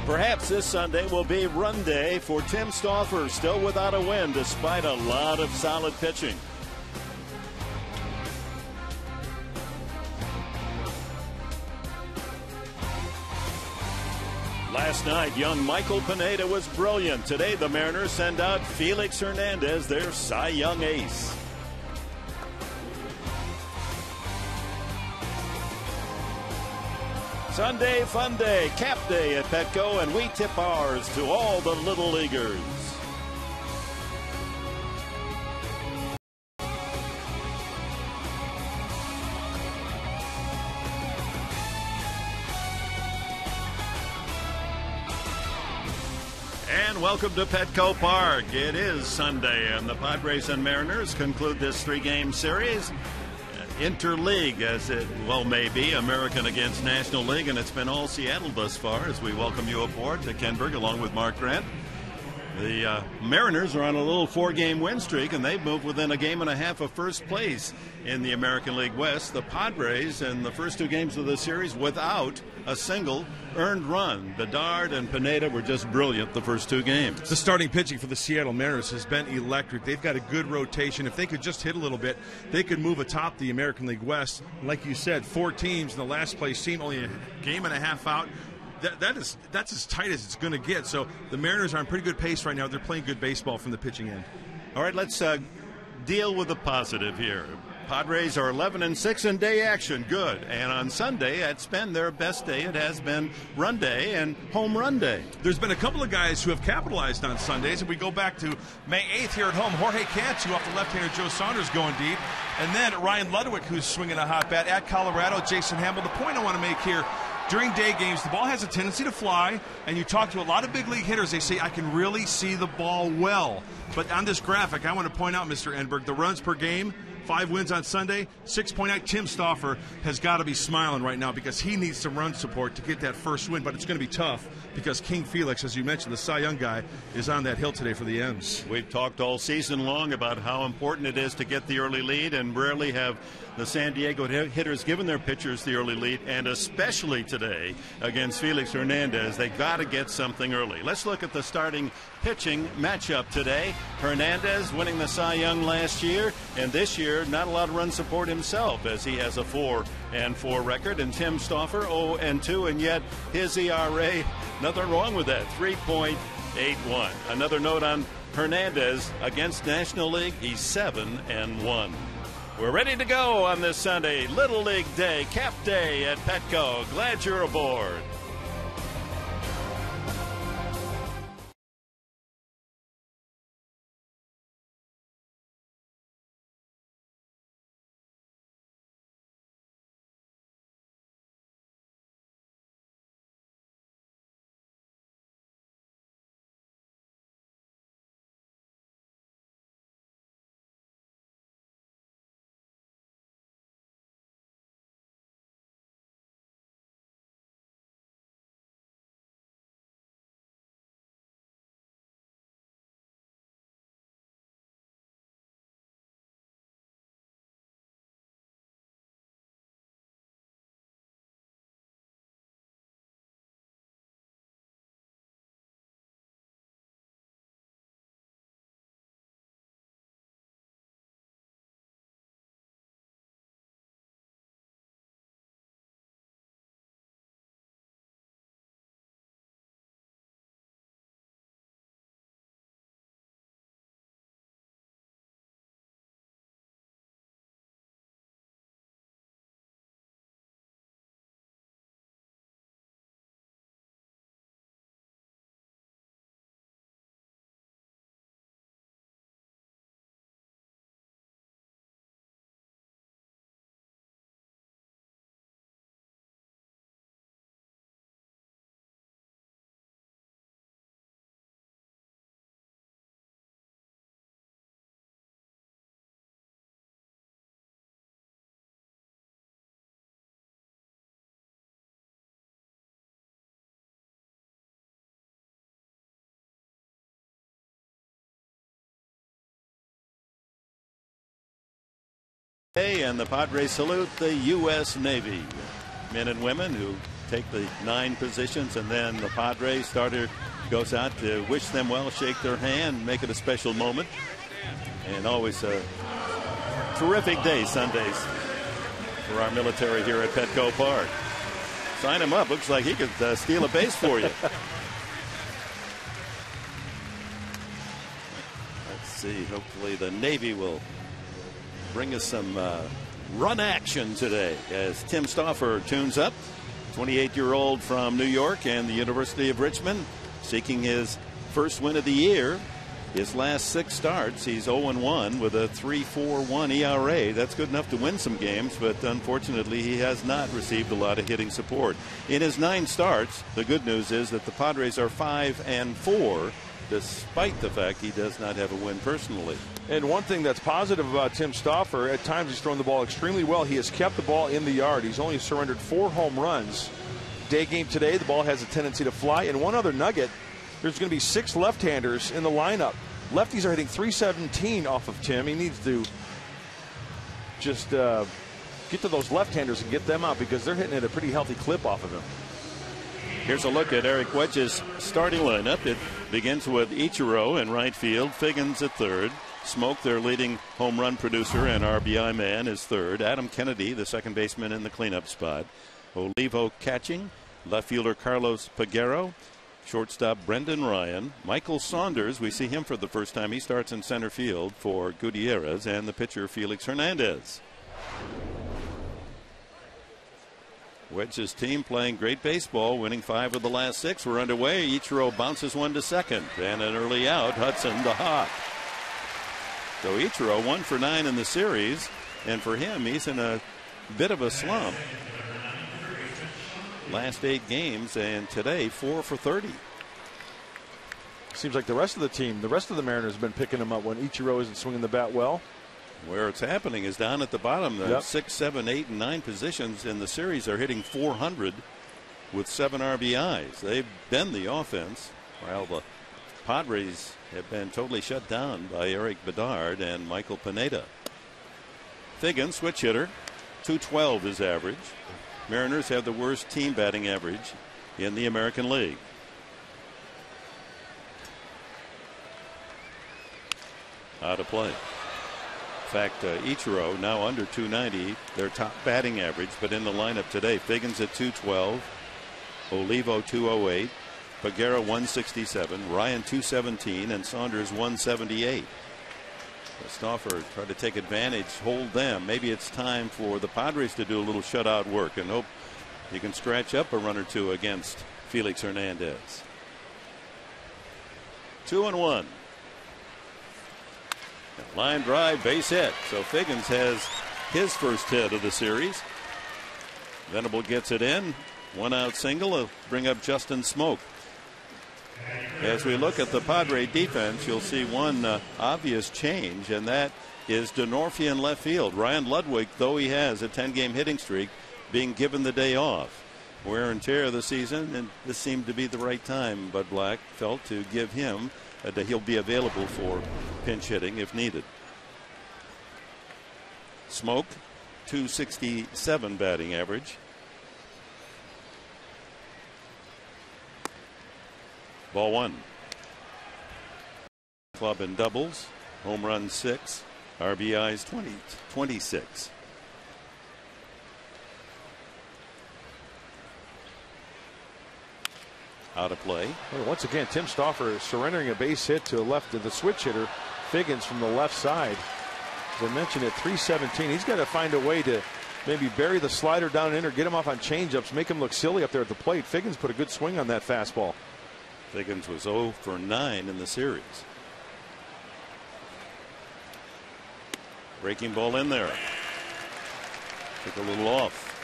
Perhaps this Sunday will be run day for Tim Stauffer, still without a win despite a lot of solid pitching. Last night, young Michael Pineda was brilliant. Today, the Mariners send out Felix Hernandez, their Cy Young ace. Sunday fun day, cap day at Petco, and we tip ours to all the little leaguers. And welcome to Petco Park. It is Sunday, and the Padres and Mariners conclude this three-game series. Interleague, as it well may be, American against National League, and it's been all Seattle thus far as we welcome you aboard to Kenberg along with Mark Grant. The Mariners are on a little four-game win streak, and they've moved within a game and a half of first place in the American League West. The Padres in the first two games of the series without a single earned run. Bedard and Pineda were just brilliant the first two games. The starting pitching for the Seattle Mariners has been electric. They've got a good rotation. If they could just hit a little bit, they could move atop the American League West. Like you said, 4 teams in the last place team, only a game and a half out. That's as tight as it's going to get. So the Mariners are on pretty good pace right now. They're playing good baseball from the pitching end. All right, let's deal with the positive here. Padres are 11-6 in day action. Good. And on Sunday, it's been their best day. It has been run day and home run day. There's been a couple of guys who have capitalized on Sundays. If we go back to May 8th here at home, Jorge Cantu off the left-hander Joe Saunders going deep. And then Ryan Ludwig, who's swinging a hot bat at Colorado, Jason Hamill. The point I want to make here, during day games, the ball has a tendency to fly, and you talk to a lot of big league hitters, they say, I can really see the ball well. But on this graphic, I want to point out, Mr. Enberg, the runs per game, 5 wins on Sunday, 6.8. Tim Stauffer has got to be smiling right now because he needs some run support to get that first win, but it's going to be tough because King Felix, as you mentioned, the Cy Young guy, is on that hill today for the M's. We've talked all season long about how important it is to get the early lead, and rarely have the San Diego hitters given their pitchers the early lead, and especially today against Felix Hernandez. They got to get something early. Let's look at the starting pitching matchup today. Hernandez winning the Cy Young last year, and this year not a lot of run support himself as he has a 4-4 record, and Tim Stauffer 0-2, and yet his ERA, nothing wrong with that, 3.81. Another note on Hernandez against National League, he's 7-1. We're ready to go on this Sunday, Little League Day, Cap Day at Petco. Glad you're aboard. And the Padres salute the U.S. Navy, men and women who take the 9 positions, and then the Padres starter goes out to wish them well, shake their hand, make it a special moment. And always a terrific day Sundays for our military here at Petco Park. Sign him up. Looks like he could steal a base for you. Let's see. Hopefully the Navy will bring us some run action today as Tim Stauffer tunes up. 28-year-old from New York and the University of Richmond, seeking his first win of the year. His last 6 starts, he's 0-1 with a 3.41 ERA. That's good enough to win some games, but unfortunately he has not received a lot of hitting support. In his 9 starts, the good news is that the Padres are 5-4, despite the fact he does not have a win personally. And one thing that's positive about Tim Stauffer, at times he's thrown the ball extremely well. He has kept the ball in the yard. He's only surrendered 4 home runs. Day game today, the ball has a tendency to fly. And one other nugget, there's going to be 6 left-handers in the lineup. Lefties are hitting .317 off of Tim. He needs to just get to those left-handers and get them out because they're hitting at a pretty healthy clip off of him. Here's a look at Eric Wedge's starting lineup. It begins with Ichiro in right field, Figgins at third. Smoke, their leading home run producer and RBI man, is third. Adam Kennedy, the second baseman, in the cleanup spot. Olivo catching. Left fielder Carlos Peguero. Shortstop Brendan Ryan. Michael Saunders, we see him for the first time. He starts in center field for Gutierrez, and the pitcher Felix Hernandez. Wedge's team playing great baseball, winning 5 of the last 6. We're underway. Ichiro bounces one to second, and an early out. Hudson the hop. So Ichiro 1 for 9 in the series, and for him, he's in a bit of a slump. Last 8 games, and today 4 for 30. Seems like the rest of the team, the rest of the Mariners have been picking him up when Ichiro isn't swinging the bat well. Where it's happening is down at the bottom. The 6, 7, 8, and 9 positions in the series are hitting .400 with 7 RBIs. They've been the offense, while the Padres have been totally shut down by Eric Bedard and Michael Pineda. Figgins, switch hitter, .212 is average. Mariners have the worst team batting average in the American League. Out of play. In fact, Ichiro now under .290, their top batting average, but in the lineup today, Figgins at .212, Olivo .208, Peguero .167, Ryan .217, and Saunders .178. Stauffer tried to take advantage, hold them. Maybe it's time for the Padres to do a little shutout work and hope you can scratch up a run or 2 against Felix Hernandez. 2-1. Line drive, base hit. So Figgins has his first hit of the series. Venable gets it in. 1 out single will bring up Justin Smoke. As we look at the Padre defense, you'll see one obvious change, and that is Denorfia in left field. Ryan Ludwig, though he has a 10-game hitting streak, being given the day off. Wear and tear of the season, and this seemed to be the right time, Bud Black felt, to give him that he'll be available for pinch hitting if needed. Smoke, .267 batting average. Ball 1. Club in doubles, home run 6, RBIs 26. Out of play. Well, once again, Tim Stauffer is surrendering a base hit to the switch hitter, Figgins, from the left side. As I mentioned, at .317, he's got to find a way to maybe bury the slider down in or get him off on changeups, make him look silly up there at the plate. Figgins put a good swing on that fastball. Figgins was 0 for 9 in the series. Breaking ball in there. Took a little off.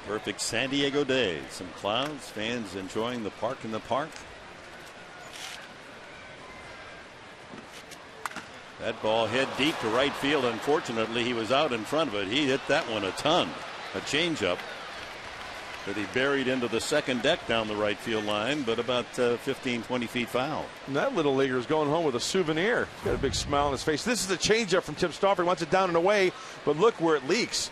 Perfect San Diego day. Some clouds, fans enjoying the park in the park. That ball hit deep to right field. Unfortunately, he was out in front of it. He hit that one a ton. A changeup. that he buried into the second deck down the right field line, but about 15, 20 feet foul. And that little leaguer is going home with a souvenir. He's got a big smile on his face. This is a changeup from Tim Stauffer. He wants it down and away, but look where it leaks.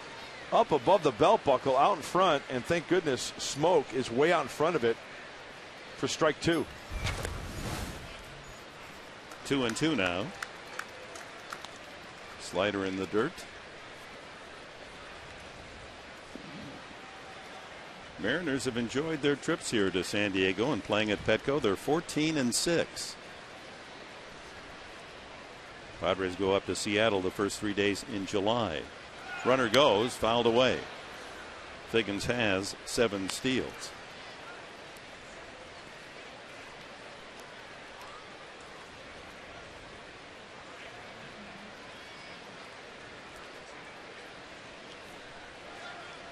Up above the belt buckle, out in front, and thank goodness Smoke is way out in front of it for strike 2. 2-2 now. Slider in the dirt. Mariners have enjoyed their trips here to San Diego and playing at Petco. They're 14-6. Padres go up to Seattle the first 3 days in July. Runner goes, fouled away. Figgins has 7 steals.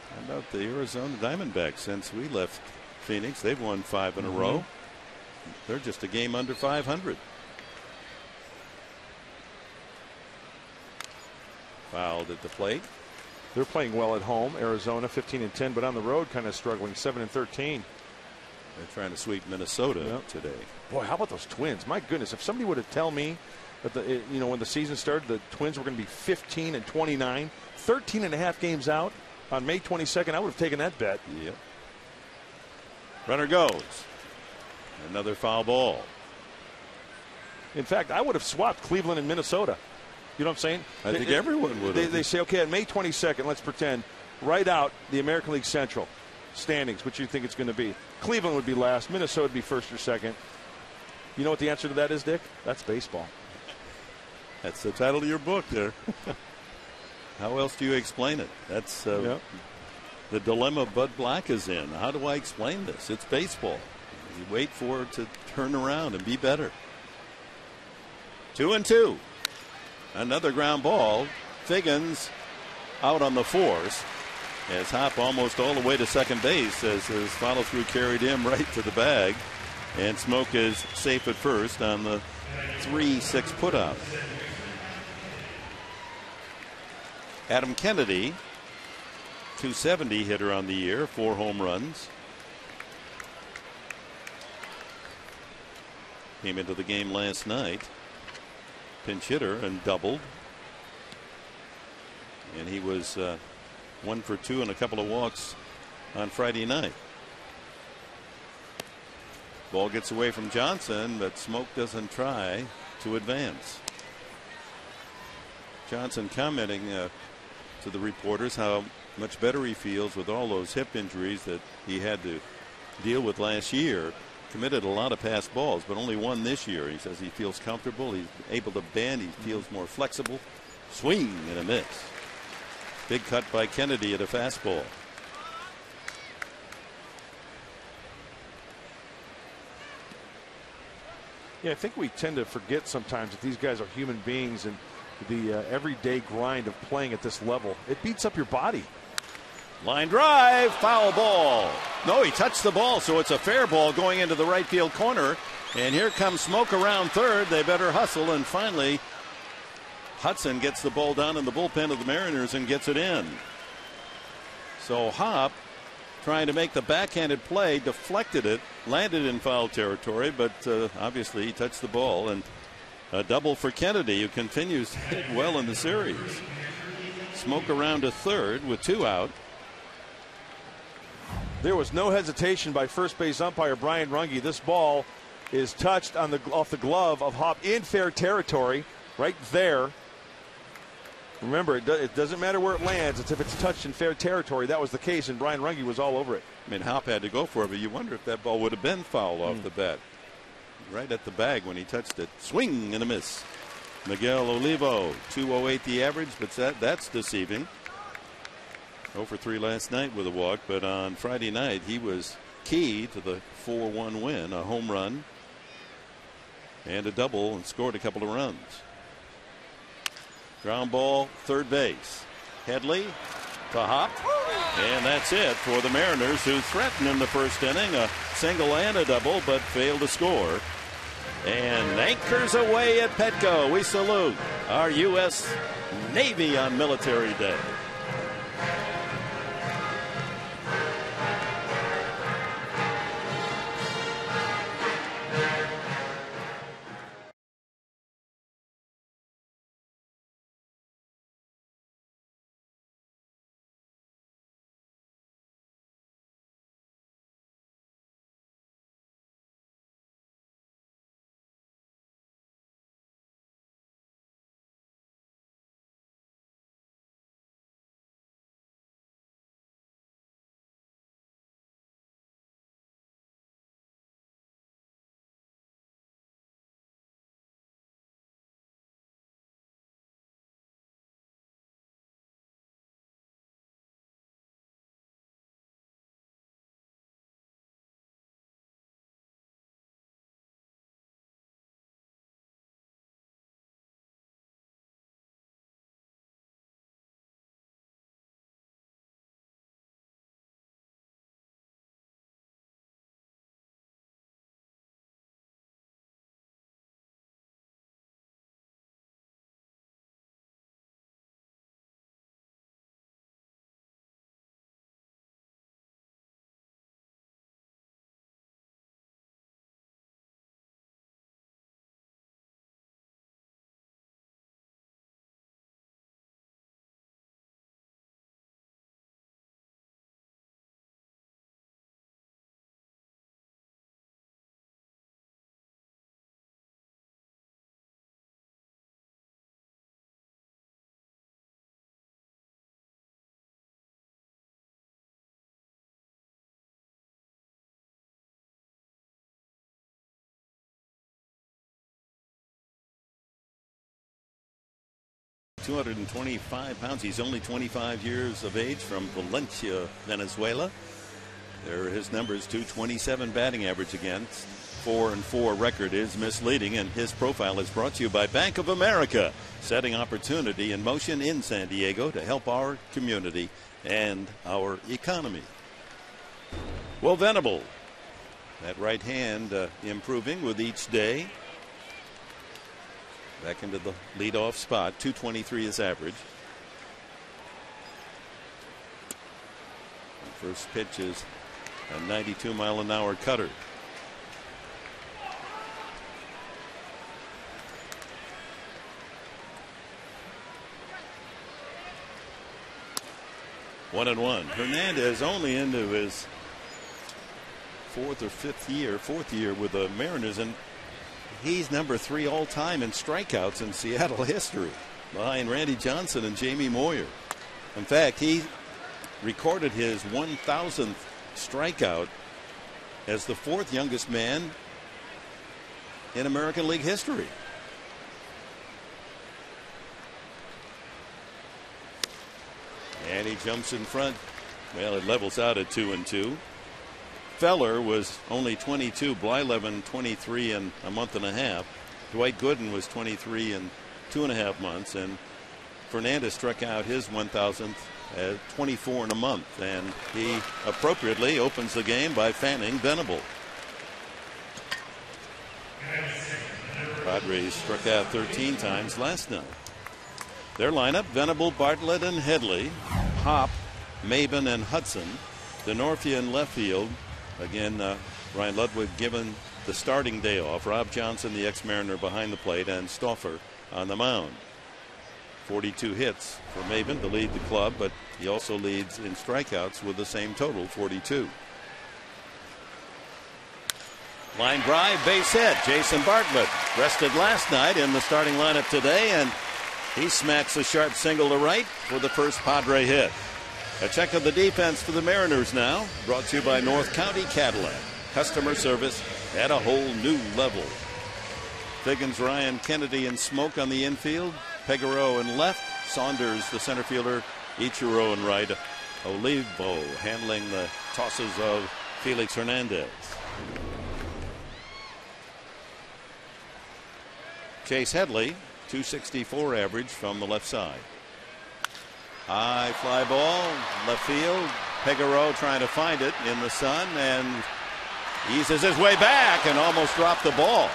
How about the Arizona Diamondbacks? Since we left Phoenix, they've won 5 in a row. They're just a game under 500. Fouled at the plate. They're playing well at home. Arizona 15-10, but on the road kind of struggling, 7-13. They're trying to sweep Minnesota today. Boy, how about those Twins? My goodness, if somebody would have told me that when the season started, the Twins were going to be 15-29, 13.5 games out on May 22nd, I would have taken that bet. Yep. Runner goes. Another foul ball. In fact, I would have swapped Cleveland and Minnesota. You know what I'm saying? I think everyone would have. They say, okay, on May 22nd, let's pretend, write out the American League Central standings, which you think it's going to be. Cleveland would be last. Minnesota would be first or second. You know what the answer to that is, Dick? That's baseball. That's the title of your book there. How else do you explain it? That's the dilemma Bud Black is in. How do I explain this? It's baseball. You wait for it to turn around and be better. 2-2. Another ground ball. Figgins out on the force as Hop almost all the way to second base as his follow through carried him right to the bag. And Smoke is safe at first on the 3-6 putout. Adam Kennedy, 270 hitter on the year, 4 home runs. Came into the game last night. Pinch hitter and doubled. And he was 1 for 2 and a couple of walks on Friday night. Ball gets away from Johnson, but Smoke doesn't try to advance. Johnson commenting to the reporters how much better he feels with all those hip injuries that he had to deal with last year. Committed a lot of pass balls, but only 1 this year. He says he feels comfortable. He's able to bend. He feels more flexible. Swing and a miss. Big cut by Kennedy at a fastball. Yeah, I think we tend to forget sometimes that these guys are human beings and the everyday grind of playing at this level. It beats up your body. Line drive, foul ball. No, he touched the ball, so it's a fair ball going into the right field corner. And here comes Smoke around third. They better hustle. And finally, Hudson gets the ball down in the bullpen of the Mariners and gets it in. So Hop, trying to make the backhanded play, deflected it, landed in foul territory, but obviously he touched the ball. And a double for Kennedy, who continues to hit well in the series. Smoke around to third with 2 out. There was no hesitation by first base umpire Brian Runge. This ball is touched on off the glove of Hop in fair territory, right there. Remember, it doesn't matter where it lands. It's if it's touched in fair territory. That was the case, and Brian Runge was all over it. I mean, Hop had to go for it, but you wonder if that ball would have been fouled off the bat. Right at the bag when he touched it. Swing and a miss. Miguel Olivo, 208 the average, but that's deceiving. 0 for 3 last night with a walk, but on Friday night he was key to the 4-1 win. A home run and a double and scored a couple of runs. Ground ball, third base. Headley to Hop. And that's it for the Mariners, who threatened in the first inning a single and a double, but failed to score. And anchors away at Petco. We salute our U.S. Navy on Military Day. 225 pounds. He's only 25 years of age, from Valencia, Venezuela. There are his numbers: 227 batting average against. 4-4 record is misleading, and his profile is brought to you by Bank of America, setting opportunity in motion in San Diego to help our community and our economy. Well, Venable, that right hand improving with each day. Back into the leadoff spot. 223 is average. First pitch is a 92-mile-an-hour cutter. One and one. Hernandez only into his fourth year with the Mariners, and he's number 3 all time in strikeouts in Seattle history, behind Randy Johnson and Jamie Moyer. In fact, he recorded his 1,000th strikeout as the 4th youngest man in American League history. And he jumps in front. Well, it levels out at 2-2. Feller was only 22. Blyleven 23 in a month and a half. Dwight Gooden was 23 in 2.5 months. And Fernandez struck out his 1,000th at 24 in a month. And he appropriately opens the game by fanning Venable. Padres struck out 13 times last night. Their lineup: Venable, Bartlett, and Headley, Hop, Maben, and Hudson. Denorfia in left field. Again, Ryan Ludwig given the starting day off. Rob Johnson, the ex-Mariner, behind the plate, and Stauffer on the mound. 42 hits for Maben to lead the club, but he also leads in strikeouts with the same total, 42. Line drive, base hit. Jason Bartlett rested last night in the starting lineup today, and he smacks a sharp single to right for the first Padre hit. A check of the defense for the Mariners now, brought to you by North County Cadillac. Customer service at a whole new level. Figgins, Ryan, Kennedy, and Smoke on the infield. Peguero in left. Saunders, the center fielder. Ichiro in right. Olivo handling the tosses of Felix Hernandez. Chase Headley, 264 average from the left side. High fly ball, left field. Peguero trying to find it in the sun and eases his way back and almost dropped the ball.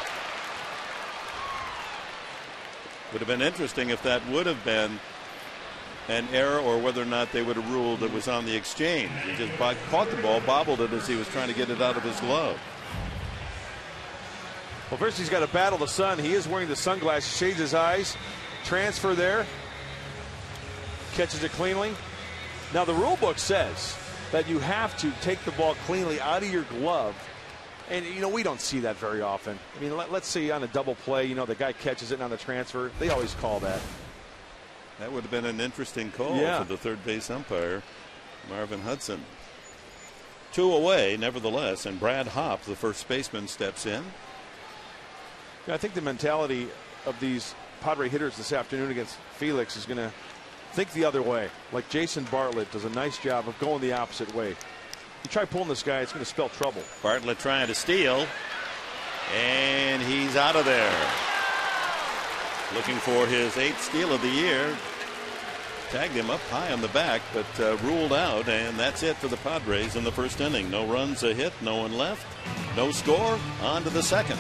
Would have been interesting if that would have been an error, or whether or not they would have ruled it was on the exchange. He just caught the ball, bobbled it as he was trying to get it out of his glove. Well, first he's got to battle the sun. He is wearing the sunglasses, shades his eyes. Transfer there. Catches it cleanly. Now the rule book says that you have to take the ball cleanly out of your glove. And, you know, we don't see that very often. I mean, let's say on a double play, you know, the guy catches it on the transfer. They always call that. That would have been an interesting call for the third base umpire, Marvin Hudson. 2 away, nevertheless, and Brad Hopp, the first baseman, steps in. Yeah, I think the mentality of these Padre hitters this afternoon against Felix is going to think the other way. Like Jason Bartlett does a nice job of going the opposite way. You try pulling this guy, it's going to spell trouble. Bartlett trying to steal, and he's out of there. Looking for his 8th steal of the year. Tagged him up high on the back, but ruled out, and that's it for the Padres in the first inning. No runs, a hit, no one left, no score. On to the second.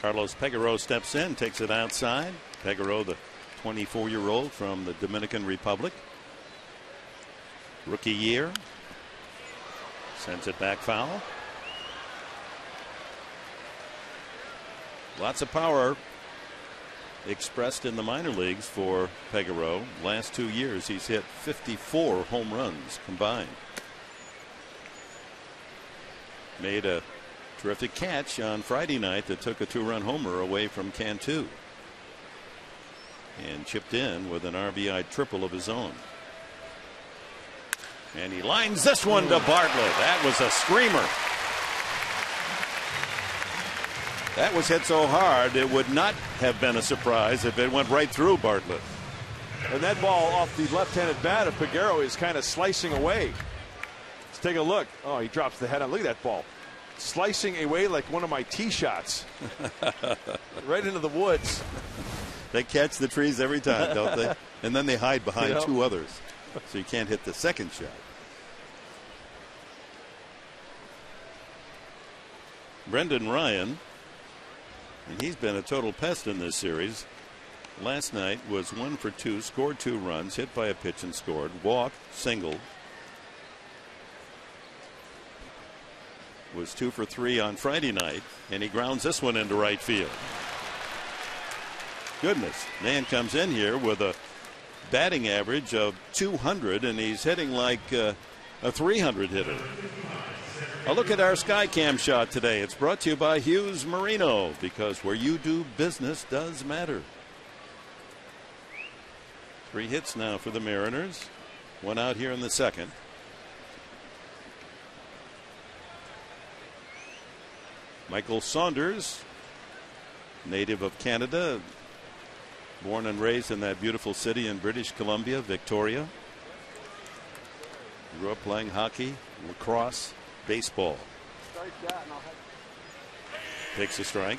Carlos Peguero steps in, takes it outside. Peguero, the 24-year-old from the Dominican Republic. Rookie year. Sends it back foul. Lots of power expressed in the minor leagues for Peguero. Last 2 years he's hit 54 home runs combined. Made a terrific catch on Friday night that took a 2-run homer away from Cantu. And chipped in with an RBI triple of his own. And he lines this one to Bartlett. That was a screamer. That was hit so hard it would not have been a surprise if it went right through Bartlett. And that ball off the left-handed bat of Peguero is kind of slicing away. Let's take a look. Oh, he drops the head on. Look at that ball. Slicing away like one of my tee shots. Right into the woods. They catch the trees every time, don't they? And then they hide behind two others. So you can't hit the second shot. Brendan Ryan, and he's been a total pest in this series. Last night was 1 for 2, scored 2 runs, hit by a pitch and scored, walked, singled. Was 2 for 3 on Friday night, and he grounds this one into right field. Goodness, man comes in here with a batting average of 200, and he's hitting like a 300 hitter. A look at our Skycam shot today. It's brought to you by Hughes Marino, because where you do business does matter. 3 hits now for the Mariners. 1 out here in the second. Michael Saunders, native of Canada, born and raised in that beautiful city in British Columbia, Victoria. Grew up playing hockey, lacrosse, baseball. Takes a strike.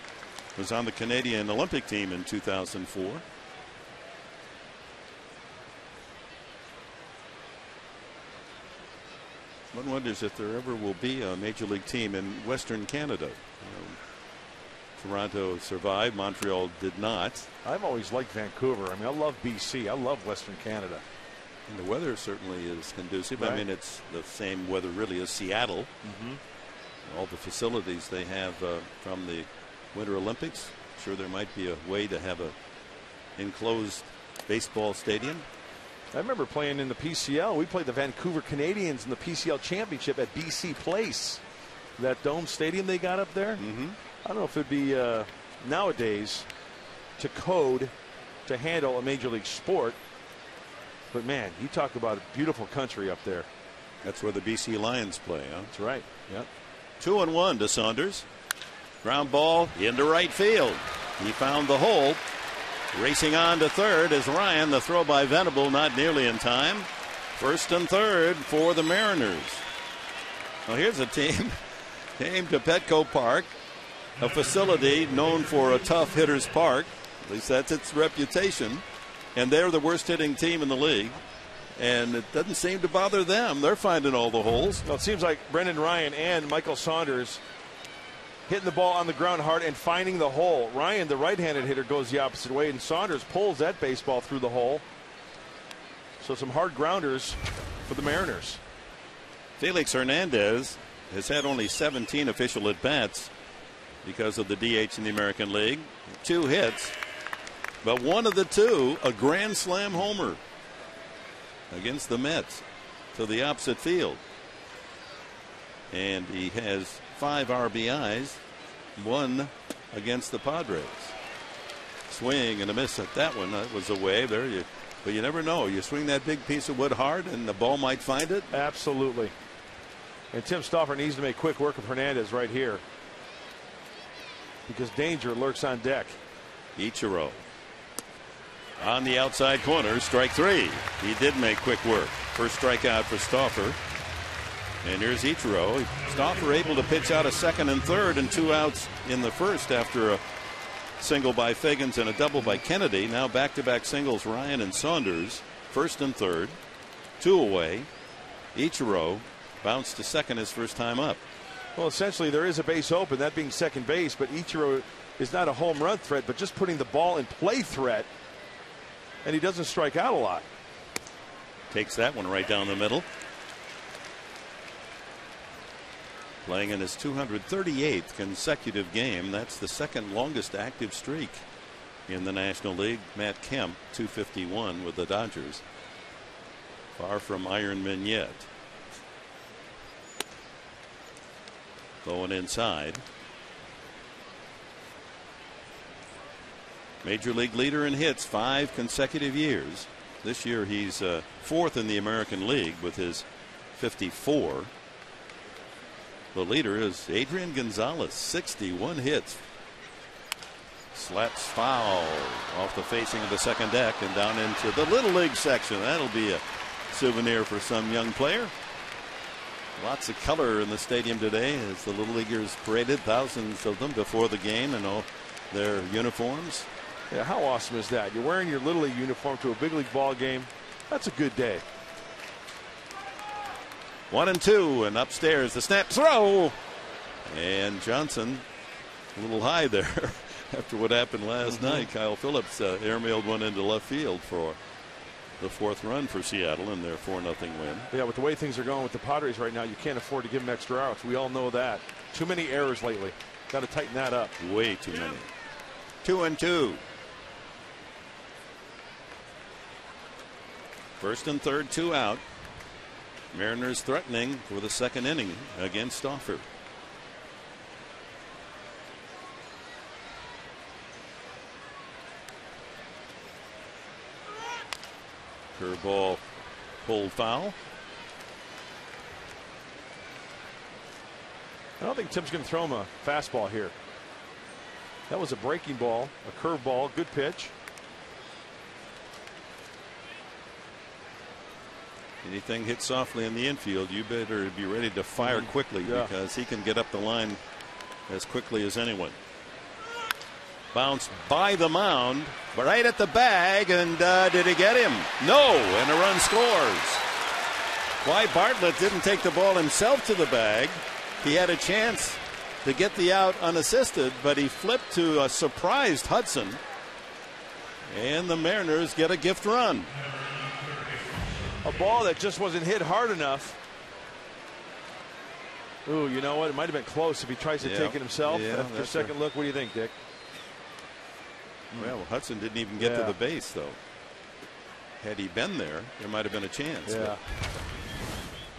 Was on the Canadian Olympic team in 2004. One wonders if there ever will be a major league team in Western Canada. Toronto survived. Montreal did not. I've always liked Vancouver. I mean, I love BC. I love Western Canada. And the weather certainly is conducive. Right. I mean, it's the same weather really as Seattle. All the facilities they have from the Winter Olympics. Sure, there might be a way to have a enclosed baseball stadium. I remember playing in the PCL. We played the Vancouver Canadians in the PCL championship at BC Place. That dome stadium they got up there. I don't know if it'd be nowadays to code to handle a major league sport. But man, you talk about a beautiful country up there. That's where the BC Lions play, huh? That's right. Yep. 2-1 to Saunders. Ground ball into right field. He found the hole. Racing on to third is Ryan. The throw by Venable not nearly in time. First and third for the Mariners. Well, here's a team came to Petco Park, a facility known for a tough hitter's park. At least that's its reputation. And they're the worst hitting team in the league. And it doesn't seem to bother them. They're finding all the holes. Well, it seems like Brendan Ryan and Michael Saunders hitting the ball on the ground hard and finding the hole. Ryan, the right-handed hitter, goes the opposite way, and Saunders pulls that baseball through the hole. So some hard grounders for the Mariners. Felix Hernandez has had only 17 official at-bats because of the DH in the American League. 2 hits, but one of the 2, a grand slam homer against the Mets to the opposite field. And he has 5 RBIs, 1 against the Padres. Swing and a miss at that one. That was away there. But you never know. You swing that big piece of wood hard and the ball might find it. Absolutely. And Tim Stauffer needs to make quick work of Hernandez right here, because danger lurks on deck. Ichiro on the outside corner, strike 3. He did make quick work. First strikeout for Stauffer. And here's Ichiro. Stauffer able to pitch out a second and third and 2 outs in the first after a single by Fagans and a double by Kennedy. Now back-to-back singles, Ryan and Saunders. First and third, 2 away. Ichiro bounced to second his first time up. Well, essentially, there is a base open, that being second base, but Ichiro is not a home run threat, but just putting the ball in play threat, and he doesn't strike out a lot. Takes that one right down the middle. Playing in his 238th consecutive game. That's the second longest active streak in the National League. Matt Kemp, 251 with the Dodgers. Far from Ironman yet. Going inside. Major League leader in hits 5 consecutive years. This year he's fourth in the American League with his 54. The leader is Adrian Gonzalez, 61 hits. Slaps foul off the facing of the second deck and down into the Little League section. That'll be a souvenir for some young player. Lots of color in the stadium today as the Little Leaguers paraded, thousands of them before the game in all their uniforms. Yeah, how awesome is that? You're wearing your Little League uniform to a big league ball game. That's a good day. 1-2, and upstairs the snap throw. And Johnson a little high there after what happened last night. Kyle Phillips airmailed one into left field for the 4th run for Seattle in their 4-0 win. Yeah, with the way things are going with the Padres right now, you can't afford to give them extra outs. We all know that. Too many errors lately. Got to tighten that up. Way too many. 2-2. First and third, 2 out. Mariners threatening for the second inning against Stauffer. Curveball pulled foul. I don't think Tim's going to throw him a fastball here. That was a breaking ball, a curveball, good pitch. Anything hit softly in the infield, you better be ready to fire quickly because he can get up the line as quickly as anyone. Bounced by the mound, but right at the bag, and did he get him? No, and a run scores. Why Bartlett didn't take the ball himself to the bag. He had a chance to get the out unassisted, but he flipped to a surprised Hudson, and the Mariners get a gift run. A ball that just wasn't hit hard enough. Ooh, you know what? It might have been close if he tries to take it himself. After a second look, what do you think, Dick? Well, Hudson didn't even get to the base, though. Had he been there, there might have been a chance. Yeah.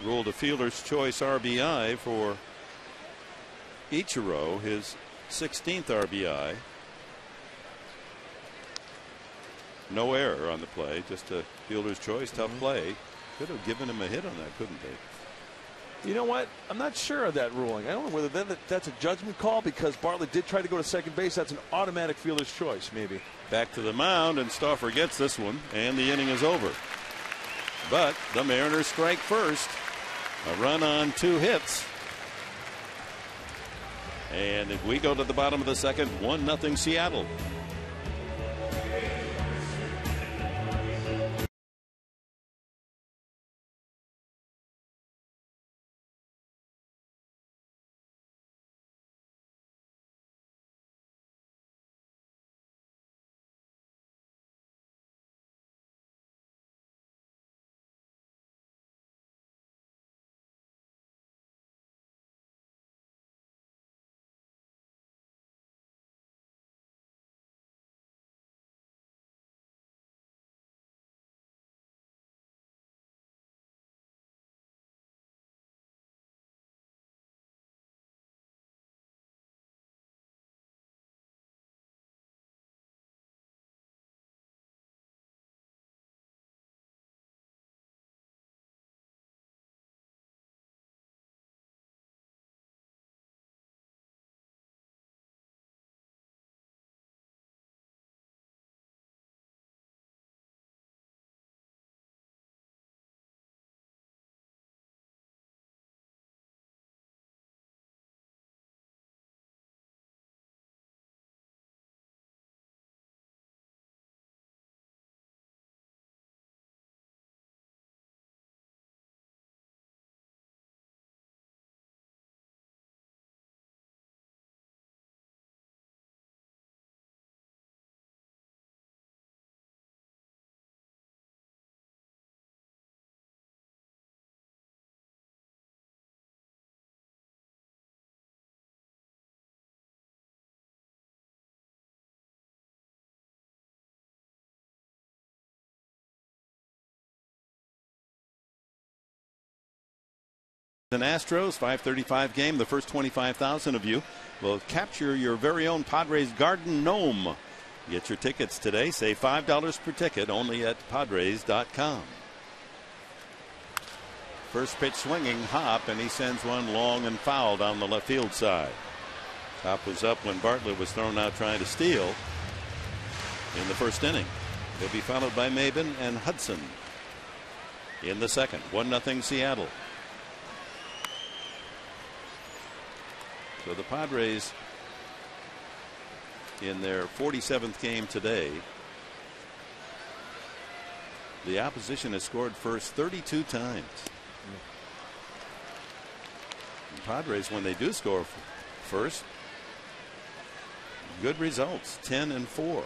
Ruled a fielder's choice RBI for Ichiro, his 16th RBI. No error on the play, just a fielder's choice, tough play. Could have given him a hit on that, couldn't they? You know what? I'm not sure of that ruling. I don't know whether that's a judgment call because Bartlett did try to go to second base. That's an automatic fielder's choice, maybe. Back to the mound, and Stauffer gets this one, and the inning is over. But the Mariners strike first. A run on 2 hits. And if we go to the bottom of the second, 1-0 Seattle. An Astros 5:35 game. The first 25,000 of you will capture your very own Padres Garden Gnome. Get your tickets today. Save $5 per ticket only at Padres.com. First pitch swinging, Hop, and he sends one long and foul down the left field side. Hop was up when Bartlett was thrown out trying to steal in the first inning. He'll be followed by Maben and Hudson in the second. 1-0 Seattle. So the Padres in their 47th game today. The opposition has scored first 32 times. The Padres, when they do score first, good results, 10-4.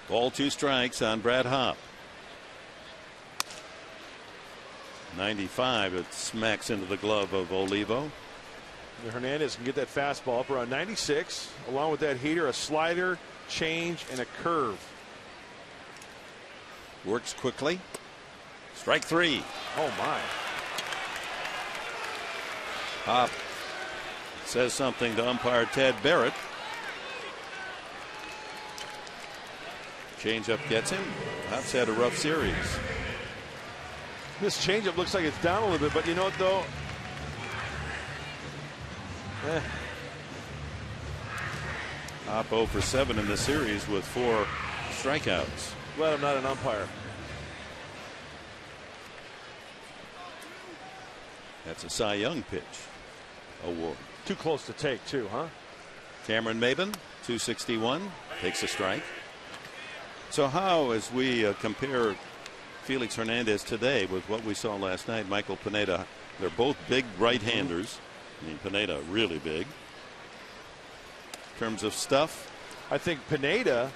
Ball 2 strikes on Brad Hop. 95, it smacks into the glove of Olivo. Hernandez can get that fastball up around 96, along with that heater, a slider, change, and a curve. Works quickly. Strike 3. Oh my. Hop says something to umpire Ted Barrett. Changeup gets him. Hop's had a rough series. This changeup looks like it's down a little bit, but you know what though? Hop 0 for 7 in the series with 4 strikeouts. Glad I'm not an umpire. That's a Cy Young pitch award. Too close to take too, huh? Cameron Maben, 261, takes a strike. So how, as we compare Felix Hernandez today with what we saw last night, Michael Pineda, they're both big right-handers. I mean, Pineda really big. In terms of stuff, I think Pineda,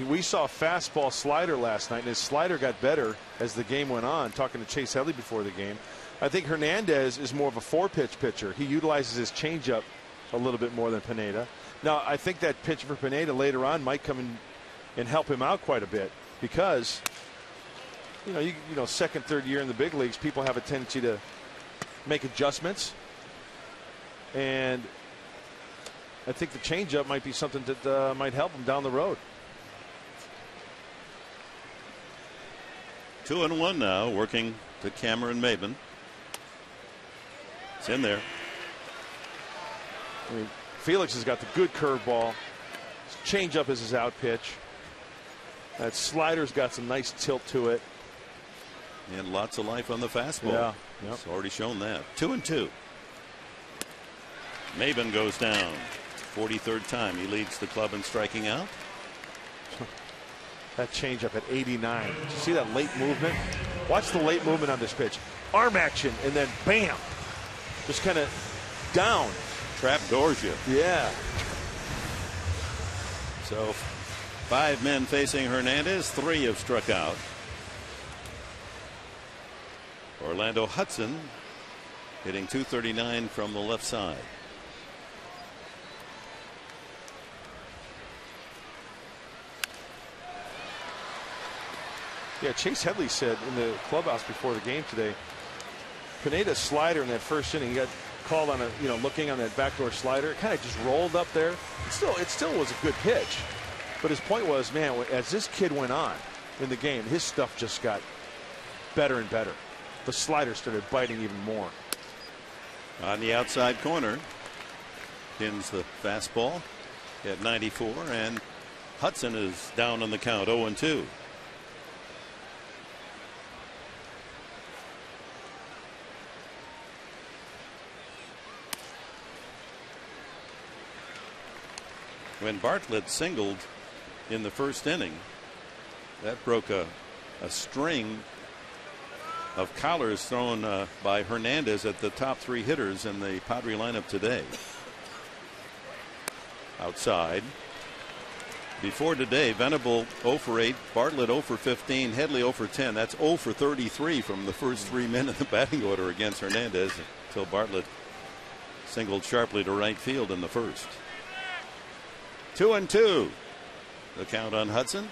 we saw a fastball slider last night, and his slider got better as the game went on. Talking to Chase Headley before the game, I think Hernandez is more of a 4-pitch pitcher. He utilizes his changeup a little bit more than Pineda. Now, I think that pitch for Pineda later on might come in and help him out quite a bit, because you know, second, third year in the big leagues, people have a tendency to make adjustments, and I think the changeup might be something that might help him down the road. 2-1 now, working to Cameron Maben. It's in there. I mean, Felix has got the good curveball. His changeup is his out pitch. That slider's got some nice tilt to it. And lots of life on the fastball. Yeah. Yep. It's already shown that. 2-2. Maben goes down. 43rd time he leads the club in striking out. That changeup at 89. Did you see that late movement? Watch the late movement on this pitch. Arm action, and then bam. Just kind of down. Trap doors you. Yeah. So 5 men facing Hernandez. 3 have struck out. Orlando Hudson hitting .239 from the left side. Yeah, Chase Headley said in the clubhouse before the game today, Pineda's slider in that first inning, he got called on looking on that backdoor slider. It kind of just rolled up there. It still was a good pitch. But his point was, man, as this kid went on in the game, his stuff just got better and better. The slider started biting even more. On the outside corner, pins the fastball at 94, and Hudson is down on the count, 0-2. When Bartlett singled in the first inning, that broke a string of collars thrown by Hernandez at the top 3 hitters in the Padre lineup today. Outside. Before today, Venable 0 for 8, Bartlett 0 for 15, Headley 0 for 10. That's 0 for 33 from the first 3 men in the batting order against Hernandez until Bartlett singled sharply to right field in the first. 2-2. the count on Hudson.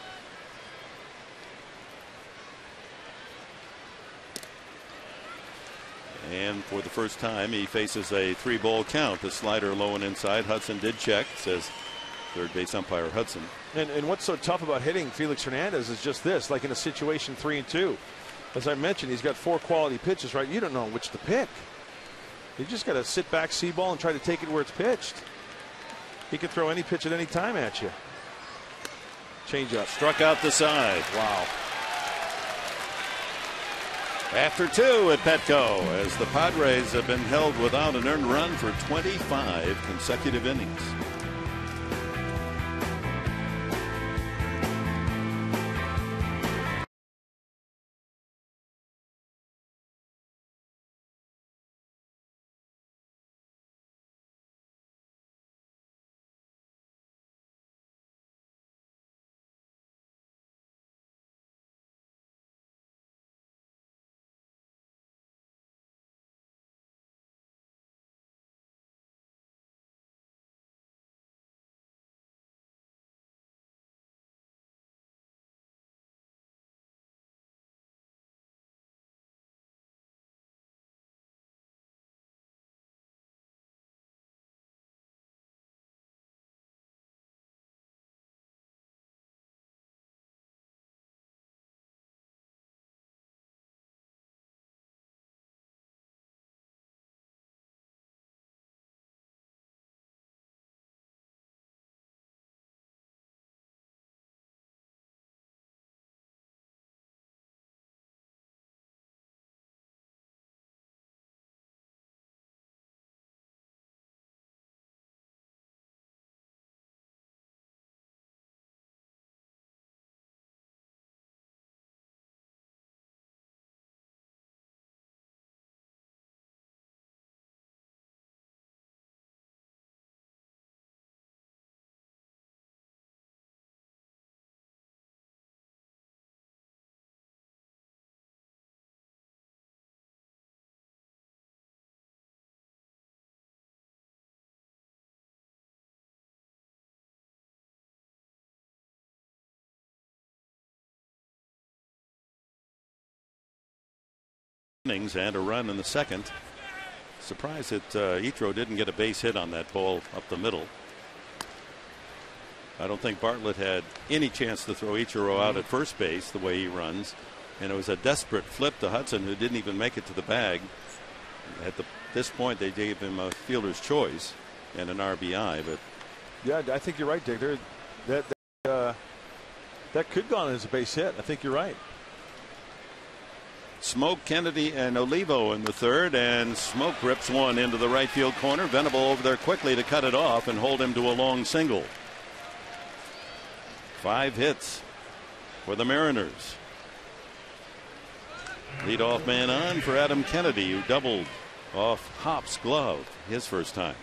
And for the first time, he faces a 3-ball count. The slider low and inside. Hudson did check, says third base umpire Hudson. And what's so tough about hitting Felix Hernandez is just this, like in a situation 3-2. As I mentioned, he's got 4 quality pitches, right? You don't know which to pick. You just got to sit back, see ball, and try to take it where it's pitched. He can throw any pitch at any time at you. Change up. Struck out the side. Wow. After 2 at Petco, as the Padres have been held without an earned run for 25 consecutive innings. Innings and a run in the second. Surprised that Ichiro didn't get a base hit on that ball up the middle. I don't think Bartlett had any chance to throw Ichiro out at first base the way he runs, and it was a desperate flip to Hudson, who didn't even make it to the bag. At this point, they gave him a fielder's choice and an RBI. But yeah, I think you're right, Dick. That could have gone as a base hit. I think you're right. Smoke, Kennedy, and Olivo in the third, and Smoke rips one into the right field corner. Venable over there quickly to cut it off and hold him to a long single. 5 hits for the Mariners. Leadoff man on for Adam Kennedy, who doubled off Hop's glove his first time.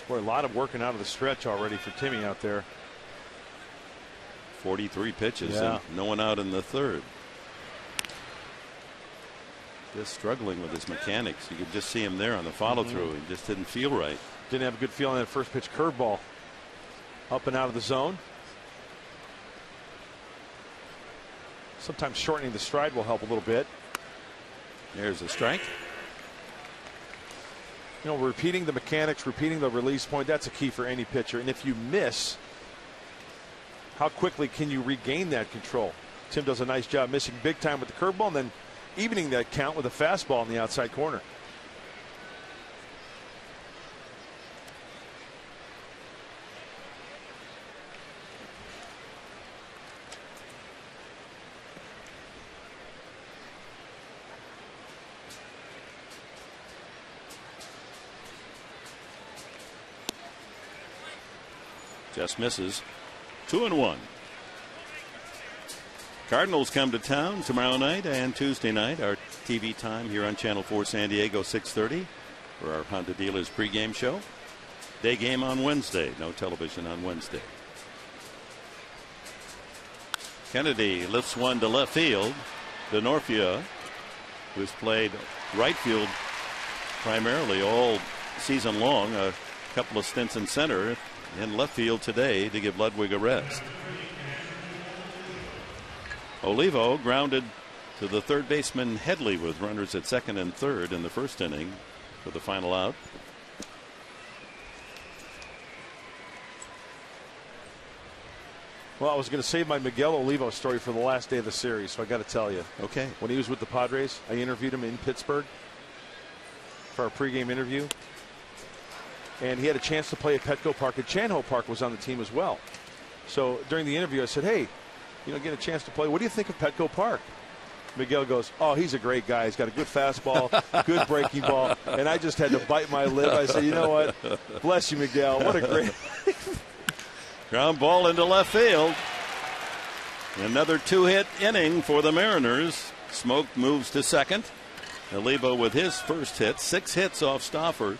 Boy, a lot of working out of the stretch already for Timmy out there. 43 pitches and no one out in the third. Just struggling with his mechanics. You could just see him there on the follow through. He just didn't feel right. Didn't have a good feel on that first pitch curveball. Up and out of the zone. Sometimes shortening the stride will help a little bit. There's a strike. You know, repeating the mechanics, repeating the release point, that's a key for any pitcher. And if you miss, how quickly can you regain that control? Tim does a nice job missing big time with the curveball and then evening that count with a fastball in the outside corner. Just misses. 2-1. Cardinals come to town tomorrow night and Tuesday night. Our TV time here on Channel 4 San Diego, 6:30 for our Honda Dealers pregame show. Day game on Wednesday. No television on Wednesday. Kennedy lifts one to left field. Denorfia, who's played right field primarily all season long, a couple of stints in center, in left field today to give Ludwig a rest. Olivo grounded to the third baseman Headley with runners at second and third in the first inning for the final out. Well, I was going to save my Miguel Olivo story for the last day of the series, so I got to tell you. Okay. When he was with the Padres, I interviewed him in Pittsburgh for our pregame interview. And he had a chance to play at Petco Park, and Chan Ho Park was on the team as well. So during the interview, I said, hey, get a chance to play. What do you think of Petco Park? Miguel goes, oh, he's a great guy. He's got a good fastball, good breaking ball. And I just had to bite my lip. I said, you know what? Bless you, Miguel. What a great. Ground ball into left field. Another 2-hit inning for the Mariners. Smoke moves to second. Olivo with his first hit, 6 hits off Stauffer.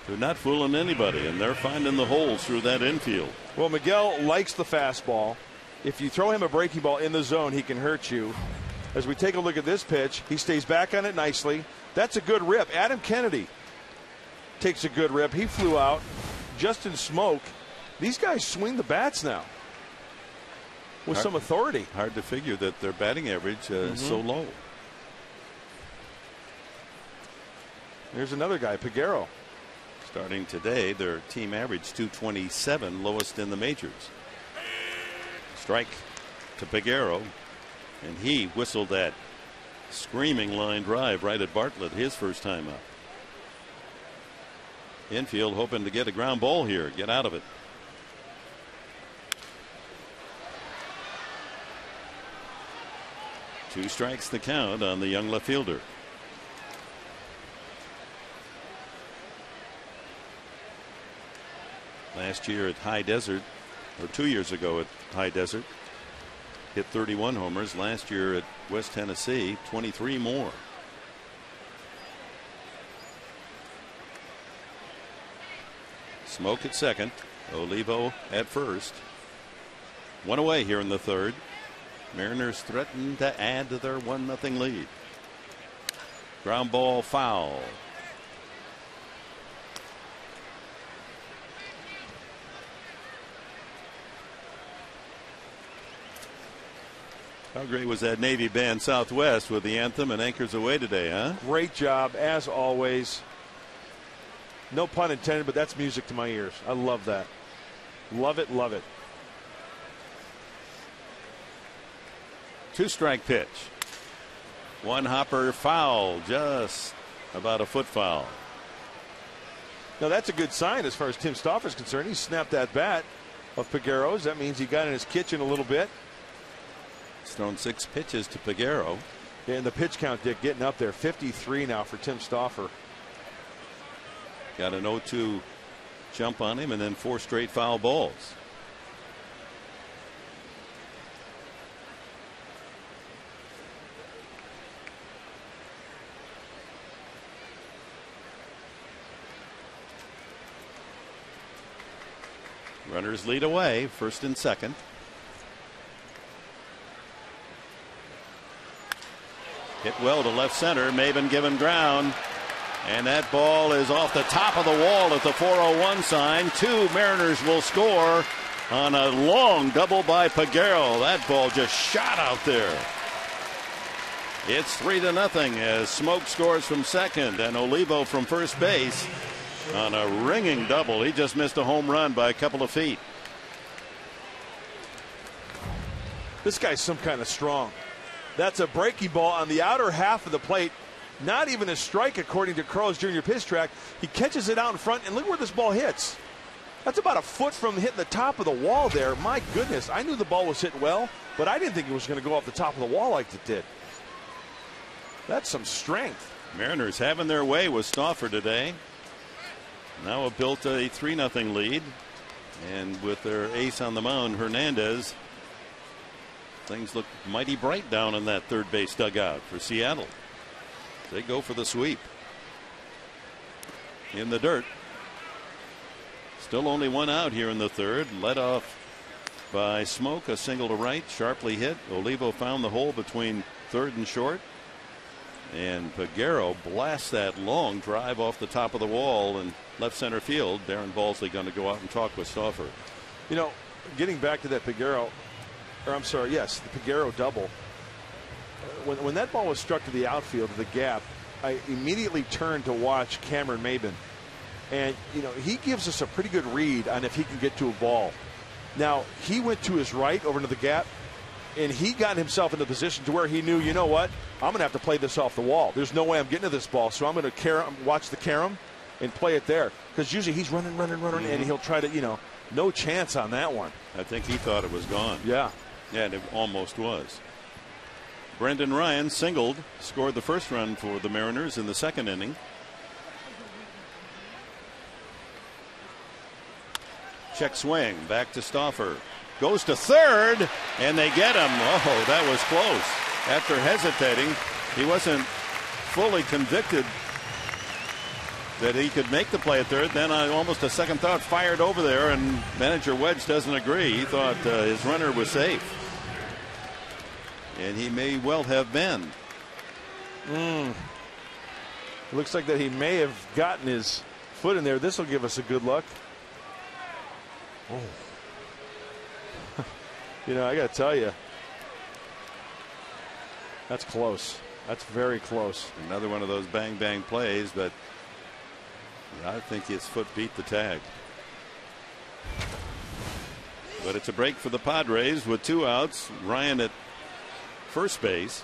They're not fooling anybody, and they're finding the holes through that infield. Well, Miguel likes the fastball. If you throw him a breaking ball in the zone, he can hurt you. As we take a look at this pitch, he stays back on it nicely. That's a good rip. Adam Kennedy takes a good rip. He flew out. Justin Smoke. These guys swing the bats now with some authority. Hard to figure that their batting average is so low. There's another guy, Peguero. Starting today, their team average 227, lowest in the majors. Strike to Peguero, and he whistled that screaming line drive right at Bartlett his first time up. Infield hoping to get a ground ball here, get out of it. Two strikes the count on the young left fielder. Last year at High Desert, or 2 years ago at High Desert, hit 31 homers. Last year at West Tennessee, 23 more. Smoke at second, Olivo at first. One away here in the third. Mariners threaten to add to their 1-0 lead. Ground ball foul. How great was that Navy band Southwest with the anthem and Anchors Away today, huh? Great job, as always. No pun intended, but that's music to my ears. I love that. Love it, love it. 2-strike pitch. One hopper foul, just about a foot foul. Now that's a good sign as far as Tim Stauffer is concerned. He snapped that bat of Peguero's. That means he got in his kitchen a little bit. He's thrown 6 pitches to Peguero. Yeah, and the pitch count, Dick, getting up there. 53 now for Tim Stauffer. Got an 0-2 jump on him and then 4 straight foul balls. Runners lead away, first and second. Hit well to left center. Maven given ground. And that ball is off the top of the wall at the 401 sign. 2 Mariners will score on a long double by Peguero. That ball just shot out there. It's 3-0 as Smoke scores from second and Olivo from first base on a ringing double. He just missed a home run by a couple of feet. This guy's some kind of strong. That's a breaking ball on the outer half of the plate. Not even a strike according to Carl's Jr. Pitch Track. He catches it out in front, and look where this ball hits. That's about a foot from hitting the top of the wall there. My goodness, I knew the ball was hit well, but I didn't think it was going to go off the top of the wall like it did. That's some strength. Mariners having their way with Stauffer today. Now have built a 3-0 lead, and with their ace on the mound, Hernandez, things look mighty bright down in that third base dugout for Seattle. They go for the sweep. In the dirt. Still only one out here in the third. Led off by Smoke, a single to right, sharply hit. Olivo found the hole between third and short. And Peguero blasts that long drive off the top of the wall in left center field. Darren Balsley going to go out and talk with Stauffer. You know, getting back to that Peguero, or I'm sorry, yes, the Peguero double. When that ball was struck to the outfield, to the gap, I immediately turned to watch Cameron Maben. And, you know, he gives us a pretty good read on if he can get to a ball. Now, he went to his right over into the gap, and he got himself in a position to where he knew, you know what, I'm going to have to play this off the wall. There's no way I'm getting to this ball, so I'm going to watch the carom and play it there. Because usually he's running, and he'll try to, you know, no chance on that one. I think he thought it was gone. Yeah. Yeah, and it almost was. Brendan Ryan singled, scored the first run for the Mariners in the second inning. Check swing, back to Stauffer. Goes to third, and they get him. Oh, that was close. After hesitating, he wasn't fully convicted that he could make the play at third. Then almost a second thought, fired over there, and manager Wedge doesn't agree. He thought his runner was safe. And he may well have been. Looks like that he may have gotten his foot in there. This will give us a good look. Oh. You know, I got to tell you, that's close. That's very close. Another one of those bang bang plays, but I think his foot beat the tag. But it's a break for the Padres with 2 outs. Ryan at first base,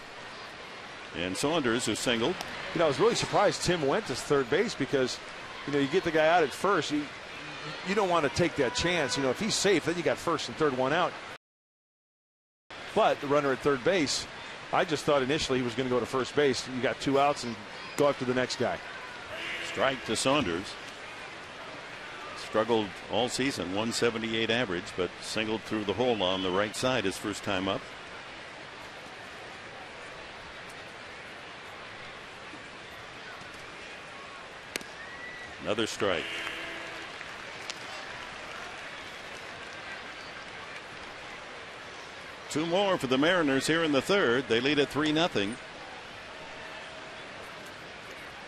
and Saunders, who singled. You know, I was really surprised Tim went to third base because, you know, you get the guy out at first. You don't want to take that chance. You know, if he's safe, then you got first and third, 1 out. But the runner at third base, I just thought initially he was going to go to first base. You got 2 outs and go after the next guy. Strike to Saunders. Struggled all season, 178 average, but singled through the hole on the right side his first time up. Another strike. Two more for the Mariners here in the third. They lead at 3-0.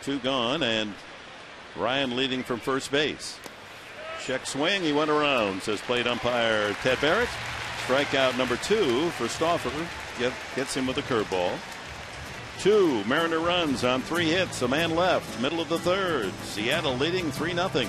2 gone, and Ryan leading from first base. Check swing. He went around, says plate umpire Ted Barrett. Strikeout number 2 for Stauffer. Gets him with a curveball. 2 Mariner runs on 3 hits. A man left. Middle of the third. Seattle leading 3-0.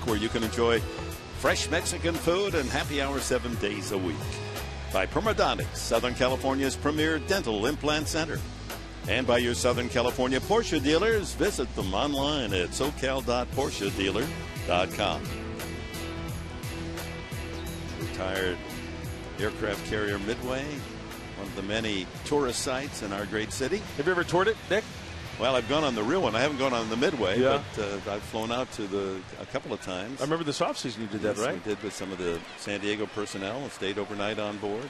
Where you can enjoy fresh Mexican food and happy hour 7 days a week. By Permadontics, Southern California's premier dental implant center. And by your Southern California Porsche dealers. Visit them online at socal.porschedealer.com. Retired aircraft carrier Midway, one of the many tourist sites in our great city. Have you ever toured it, Nick? Well, I've gone on the real one. I haven't gone on the Midway, Yeah. but I've flown out to a couple of times. I remember this offseason you did that, Yes, right? we did with some of the San Diego personnel and stayed overnight on board.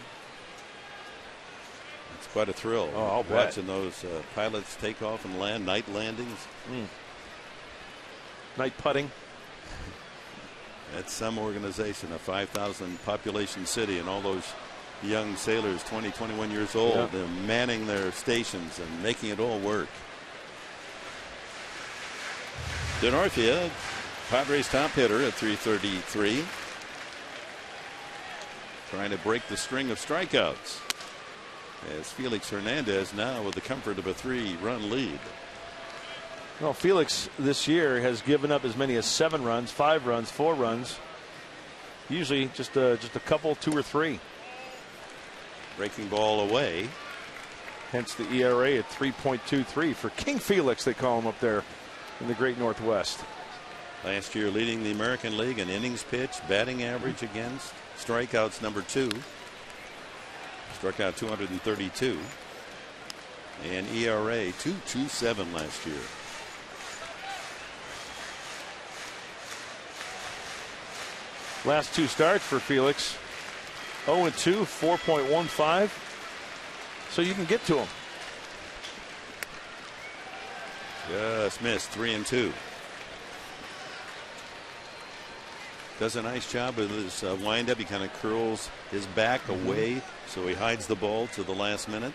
It's quite a thrill. Oh, I'll bet. Watching those pilots take off and land, night landings. Night putting. That's some organization, a 5,000 population city, and all those young sailors, 20, 21 years old, Yeah. they're manning their stations and making it all work. Denorfia, Padres top hitter at 333. Trying to break the string of strikeouts. As Felix Hernandez now with the comfort of a 3-run lead. Well, Felix this year has given up as many as 7 runs, 5 runs, 4 runs. Usually just a couple, 2 or 3. Breaking ball away. Hence the ERA at 3.23 for King Felix, they call him up there in the great Northwest. Last year leading the American League in innings pitched, batting average against, strikeouts number 2. Struck out 232. And ERA 2.27 last year. Last 2 starts for Felix. 0-2, 4.15. So you can get to him. Just missed, 3-2. Does a nice job with his windup. He kind of curls his back away so he hides the ball to the last minute.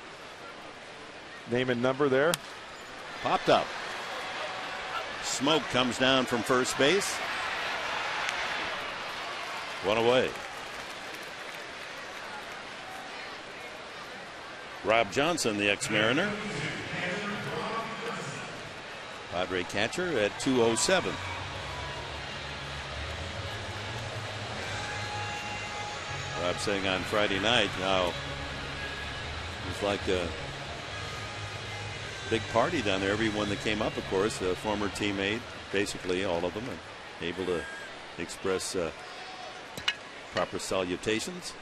Name and number there. Popped up. Smoke comes down from first base. 1 away. Rob Johnson, the ex-Mariner. Padre catcher at 207. Rob saying on Friday night, now it's like a big party down there. Everyone that came up, of course, a former teammate, basically all of them, are able to express proper salutations.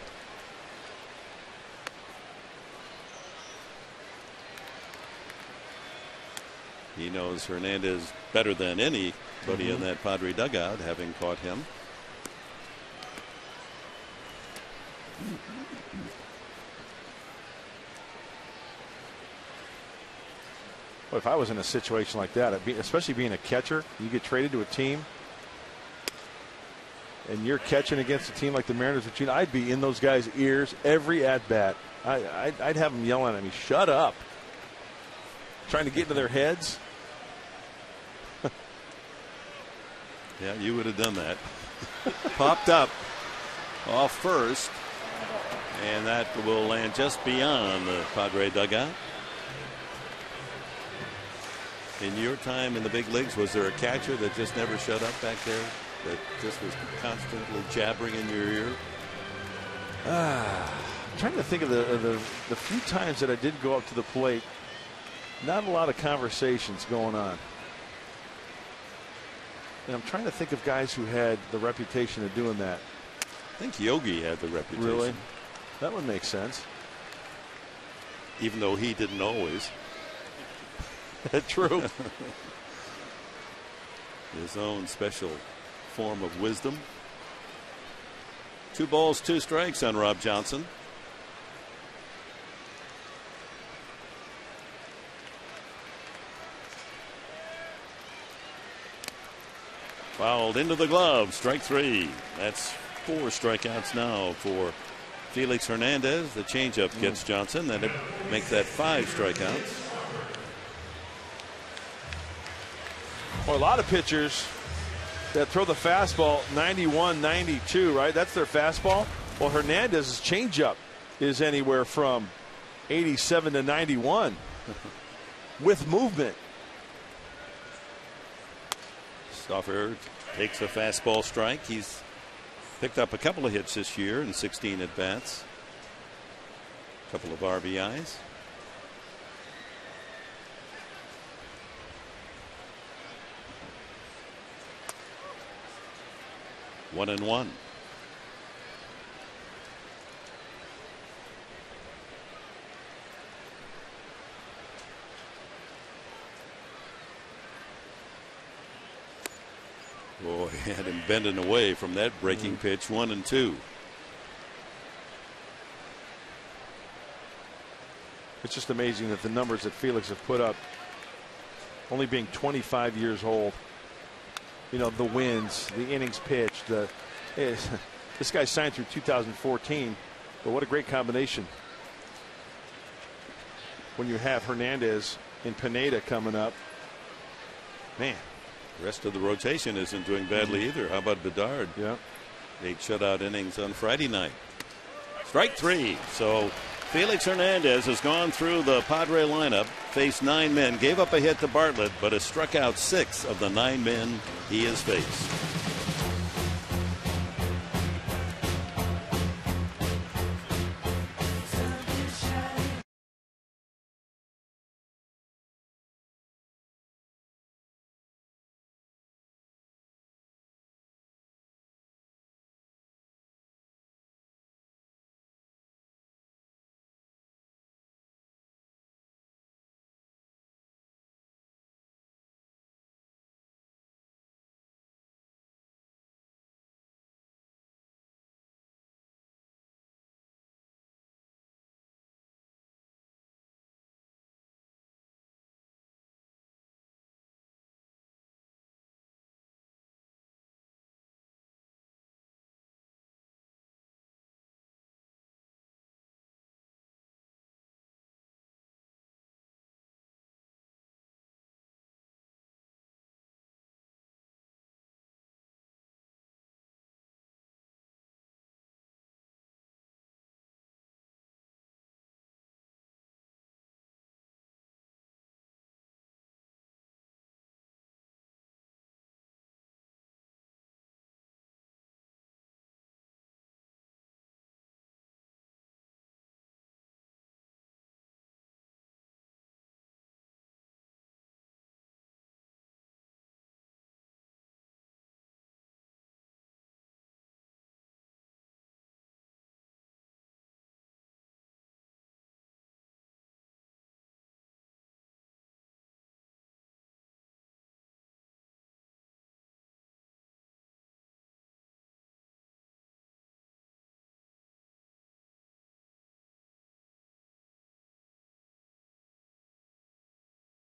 He knows Hernandez better than anybody in that Padre dugout, having caught him. Well, if I was in a situation like that, especially being a catcher, you get traded to a team and you're catching against a team like the Mariners, I'd be in those guys' ears every at bat. I'd have them yelling at me, "Shut up!" Trying to get into their heads. Yeah, you would have done that. Popped up off first, and that will land just beyond the Padre dugout. In your time in the big leagues, was there a catcher that just never shut up back there, that just was constantly jabbering in your ear? I'm trying to think of the few times that I did go up to the plate. Not a lot of conversations going on. And I'm trying to think of guys who had the reputation of doing that. I think Yogi had the reputation. Really? That would make sense. Even though he didn't always. True. His own special form of wisdom. 2 balls, 2 strikes on Rob Johnson. Fouled into the glove, strike 3. That's 4 strikeouts now for Felix Hernandez. The changeup gets Johnson. Then it makes that 5 strikeouts. Well, a lot of pitchers that throw the fastball 91, 92, right? That's their fastball. Well, Hernandez's changeup is anywhere from 87 to 91 with movement. Stauffer takes a fastball strike. He's picked up a couple of hits this year in 16 at bats. A couple of RBIs. One and one. had him bending away from that breaking pitch. 1-2. It's just amazing that the numbers that Felix have put up, only being 25 years old. You know, the wins, the innings pitched. This guy signed through 2014, but what a great combination when you have Hernandez and Pineda coming up. Man, the rest of the rotation isn't doing badly either. How about Bedard? Yeah. 8 shutout innings on Friday night. Strike 3. So Felix Hernandez has gone through the Padre lineup, faced 9 men, gave up a hit to Bartlett, but has struck out 6 of the 9 men he has faced.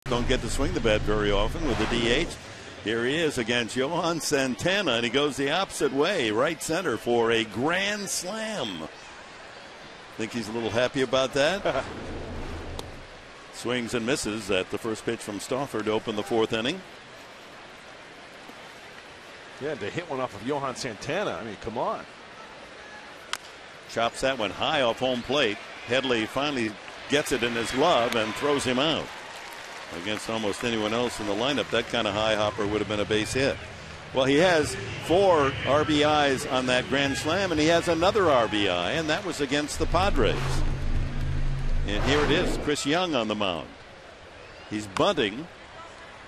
Don't get to swing the bat very often with the DH. Here he is against Johan Santana, and he goes the opposite way, right center for a grand slam. Think he's a little happy about that? Swings and misses at the first pitch from Stauffer to open the 4th inning. Yeah, to hit one off of Johan Santana. I mean, come on. Chops that one high off home plate. Headley finally gets it in his glove and throws him out. Against almost anyone else in the lineup, that kind of high hopper would have been a base hit. Well, he has 4 RBIs on that grand slam, and he has another RBI, and that was against the Padres. And here it is, Chris Young on the mound. He's bunting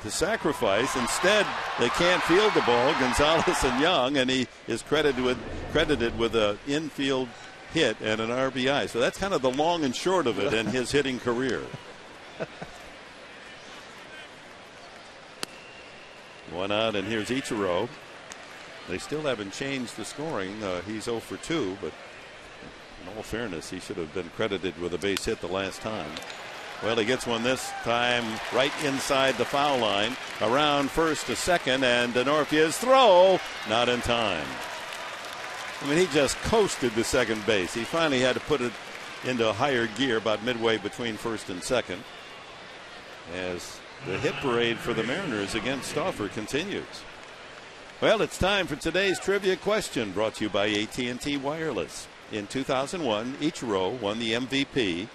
to sacrifice. Instead, they can't field the ball, Gonzalez and Young, and he is credited with an infield hit and an RBI. So that's kind of the long and short of it in his hitting career. 1 out, and here's Ichiro. They still haven't changed the scoring. He's 0 for 2, but in all fairness, he should have been credited with a base hit the last time. Well, he gets one this time right inside the foul line, around first to second, and Denorfia's throw not in time. I mean, he just coasted to second base. He finally had to put it into a higher gear about midway between first and second, as the hit parade for the Mariners against Stauffer continues. Well, it's time for today's trivia question, brought to you by AT Wireless. In 2001, Ichiro won the MVP.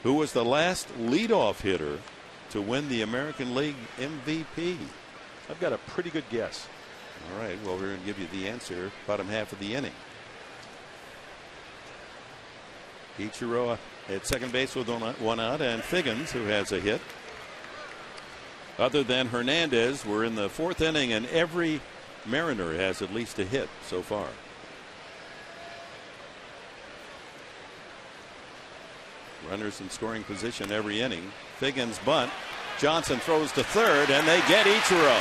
Who was the last leadoff hitter to win the American League MVP? I've got a pretty good guess. All right, well, we're going to give you the answer bottom half of the inning. Ichiro at second base with 1 out, and Figgins, who has a hit. Other than Hernandez, we're in the 4th inning, and every Mariner has at least a hit so far. Runners in scoring position every inning. Figgins bunt. Johnson throws to third, and they get Ichiro.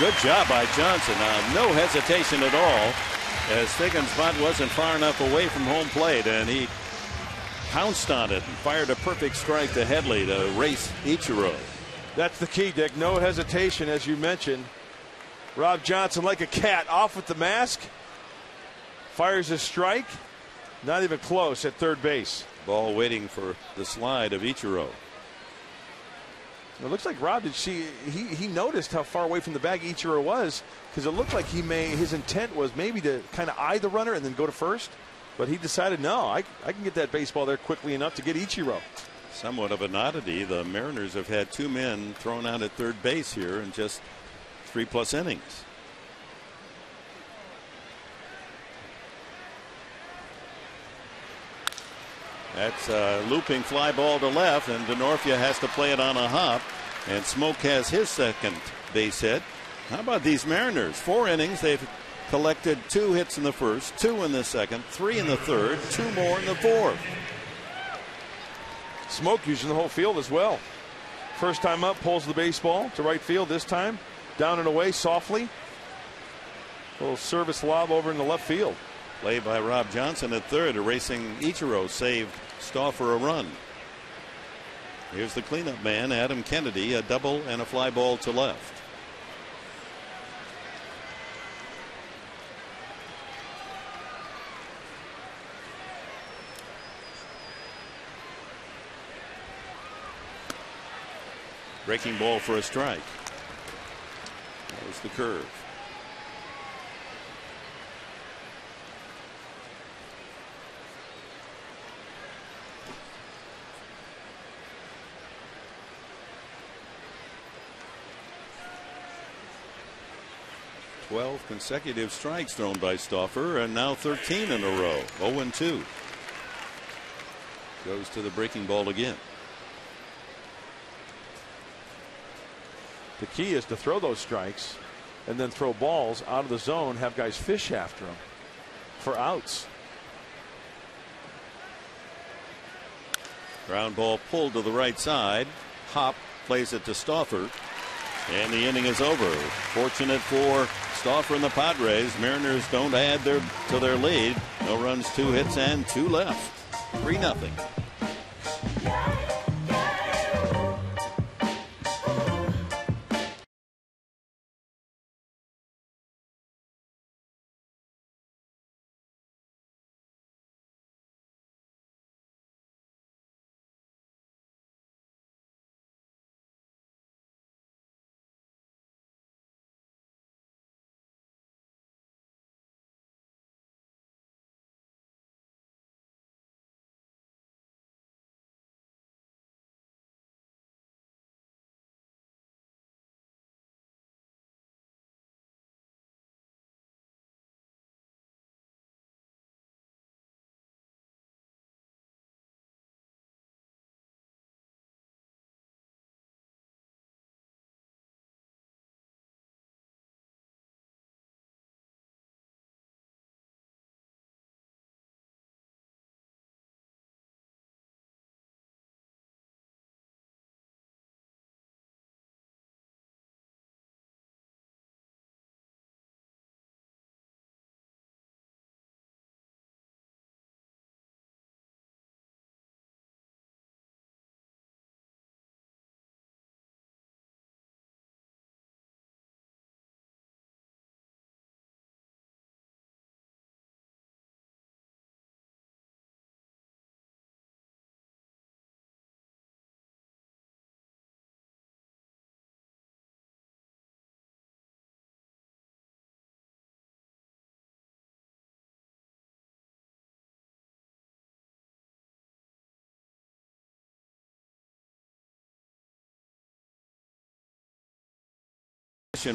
Good job by Johnson. No hesitation at all, as Figgins' bunt wasn't far enough away from home plate, and he pounced on it and fired a perfect strike to Headley to race Ichiro. That's the key, Dick. No hesitation, as you mentioned. Rob Johnson, like a cat, off with the mask. Fires a strike. Not even close at third base. Ball waiting for the slide of Ichiro. It looks like Rob did see he noticed how far away from the bag Ichiro was, because it looked like his intent was maybe to kind of eye the runner and then go to first, but he decided no, I can get that baseball there quickly enough to get Ichiro. Somewhat of an oddity. The Mariners have had 2 men thrown out at third base here in just 3+ innings. That's a looping fly ball to left, and DeNorfia has to play it on a hop, and Smoke has his second base hit. How about these Mariners? 4 innings. They've collected 2 hits in the first, 2 in the second, 3 in the third, 2 more in the fourth. Smoke using the whole field as well. First time up, pulls the baseball to right field. This time down and away softly. A little service lob over in the left field. Play by Rob Johnson at third. Erasing Ichiro saved Stauffer a run. Here's the cleanup man, Adam Kennedy, a double and a fly ball to left. Breaking ball for a strike. That was the curve. Consecutive strikes thrown by Stauffer, and now 13 in a row. 0-2. Goes to the breaking ball again. The key is to throw those strikes and then throw balls out of the zone, have guys fish after them for outs. Ground ball pulled to the right side. Hop plays it to Stauffer, and the inning is over. Fortunate for Stauffer and the Padres, Mariners don't add to their lead. No runs, 2 hits, and 2 left. 3-0.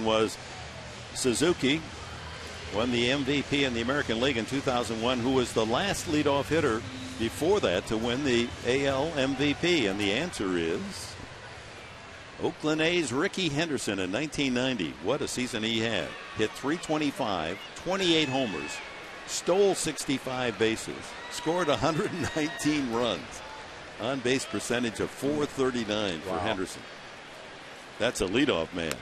Was Suzuki, won the MVP in the American League in 2001, who was the last leadoff hitter before that to win the AL MVP, and the answer is Oakland A's Rickey Henderson in 1990. What a season he had. Hit .325, 28 homers, stole 65 bases, scored 119 runs, on base percentage of .439 for Henderson. That's a leadoff man.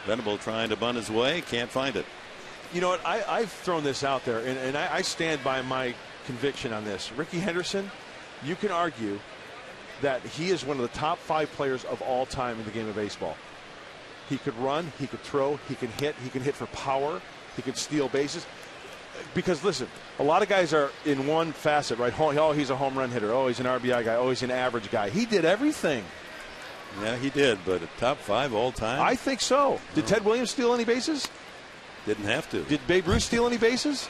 Venable trying to bunt his way, can't find it. You know what? I've thrown this out there, and I stand by my conviction on this. Ricky Henderson, you can argue that he is one of the top 5 players of all time in the game of baseball. He could run, he could throw, he can hit for power, he could steal bases. Because listen, a lot of guys are in one facet, right? Oh, he's a home run hitter. Oh, he's an RBI guy. Oh, he's an average guy. He did everything. Yeah, he did, but a top 5 all time? I think so. Did Ted Williams steal any bases? Didn't have to. Did Babe Ruth steal any bases?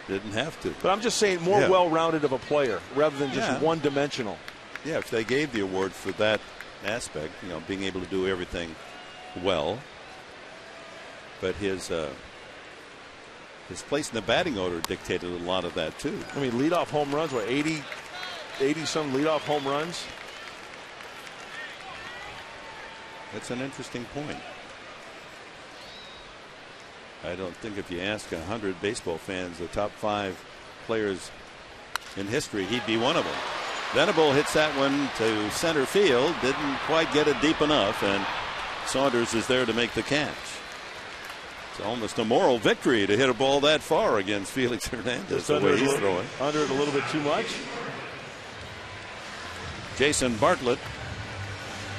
Didn't have to. But I'm just saying more well-rounded of a player rather than just one-dimensional. Yeah, if they gave the award for that aspect, being able to do everything well. But his place in the batting order dictated a lot of that too. I mean, leadoff home runs, what, 80 some leadoff home runs? That's an interesting point. I don't think if you ask 100 baseball fans the top 5 players in history, he'd be one of them. Venable hits that one to center field, didn't quite get it deep enough, and Saunders is there to make the catch. It's almost a moral victory to hit a ball that far against Felix Hernandez, the way he's throwing. Under it a little bit too much. Jason Bartlett,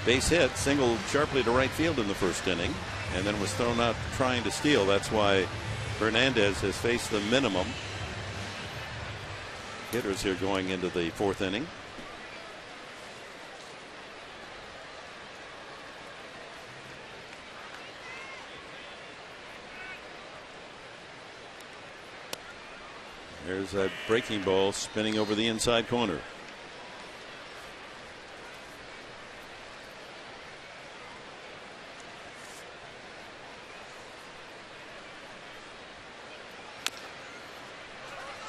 base hit, singled sharply to right field in the first inning, and then was thrown out trying to steal. That's why Hernandez has faced the minimum hitters here going into the 4th inning. There's that breaking ball spinning over the inside corner.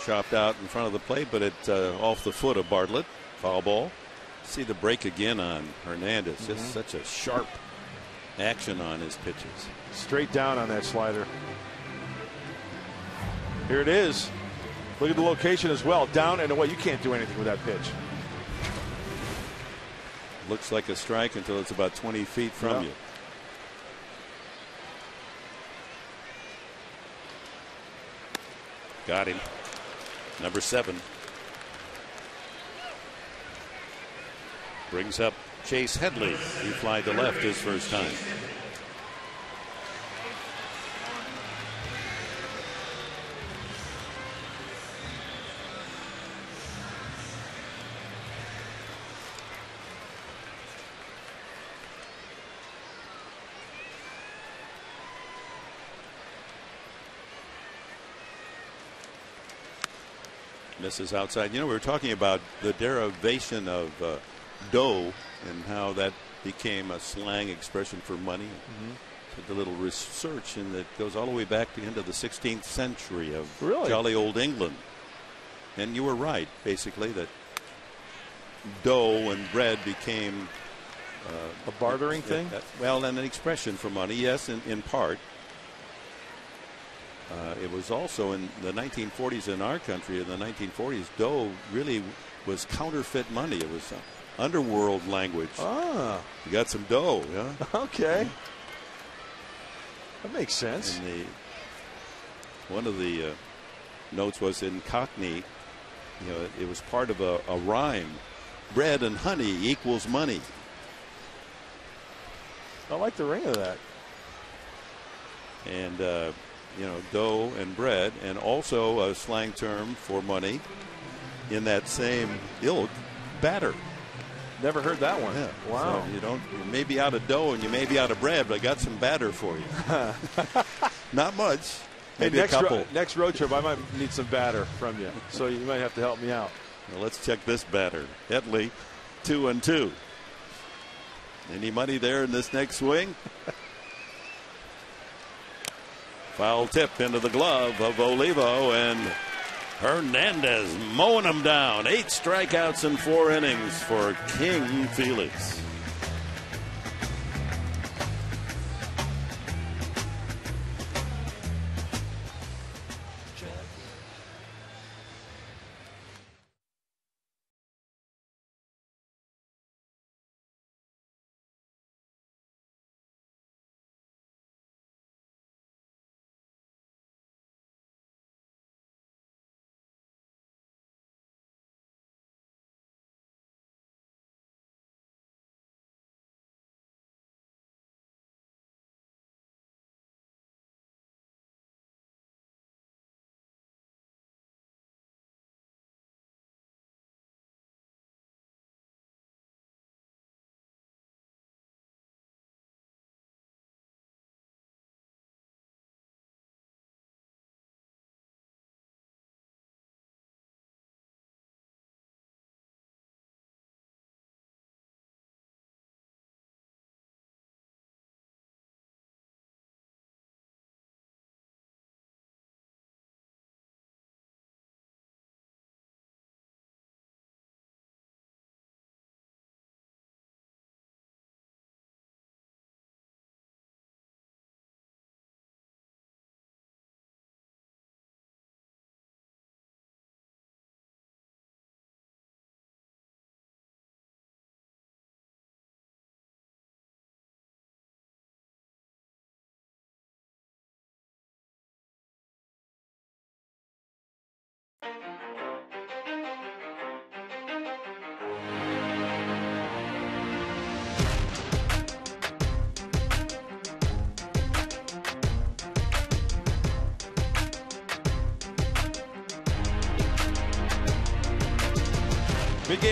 Chopped out in front of the plate, but it's off the foot of Bartlett. Foul ball. See the break again on Hernandez. Just such a sharp action on his pitches. Straight down on that slider. Here it is. Look at the location as well. Down and away. You can't do anything with that pitch. Looks like a strike until it's about 20 feet from you. Got him. Number 7. Brings up Chase Headley. He flied to left his first time. Misses outside. We were talking about the derivation of dough and how that became a slang expression for money. Did a little research, and it goes all the way back to the end of the 16th century of jolly old England. And you were right, basically, that dough and bread became a bartering thing. Well, and an expression for money, yes, in part. It was also in the 1940s in our country. In the 1940s, dough really was counterfeit money. It was underworld language. Ah, you got some dough, yeah? Okay, that makes sense. And one of the notes was in Cockney. It was part of a rhyme. Bread and honey equals money. I like the ring of that. And dough and bread, and also a slang term for money in that same ilk, batter. Never heard that one. Yeah. Wow. So you may be out of dough and you may be out of bread, but I got some batter for you. Not much. Maybe a couple. Next road trip, I might need some batter from you, so you might have to help me out. Well, let's check this batter. Headley, 2-2. Any money there in this next swing? Foul tip into the glove of Olivo, and Hernandez mowing them down. 8 strikeouts in 4 innings for King Felix. Mid-game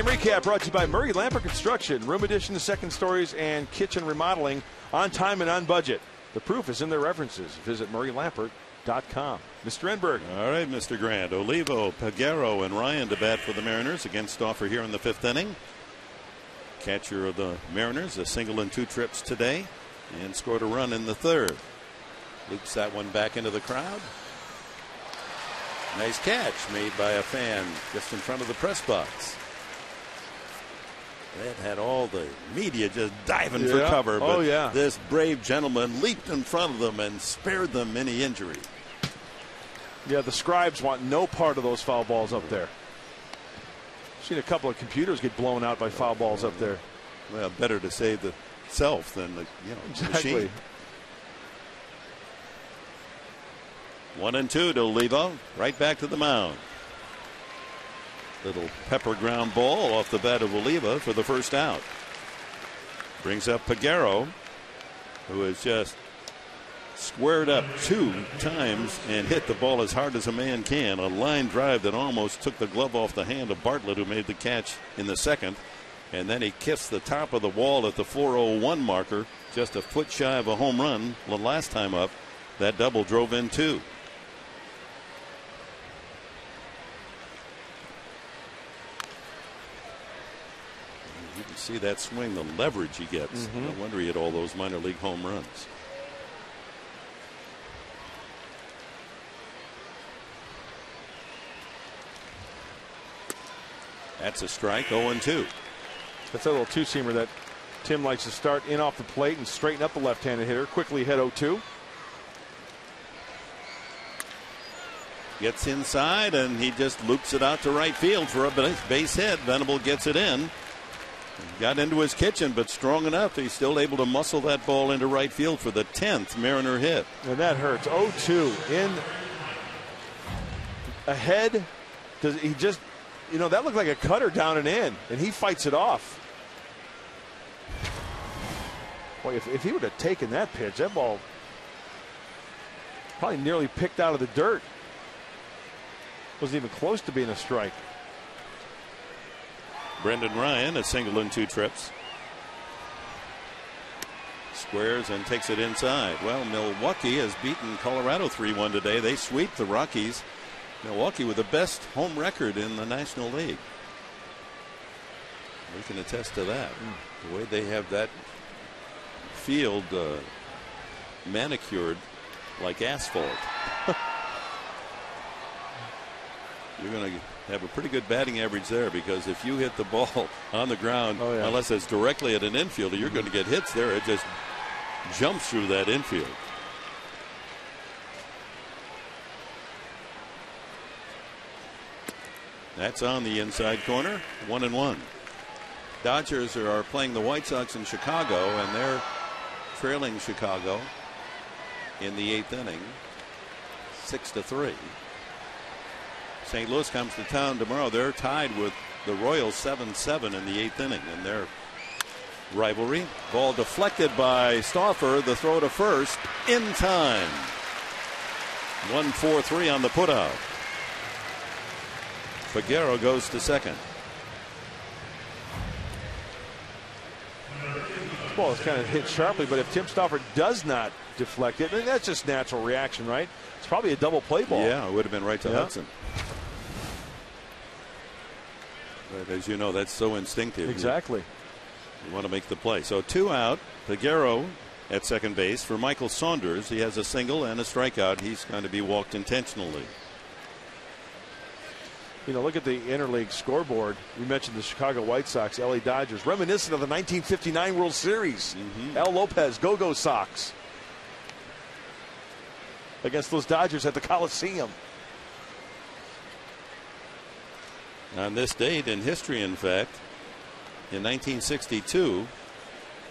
recap brought to you by Murray Lampert Construction. Room additions, second stories, and kitchen remodeling on time and on budget. The proof is in their references. Visit murraylampert.com. Mr. Enberg. All right, Mr. Grant. Olivo, Peguero, and Ryan to bat for the Mariners against Stauffer here in the 5th inning. Catcher of the Mariners, a single and 2 trips today, and scored a run in the 3rd. Loops that one back into the crowd. Nice catch made by a fan just in front of the press box. That had all the media just diving for cover, but this brave gentleman leaped in front of them and spared them any injury. Yeah, the scribes want no part of those foul balls up there. Seen a couple of computers get blown out by foul balls up there. Well, better to save the self than the machine. 1-2 to Olivo, right back to the mound. Little pepper ground ball off the bat of Oliva for the first out. Brings up Peguero, who has just squared up 2 times and hit the ball as hard as a man can. A line drive that almost took the glove off the hand of Bartlett, who made the catch in the 2nd. And then he kissed the top of the wall at the 4:01 marker, just a foot shy of a home run the last time up. That double drove in 2. You can see that swing, the leverage he gets. No wonder he hit all those minor league home runs. That's a strike, 0-2. That's a little two-seamer that Tim likes to start in off the plate and straighten up the left-handed hitter. Quickly hit 0-2. Gets inside and he just loops it out to right field for a base hit. Venable gets it in. Got into his kitchen, but strong enough he's still able to muscle that ball into right field for the 10th Mariner hit. And that hurts. 0-2 in ahead. Does he just, that looked like a cutter down and in, and he fights it off. Boy, if he would have taken that pitch, that ball probably nearly picked out of the dirt. Wasn't even close to being a strike. Brendan Ryan, a single and 2 trips. Squares and takes it inside. Well, Milwaukee has beaten Colorado 3-1 today. They sweep the Rockies. Milwaukee with the best home record in the National League. We can attest to that. The way they have that field manicured like asphalt. You're going to have a pretty good batting average there, because if you hit the ball on the ground, unless it's directly at an infielder, you're going to get hits there. It just jumps through that infield. That's on the inside corner. 1-1. Dodgers are playing the White Sox in Chicago, and they're trailing Chicago in the 8th inning, 6-3. St. Louis comes to town tomorrow. They're tied with the Royals 7-7 in the 8th inning in their rivalry. Ball deflected by Stauffer. The throw to first in time. 1-4-3 on the putout. Peguero goes to second. This ball is kind of hit sharply, but if Tim Stauffer does not deflect it, then that's just natural reaction, right? It's probably a double play ball. Yeah, it would have been right to Hudson. But as you know, that's so instinctive. Exactly. You want to make the play. So 2 out. Peguero at second base for Michael Saunders. He has a single and a strikeout. He's going to be walked intentionally. Look at the interleague scoreboard. We mentioned the Chicago White Sox, LA Dodgers, reminiscent of the 1959 World Series. Al Lopez, Go-Go Sox, against those Dodgers at the Coliseum. On this date in history, in fact, in 1962,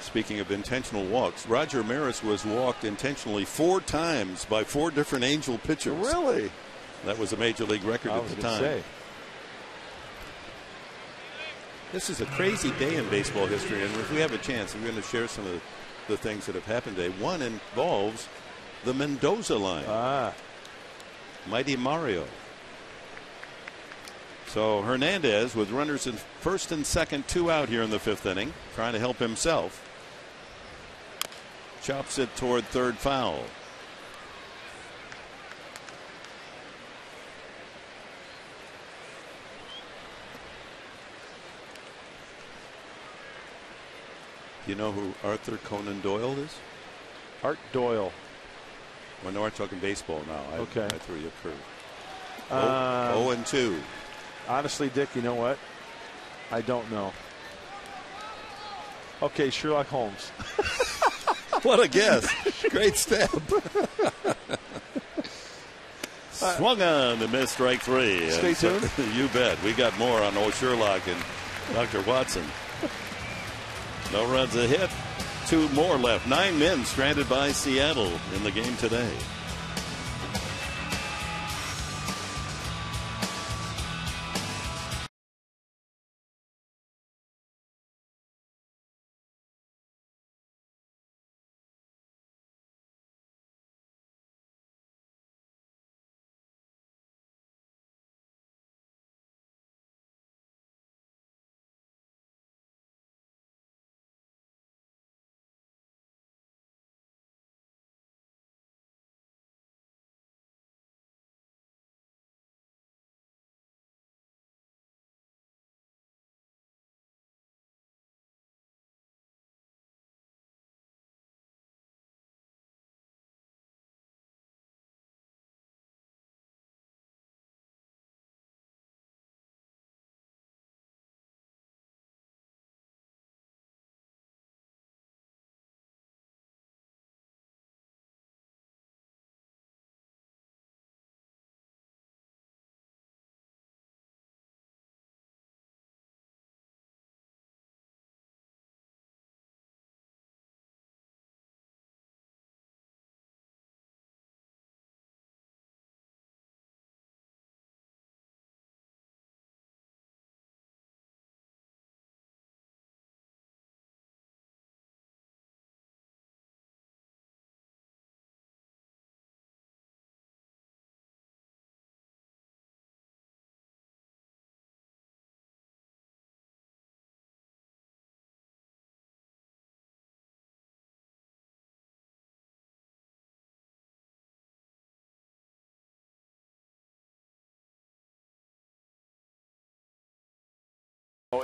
speaking of intentional walks, Roger Maris was walked intentionally 4 times by 4 different Angel pitchers. Really? That was a major league record at the time. This is a crazy day in baseball history, and if we have a chance, we're going to share some of the things that have happened today. One involves the Mendoza line. Mighty Mario. So Hernandez with runners in first and second, 2 out here in the 5th inning, trying to help himself. Chops it toward third foul. Do you know who Arthur Conan Doyle is? Art Doyle. Well, no, we're talking baseball now. Okay. I threw you a curve. 0-2. Honestly, Dick, you know what? I don't know. Okay, Sherlock Holmes. What a guess. Great step. Swung on to miss, strike 3. Stay tuned. You bet. We got more on old Sherlock and Dr. Watson. No runs, a hit. 2 more left. 9 men stranded by Seattle in the game today.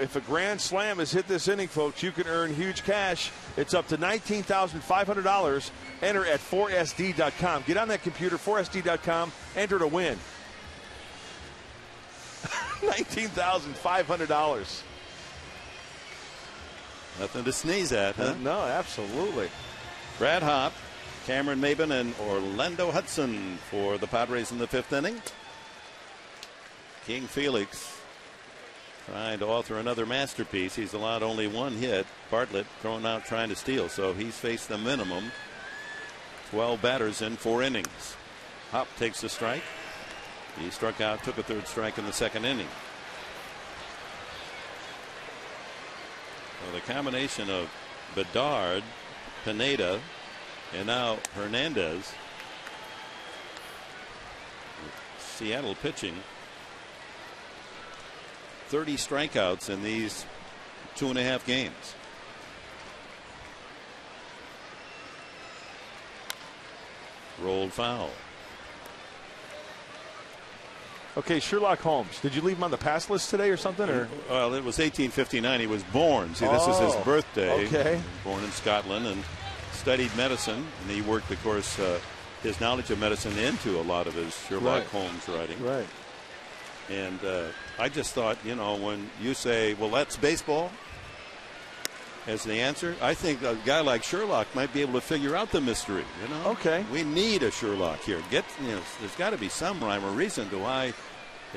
If a grand slam is hit this inning, folks, you can earn huge cash. It's up to $19,500. Enter at 4SD.com. Get on that computer, 4SD.com, enter to win. $19,500. Nothing to sneeze at, huh? No, absolutely. Brad Hopp, Cameron Maben, and Orlando Hudson for the Padres in the 5th inning. King Felix trying to author another masterpiece. He's allowed only 1 hit. Bartlett thrown out trying to steal, so he's faced the minimum. 12 batters in 4 innings. Hopp takes the strike. He struck out, took a 3rd strike in the 2nd inning. Well, the combination of Bedard, Pineda, and now Hernandez. Seattle pitching. 30 strikeouts in these 2.5 games. Rolled foul. Okay, Sherlock Holmes. Did you leave him on the pass list today or something? Or? Well, it was 1859. He was born. See, this is his birthday. Okay. Born in Scotland and studied medicine. And he worked, of course, his knowledge of medicine into a lot of his Sherlock Holmes writing. Right. And I just thought, you know, when you say, well, that's baseball as the answer, I think a guy like Sherlock might be able to figure out the mystery, you know. Okay. We need a Sherlock here. There's got to be some rhyme or reason to why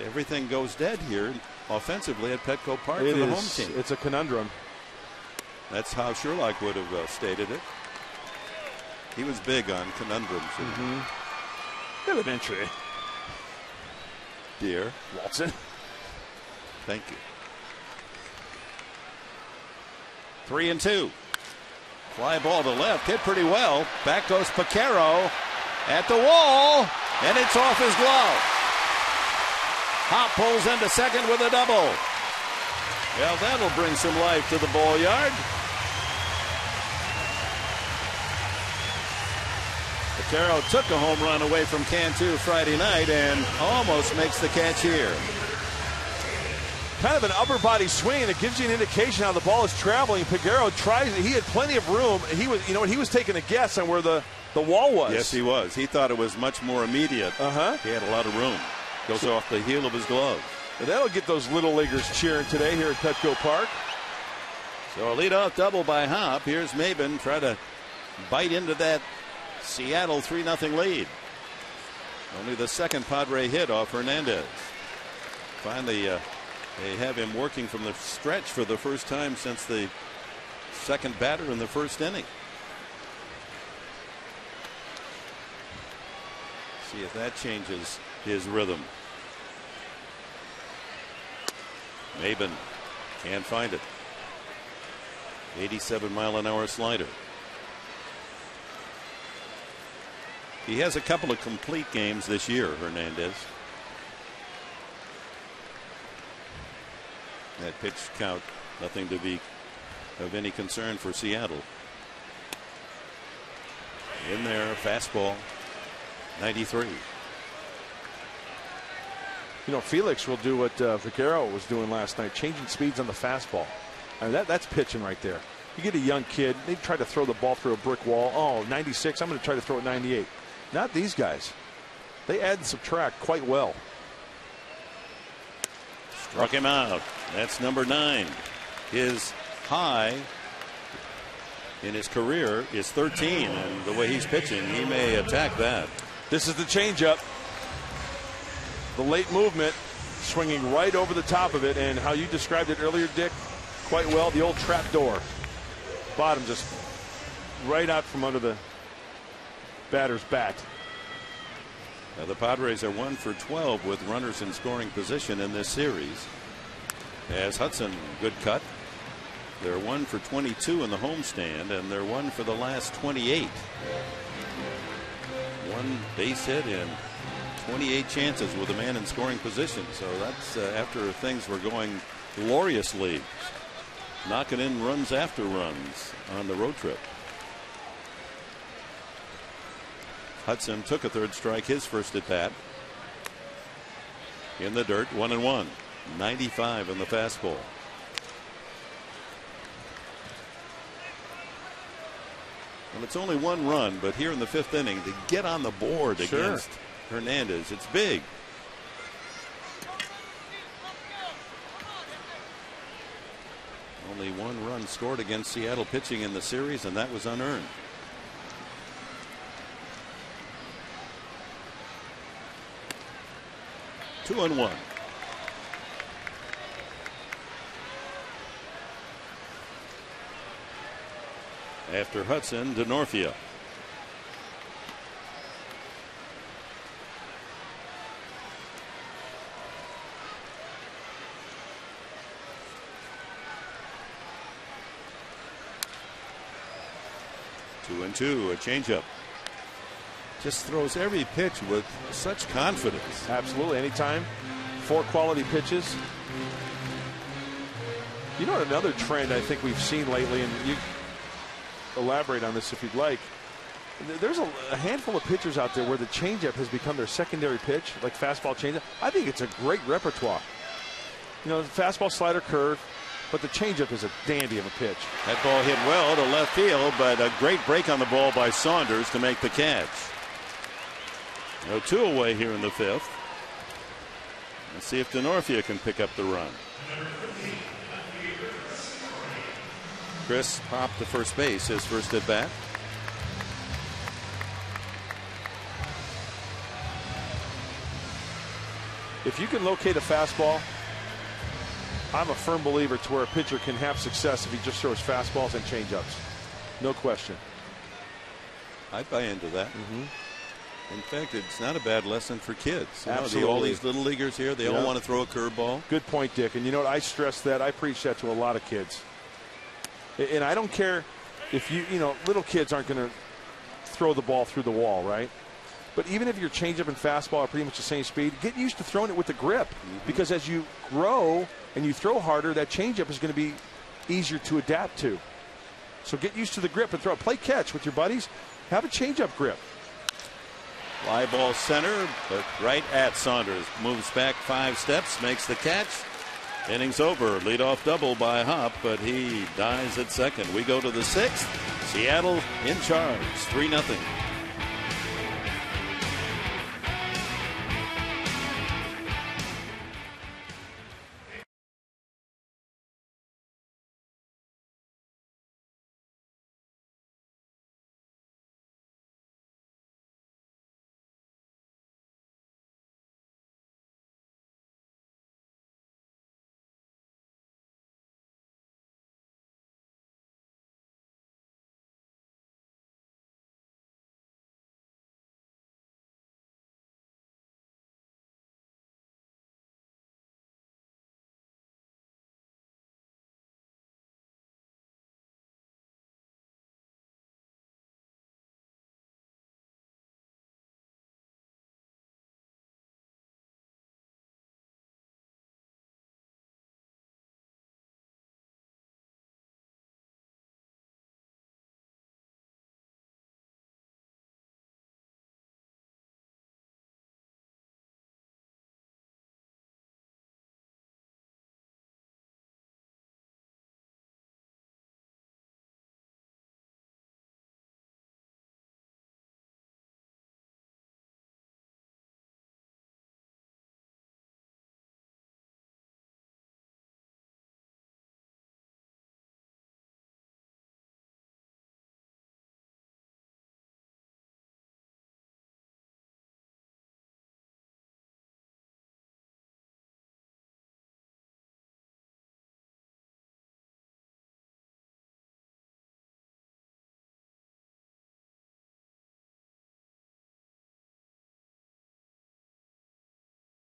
everything goes dead here offensively at Petco Park for the home team. It's a conundrum. That's how Sherlock would have stated it. He was big on conundrums. Elementary. dear. Walton. Thank you. 3-2. Fly ball to left, hit pretty well. Back goes Picaro at the wall, and it's off his glove. Hop pulls into second with a double. Well, that'll bring some life to the ball yard. Picaro took a home run away from Cantu Friday night and almost makes the catch here. Kind of an upper body swing, and it gives you an indication how the ball is traveling. Picaro tries it. He had plenty of room. He was, he was taking a guess on where the wall was. Yes, he was. He thought it was much more immediate. He had a lot of room. Goes off the heel of his glove. And that'll get those little leaguers cheering today here at Petco Park. So a leadoff double by Hop. Here's Maben try to bite into that Seattle 3-0 lead. Only the second Padre hit off Hernandez. Finally, they have him working from the stretch for the first time since the second batter in the first inning. See if that changes his rhythm. Maben can't find it. 87-mile-an-hour slider. He has a couple of complete games this year, Hernandez. That pitch count, nothing to be of any concern for Seattle. In there, fastball, 93. Felix will do what Vaquero was doing last night, changing speeds on the fastball. I mean, that's pitching right there. You get a young kid, they try to throw the ball through a brick wall. Oh, 96, I'm going to try to throw it 98. Not these guys. They add and subtract quite well. Struck him out. That's number 9. His high in his career is 13, and the way he's pitching, he may attack that. This is the changeup. The late movement, swinging right over the top of it, and how you described it earlier, Dick, quite well. The old trap door. Bottom just right out from under the batter's bat. Now the Padres are 1 for 12 with runners in scoring position in this series. As Hudson, good cut. They're 1 for 22 in the homestand, and they're 1 for the last 28. One base hit in 28 chances with a man in scoring position. So that's after things were going gloriously, knocking in runs after runs on the road trip. Hudson took a third strike his first at bat. In the dirt, 1-1. 95 in the fastball. Well, it's only 1 run, but here in the 5th inning to get on the board against Hernandez, it's big. Only 1 run scored against Seattle pitching in the series, and that was unearned. Two and 1. After Hudson, DeNorfia. Two and 2, a changeup. Just throws every pitch with such confidence. Absolutely. Anytime. 4 quality pitches. You know, another trend I think we've seen lately, and you elaborate on this if you'd like. There's a handful of pitchers out there where the changeup has become their secondary pitch, like fastball changeup. I think it's a great repertoire. Fastball, slider, curve, but the changeup is a dandy of a pitch. That ball hit well to left field, but a great break on the ball by Saunders to make the catch. 2 away here in the 5th. Let's see if DeNorfia can pick up the run. Chris popped to first base, his first at bat. If you can locate a fastball, I'm a firm believer to where a pitcher can have success if he just throws fastballs and changeups. No question. I'd buy into that. In fact, it's not a bad lesson for kids. Absolutely. All these little leaguers here, they all want to throw a curveball. Good point, Dick. And you know what? I stress that. I preach that to a lot of kids. And I don't care if little kids aren't going to throw the ball through the wall, right? But even if your changeup and fastball are pretty much the same speed, get used to throwing it with the grip. Because as you grow and you throw harder, that changeup is going to be easier to adapt to. So get used to the grip and throw. Play catch with your buddies. Have a changeup grip. Fly ball center, but right at Saunders. Moves back 5 steps, makes the catch. Innings over. Leadoff double by Hop, but he dies at second. We go to the 6th. Seattle in charge, 3-0.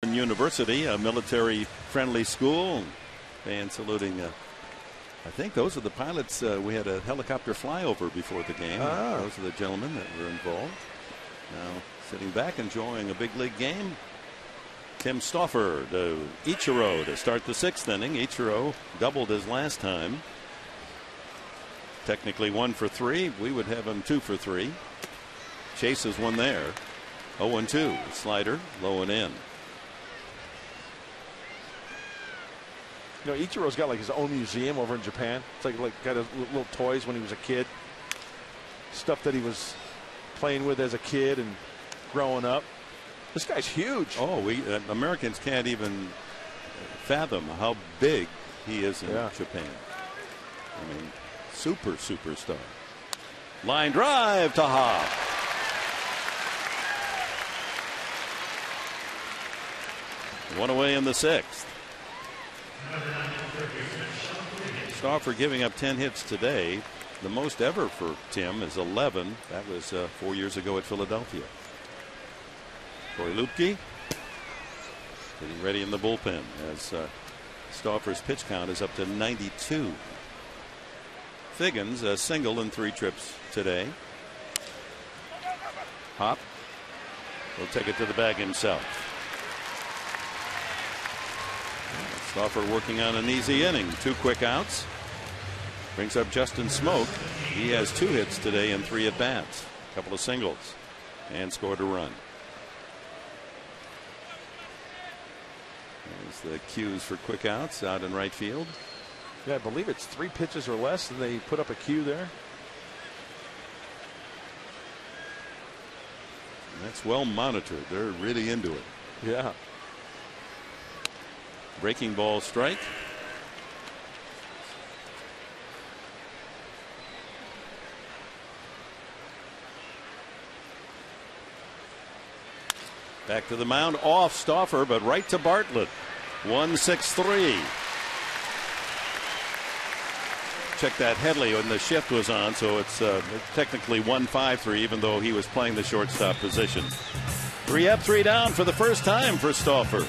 University, a military-friendly school, and saluting. I think those are the pilots. We had a helicopter flyover before the game. Those are the gentlemen that were involved. Now sitting back, enjoying a big league game. Tim Stauffer to Ichiro to start the 6th inning. Ichiro doubled his last time. Technically 1 for 3. We would have him 2 for 3. Chases one there. 0-2. Slider low and in. Ichiro's got like his own museum over in Japan. It's like got his little toys when he was a kid. Stuff that he was playing with as a kid and growing up. This guy's huge. Americans can't even fathom how big he is in Japan. I mean, superstar. Line drive to Hop. One away in the 6th. Stauffer giving up 10 hits today. The most ever for Tim is 11. That was 4 years ago at Philadelphia. Corey Lupke getting ready in the bullpen as Stauffer's pitch count is up to 92. Figgins a single in 3 trips today. Hop will take it to the bag himself. Stauffer working on an easy inning. 2 quick outs. Brings up Justin Smoke. He has 2 hits today and 3 at bats. A couple of singles and scored a run. There's the cues for quick outs out in right field. Yeah, I believe it's 3 pitches or less, and they put up a cue there. And that's well monitored. They're really into it. Yeah. Breaking ball strike. Back to the mound, off Stauffer, but right to Bartlett. 1-6-3. check that Headley when the shift was on, so it's technically 1-5-3, even though he was playing the shortstop position. 3 up, 3 down for the first time for Stauffer.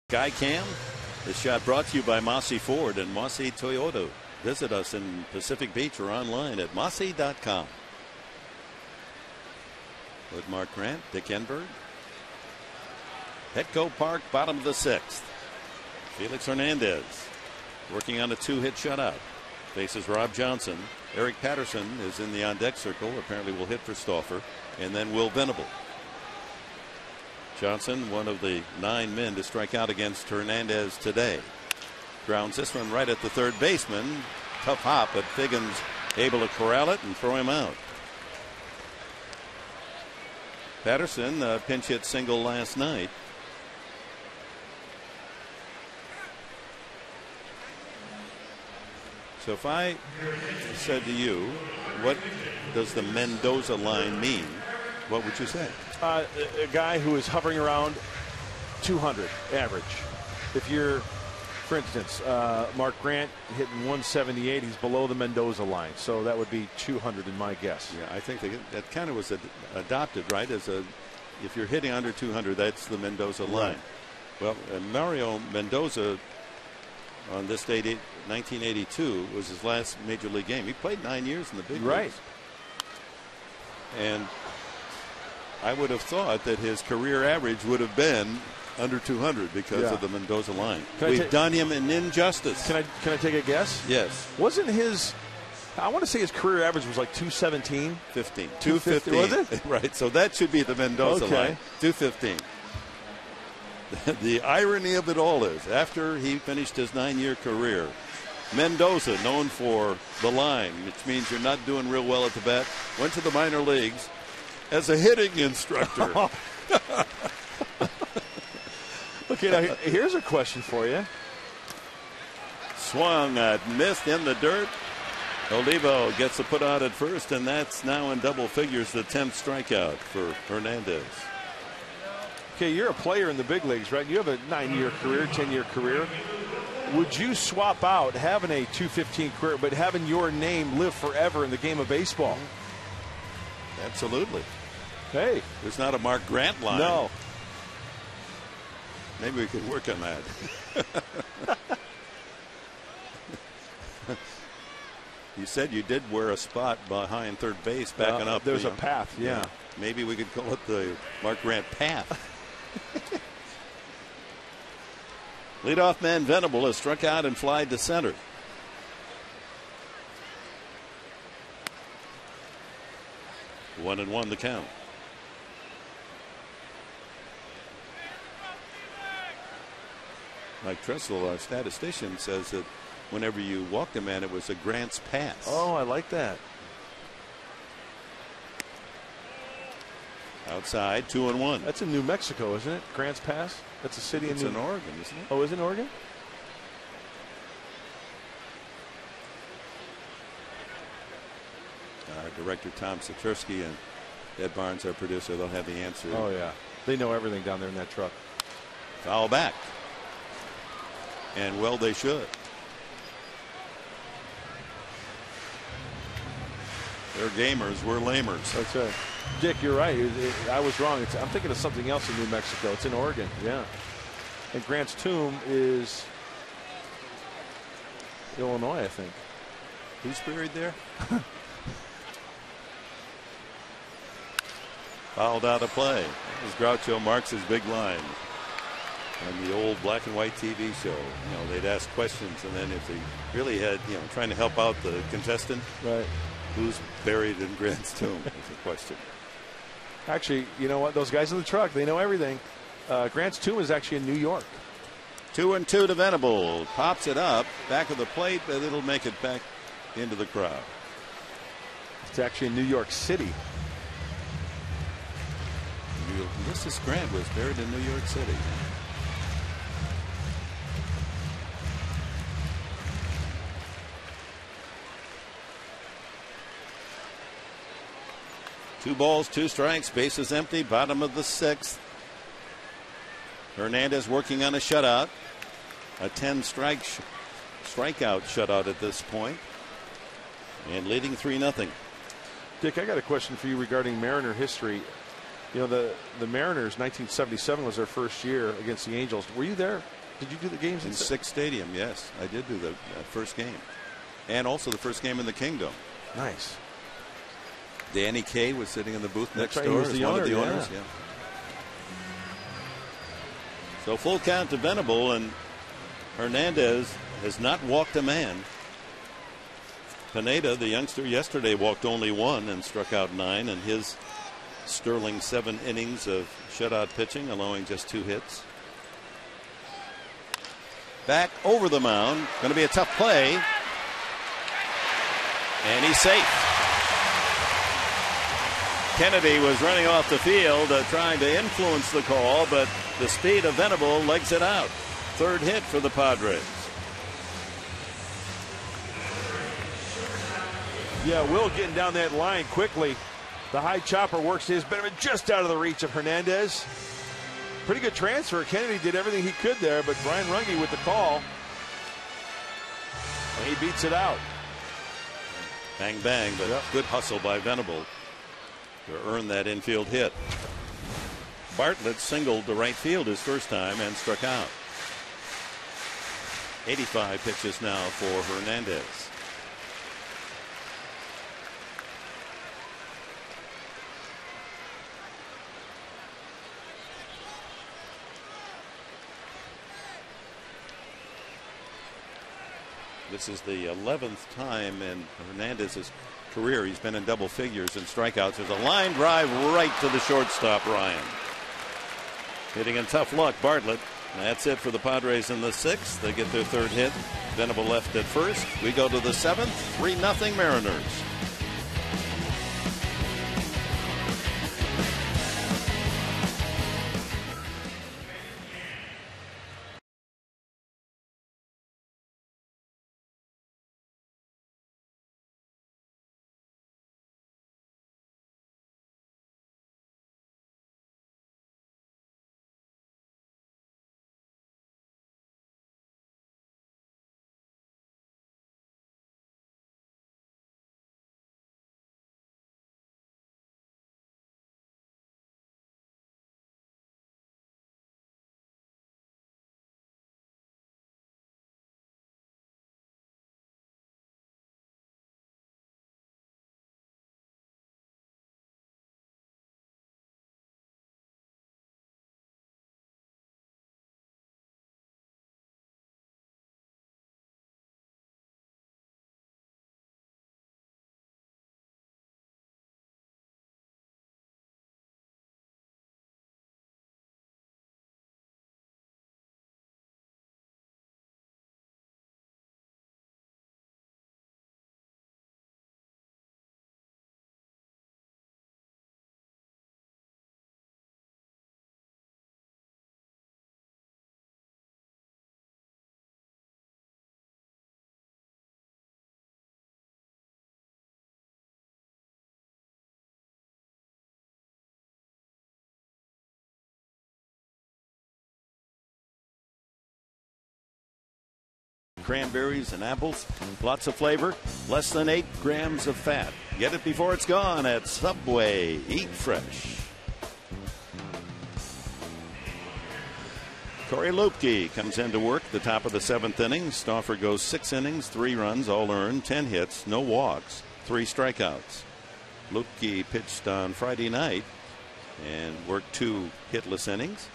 Guy Cam. This shot brought to you by Mossy Ford and Mossy Toyota. Visit us in Pacific Beach or online at mossy.com. With Mark Grant, Dick Enberg. Petco Park, bottom of the 6th. Felix Hernandez working on a 2-hit shutout. Faces Rob Johnson. Eric Patterson is in the on-deck circle. Apparently will hit for Stauffer. And then Will Venable. Johnson, one of the 9 men to strike out against Hernandez today. Grounds this one right at the third baseman. Tough hop, but Figgins able to corral it and throw him out. Patterson pinch hit single last night. So if I said to you, what does the Mendoza line mean? What would you say? A guy who is hovering around 200 average. If you're, for instance, Mark Grant hitting 178, he's below the Mendoza line. So that would be 200 in my guess. Yeah, I think that kind of was adopted, right? As a, if you're hitting under 200, that's the Mendoza line. Well, Mario Mendoza on this date, 1982, was his last major league game. He played 9 years in the big leagues. And I would have thought that his career average would have been under 200 because of the Mendoza line. We've done him an injustice. Can I take a guess? Yes. Wasn't his, I want to say his career average was like 217? 15. 215. Was it? Right. So that should be the Mendoza line. 215. The irony of it all is, after he finished his 9-year career, Mendoza, known for the line, which means you're not doing real well at the bat, went to the minor leagues as a hitting instructor. Okay, now here's a question for you. Swung, missed in the dirt. Olivo gets the put out at first, and that's now in double figures, the 10th strikeout for Hernandez. Okay, you're a player in the big leagues, right? You have a 9-year career, 10-year career. Would you swap out having a 215 career, but having your name live forever in the game of baseball? Absolutely. Hey. There's not a Mark Grant line. No. Maybe we could work on that. You said you did wear a spot behind third base backing up. There's a path, yeah. Maybe we could call it the Mark Grant path. Leadoff man Venable has struck out and flied to center. One and one the count. Mike Tressel, our statistician, says that whenever you walked a man, it was a Grant's pass. Oh, I like that. Outside, 2-1. That's in New Mexico, isn't it? Grant's Pass? That's a city in Oregon, isn't it? Oh, is it in Oregon? Our director, Tom Satursky, and Ed Barnes, our producer, they'll have the answer. Oh, yeah. They know everything down there in that truck. Foul back. And well, they should. They're gamers, we're lamers. That's right. Dick, you're right. I was wrong. I'm thinking of something else in New Mexico. It's in Oregon. Yeah. And Grant's tomb is Illinois, I think. Who's buried there? Fouled out of play. That was Groucho Marx's big line on the old black and white TV show. They'd ask questions, and then if they really had, trying to help out the contestant, right? Who's buried in Grant's tomb? Is the question. Actually, you know what? Those guys in the truck, they know everything. Grant's tomb is actually in New York. 2-2 to Venable. Pops it up back of the plate, but it'll make it back into the crowd. It's actually in New York City. Ulysses Grant was buried in New York City. Two balls, two strikes, bases empty, bottom of the sixth. Hernandez working on a shutout. A 10 strikeout shutout at this point. And leading 3-0. Dick, I got a question for you regarding Mariner history. The Mariners, 1977 was their first year against the Angels. Were you there? Did you do the games in Six Stadium? Yes, I did do the first game. And also the first game in the Kingdom. Nice. Danny Kaye was sitting in the booth next door. He was the owner, one of the owners. Yeah. So full count to Venable, and Hernandez has not walked a man. Pineda, the youngster, yesterday walked only one and struck out 9, and his sterling 7 innings of shutout pitching, allowing just 2 hits. Back over the mound. Going to be a tough play. And he's safe. Kennedy was running off the field trying to influence the call, but the speed of Venable legs it out. 3rd hit for the Padres. Yeah, Will getting down that line quickly. The high chopper works to his benefit, just out of the reach of Hernandez. Pretty good transfer. Kennedy did everything he could there, but Brian Runge with the call. And he beats it out. Bang, bang, but good hustle by Venable to earn that infield hit. Bartlett singled to right field his first time and struck out. 85 pitches now for Hernandez. This is the 11th time in Hernandez's career he's been in double figures in strikeouts. There's a line drive right to the shortstop, Ryan. Hitting in tough luck, Bartlett. That's it for the Padres in the 6th. They get their 3rd hit. Venable left at first. We go to the 7th. 3-0 Mariners. cranberries and apples. Lots of flavor, less than 8 grams of fat. Get it before it's gone at Subway. Eat fresh. Corey Lupke comes into work the top of the 7th inning. Stauffer goes 6 innings, 3 runs, all earned, 10 hits, no walks, 3 strikeouts. Lupke pitched on Friday night and worked 2 hitless innings.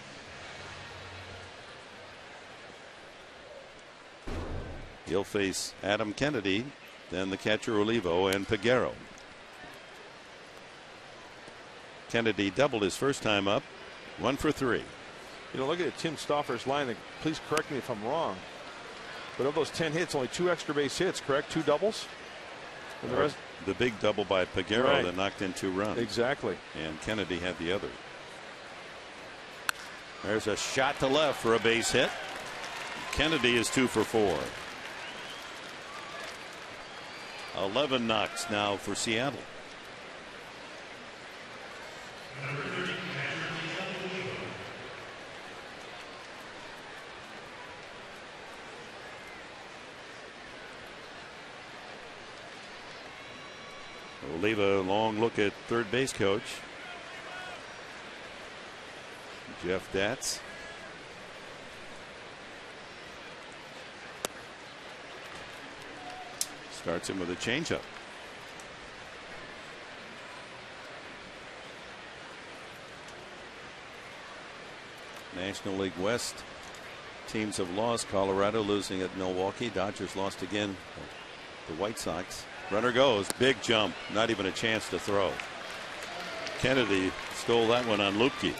He'll face Adam Kennedy, then the catcher Olivo and Peguero. Kennedy doubled his first time up, 1 for 3. You know, look at Tim Stauffer's line. Please correct me if I'm wrong. But of those 10 hits, only 2 extra base hits, correct? 2 doubles? And the rest. The big double by Peguero that knocked in 2 runs. Exactly. And Kennedy had the other. There's a shot to left for a base hit. Kennedy is 2 for 4. 11 knocks now for Seattle. We'll leave a long look at third base coach Jeff Datz. Starts him with a changeup. National League West teams have lost. Colorado losing at Milwaukee. Dodgers lost again. The White Sox. Runner goes. Big jump. Not even a chance to throw. Kennedy stole that one on Lupke.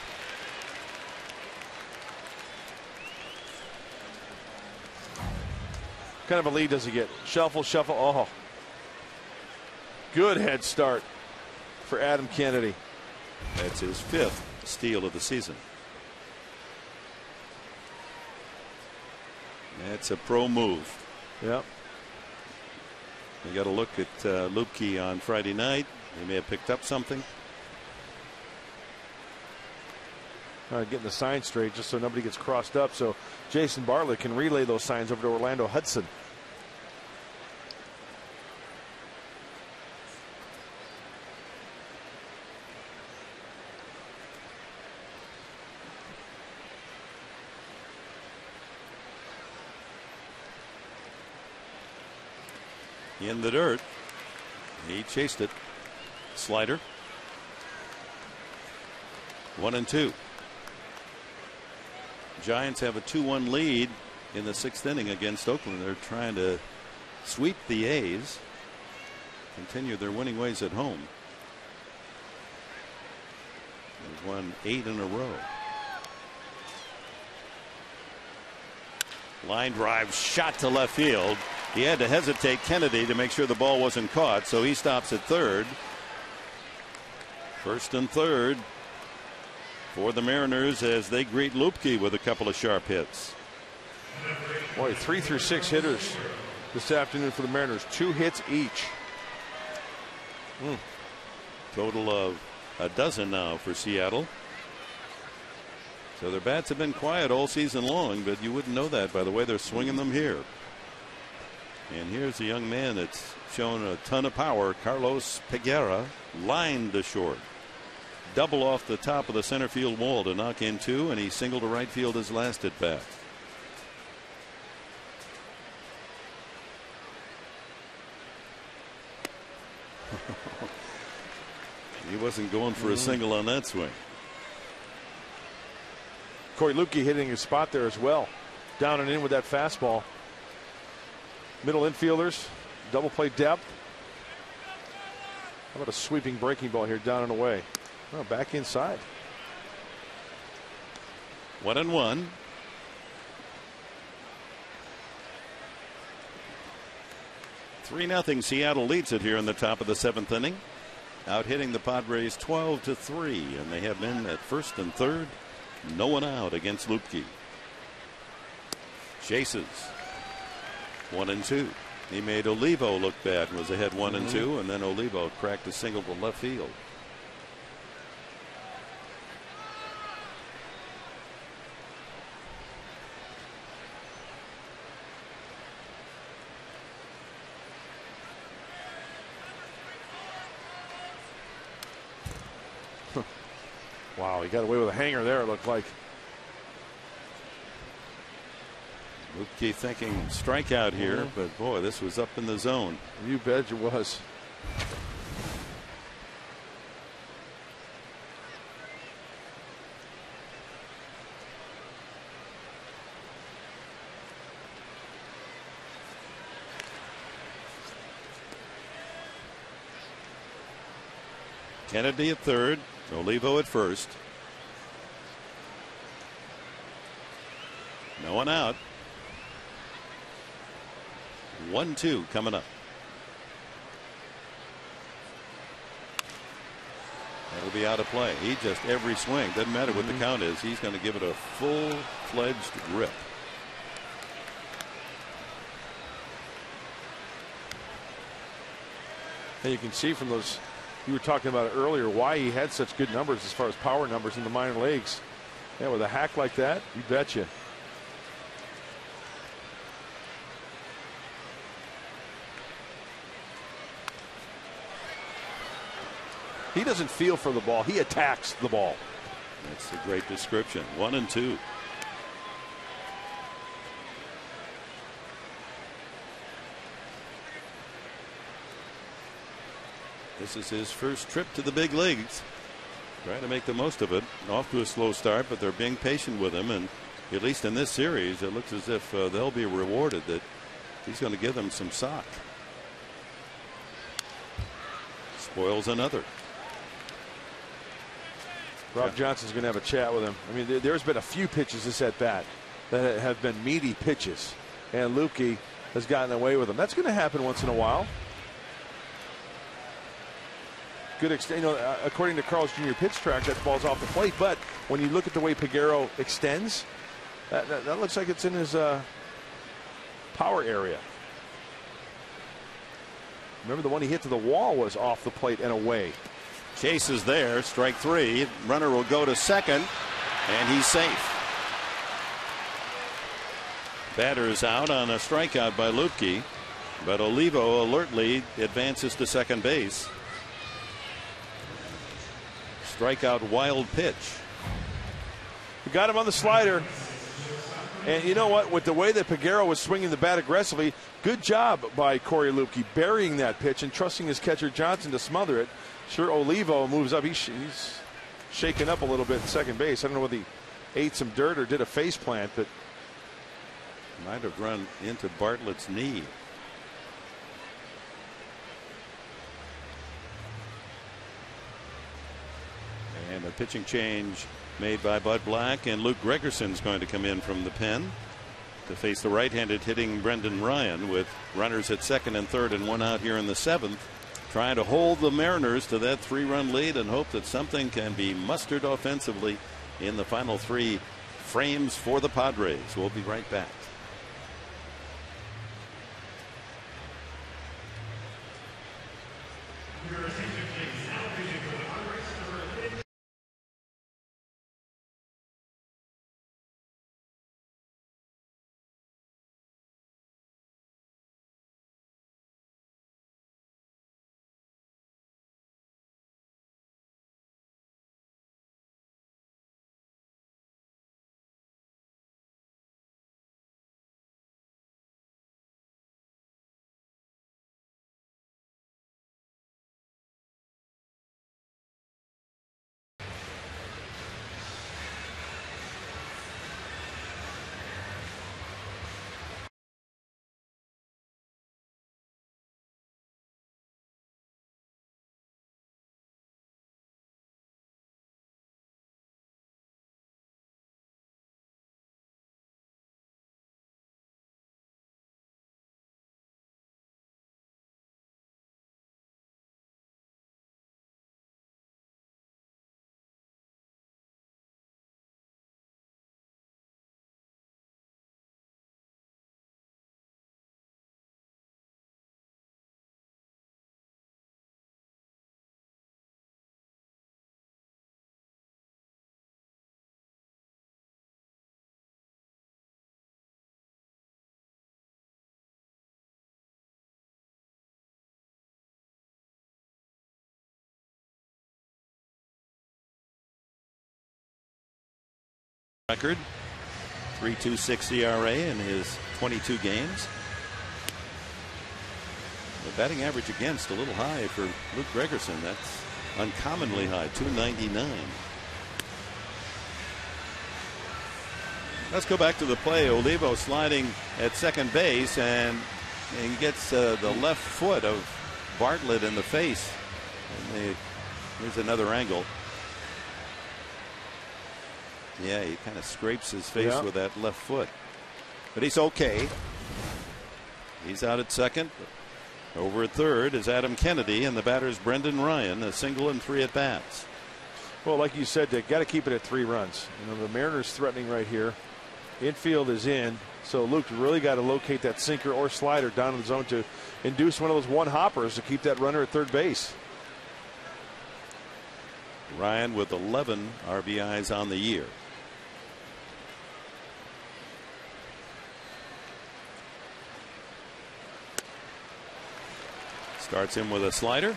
What kind of a lead does he get? Shuffle, shuffle. Oh. Good head start for Adam Kennedy. That's his 5th steal of the season. That's a pro move. Yep. You got to look at Lupke on Friday night. He may have picked up something. All right, getting the sign straight just so nobody gets crossed up, so Jason Bartlett can relay those signs over to Orlando Hudson. In the dirt. He chased it. Slider. 1-2. Giants have a 2-1 lead in the 6th inning against Oakland. They're trying to sweep the A's, continue their winning ways at home. They've won 8 in a row. Line drive, shot to left field. He had to hesitate Kennedy to make sure the ball wasn't caught, so he stops at third. 1st and 3rd for the Mariners as they greet Lupke with a couple of sharp hits. Boy, 3 through 6 hitters this afternoon for the Mariners. 2 hits each. Total of a dozen now for Seattle. So their bats have been quiet all season long, but you wouldn't know that by the way they're swinging them here. And here's a young man that's shown a ton of power. Carlos Peguero lined to short. Double off the top of the center field wall to knock in 2, and he singled to right field his last at bat. He wasn't going for a single on that swing. Corey Lupke hitting his spot there as well. Down and in with that fastball. Middle infielders, double play depth. How about a sweeping breaking ball here down and away? Oh, back inside. 1-1. (3-0) Seattle leads it here in the top of the 7th inning. Out hitting the Padres 12-3, and they have been at 1st and 3rd. No one out against Lupke. Chases. 1-2. He made Olivo look bad and was ahead 1-2, and then Olivo cracked a single to left field. Wow, he got away with a hanger there, it looked like. Lupke thinking strikeout here, but boy, this was up in the zone. You bet it was. Kennedy at third, Olivo at first. No one out. 1-2 coming up. That'll be out of play. He just every swing, doesn't matter what the count is, he's going to give it a full-fledged rip. And you can see from those, you were talking about it earlier, why he had such good numbers as far as power numbers in the minor leagues. Yeah, with a hack like that, you betcha. He doesn't feel for the ball. He attacks the ball. That's a great description. 1-2. This is his first trip to the big leagues. Trying to make the most of it. Off to a slow start, but they're being patient with him. And at least in this series, it looks as if they'll be rewarded, that he's going to give them some sock. Spoils another. Rob Johnson's going to have a chat with him. I mean, there's been a few pitches this at bat that have been meaty pitches, and Lupke has gotten away with them. That's going to happen once in a while. Good extent, according to Carl's Jr. pitch track, that ball's off the plate. But when you look at the way Peguero extends, that looks like it's in his power area. Remember, the one he hit to the wall was off the plate and away. Chase is there, strike three. Runner will go to second, and he's safe. Batter is out on a strikeout by Lupke, but Olivo alertly advances to second base. Strikeout, wild pitch. We got him on the slider. And you know what? With the way that Peguero was swinging the bat aggressively, good job by Corey Lupke burying that pitch and trusting his catcher Johnson to smother it. Sure, Olivo moves up. He's shaken up a little bit at second base. I don't know whether he ate some dirt or did a face plant, but might have run into Bartlett's knee. And a pitching change made by Bud Black, and Luke Gregerson's going to come in from the pen to face the right-handed hitting Brendan Ryan, with runners at second and third and one out here in the seventh, trying to hold the Mariners to that 3-run lead and hope that something can be mustered offensively in the final 3 frames for the Padres. We'll be right back. record. 3.26 ERA in his 22 games. The batting average against a little high for Luke Gregerson. That's uncommonly high, 299. Let's go back to the play. Olivo sliding at second base, and he gets the left foot of Bartlett in the face. And here's another angle. Yeah, he kind of scrapes his face with that left foot. But he's okay. He's out at second. Over at third is Adam Kennedy, and the batter's Brendan Ryan, a single and 3 at bats. Well, like you said, Dick, got to keep it at 3 runs. You know, the Mariners threatening right here. Infield is in, so Luke really got to locate that sinker or slider down in the zone to induce one of those one hoppers to keep that runner at third base. Ryan with 11 RBIs on the year. Starts him with a slider.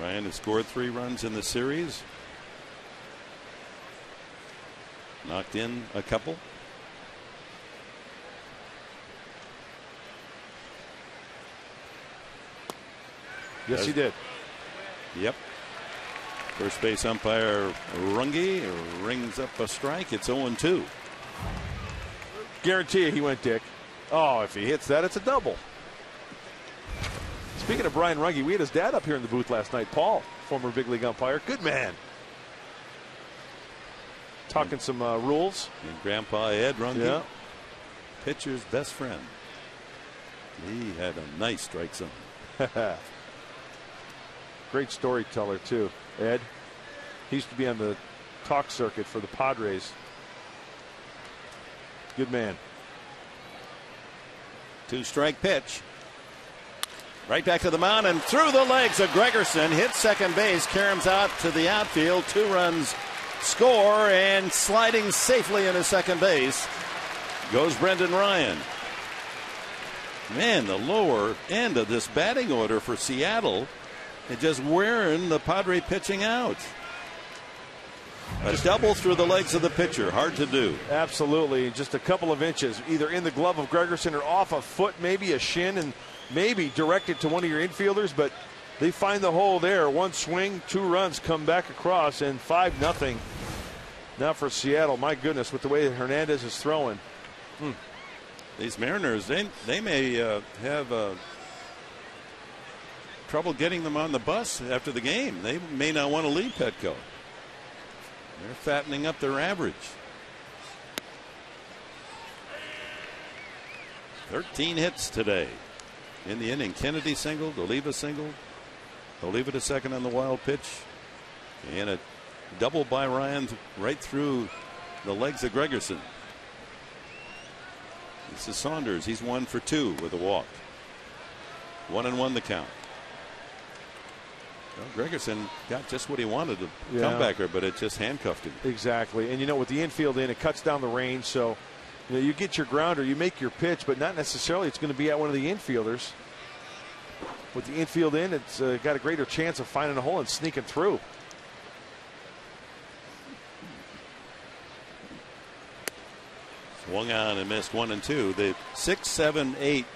Ryan has scored 3 runs in the series. Knocked in a couple. Yes, he did. Yep. First base umpire Runge rings up a strike. It's 0-2. Guarantee you he went, Dick. Oh, if he hits that, it's a double. Speaking of Brian Runge, we had his dad up here in the booth last night. Paul, former big league umpire. Good man. Talking some rules. And Grandpa Ed Runge, yeah. Pitcher's best friend. He had a nice strike zone. Great storyteller, too. Ed. He used to be on the talk circuit for the Padres. Good man. 2-strike pitch. Right back to the mound and through the legs of Gregerson. Hits second base. Caroms out to the outfield. 2 runs score, and sliding safely into second base goes Brendan Ryan. Man, the lower end of this batting order for Seattle is just wearing the Padre pitching out. A double through the legs of the pitcher. Hard to do. Absolutely. Just a couple of inches, either in the glove of Gregerson or off a foot, maybe a shin, and maybe directed to one of your infielders, but they find the hole there. 1 swing, 2 runs come back across, and 5-0 now for Seattle. My goodness, with the way that Hernandez is throwing. These Mariners, they may have trouble getting them on the bus after the game. They may not want to leave Petco. They're fattening up their average. 13 hits today in the inning. Kennedy singled, Oliva singled, Oliva to second on the wild pitch, and a double by Ryan right through the legs of Gregerson. This is Saunders. He's 1 for 2 with a walk. 1-1 the count. Well, Gregerson got just what he wanted, a comebacker, but it just handcuffed him. Exactly. And you know, with the infield in, it cuts down the range, so you know, you get your grounder, you make your pitch, but not necessarily it's going to be at one of the infielders. With the infield in, it's got a greater chance of finding a hole and sneaking through. Swung on and missed 1 and 2. The 6, 7, 8,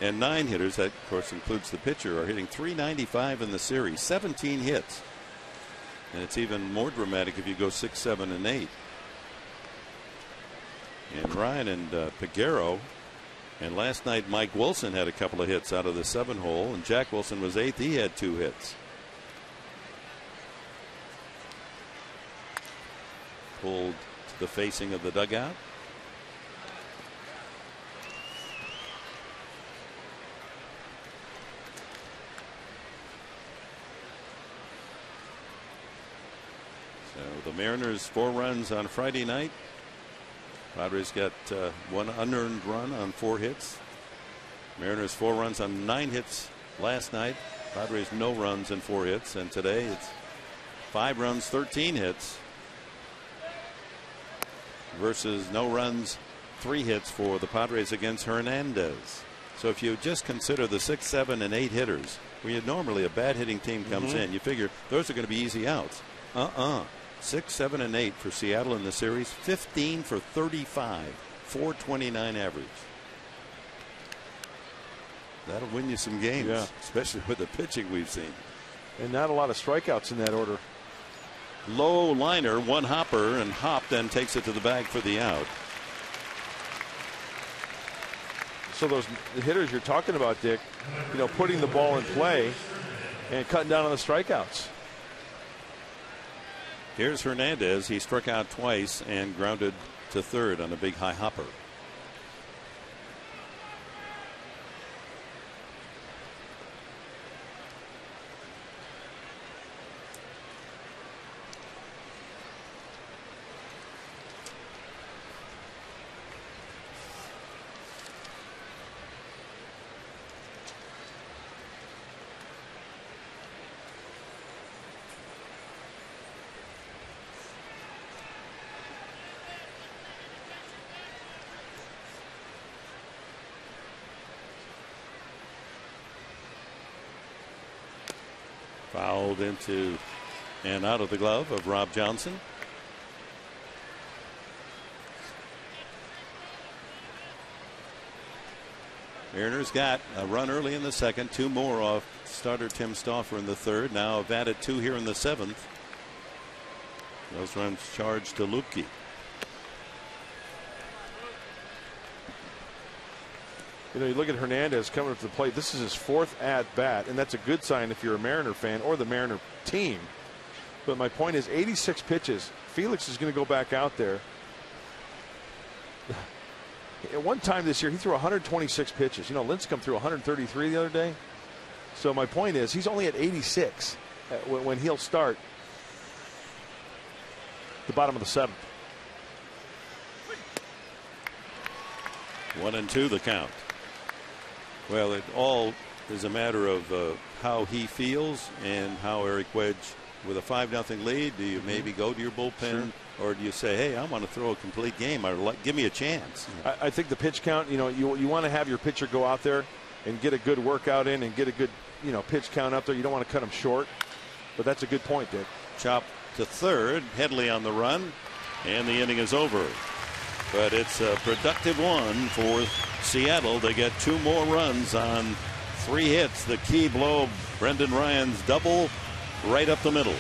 and 9 hitters, that of course includes the pitcher, are hitting .395 in the series. 17 hits. And it's even more dramatic if you go 6, 7, and 8. And Ryan and Peguero, and last night Mike Wilson had a couple of hits out of the 7 hole, and Jack Wilson was 8th. He had 2 hits. Pulled to the facing of the dugout. So the Mariners 4 runs on Friday night. Padres got 1 unearned run on 4 hits. Mariners 4 runs on 9 hits last night. Padres no runs and 4 hits, and today it's 5 runs, 13 hits versus no runs, 3 hits for the Padres against Hernandez. So if you just consider the 6, 7, and 8 hitters, where normally a bad hitting team comes in, you figure those are going to be easy outs. 6, 7, and 8 for Seattle in the series. 15 for 35, 429 average. That'll win you some games, especially with the pitching we've seen. And not a lot of strikeouts in that order. Low liner, 1 hopper, and Hop then takes it to the bag for the out. So those hitters you're talking about, Dick, putting the ball in play and cutting down on the strikeouts. Here's Hernandez. He struck out twice and grounded to third on a big high hopper. Fouled into and out of the glove of Rob Johnson. Mariners got a run early in the second, 2 more off starter Tim Stauffer in the third. Now have added 2 here in the 7th. Those runs charged to Lupke. You look at Hernandez coming up to the plate. This is his 4th at bat, and that's a good sign if you're a Mariner fan or the Mariner team. But my point is 86 pitches. Felix is going to go back out there. At one time this year, he threw 126 pitches. Lincecum threw 133 the other day. So my point is he's only at 86 when he'll start the bottom of the 7th. 1-2 the count. Well, it all is a matter of how he feels and how Eric Wedge, with a 5-0 lead, do you maybe go to your bullpen, or do you say, hey, I want to throw a complete game, or give me a chance? I think the pitch count, you want to have your pitcher go out there and get a good workout in and get a good pitch count up there. You don't want to cut him short, but that's a good point, Dick. Chop to third, Headley on the run, and the inning is over. But it's a productive one for Seattle. They get 2 more runs on 3 hits. The key blow, Brendan Ryan's double right up the middle.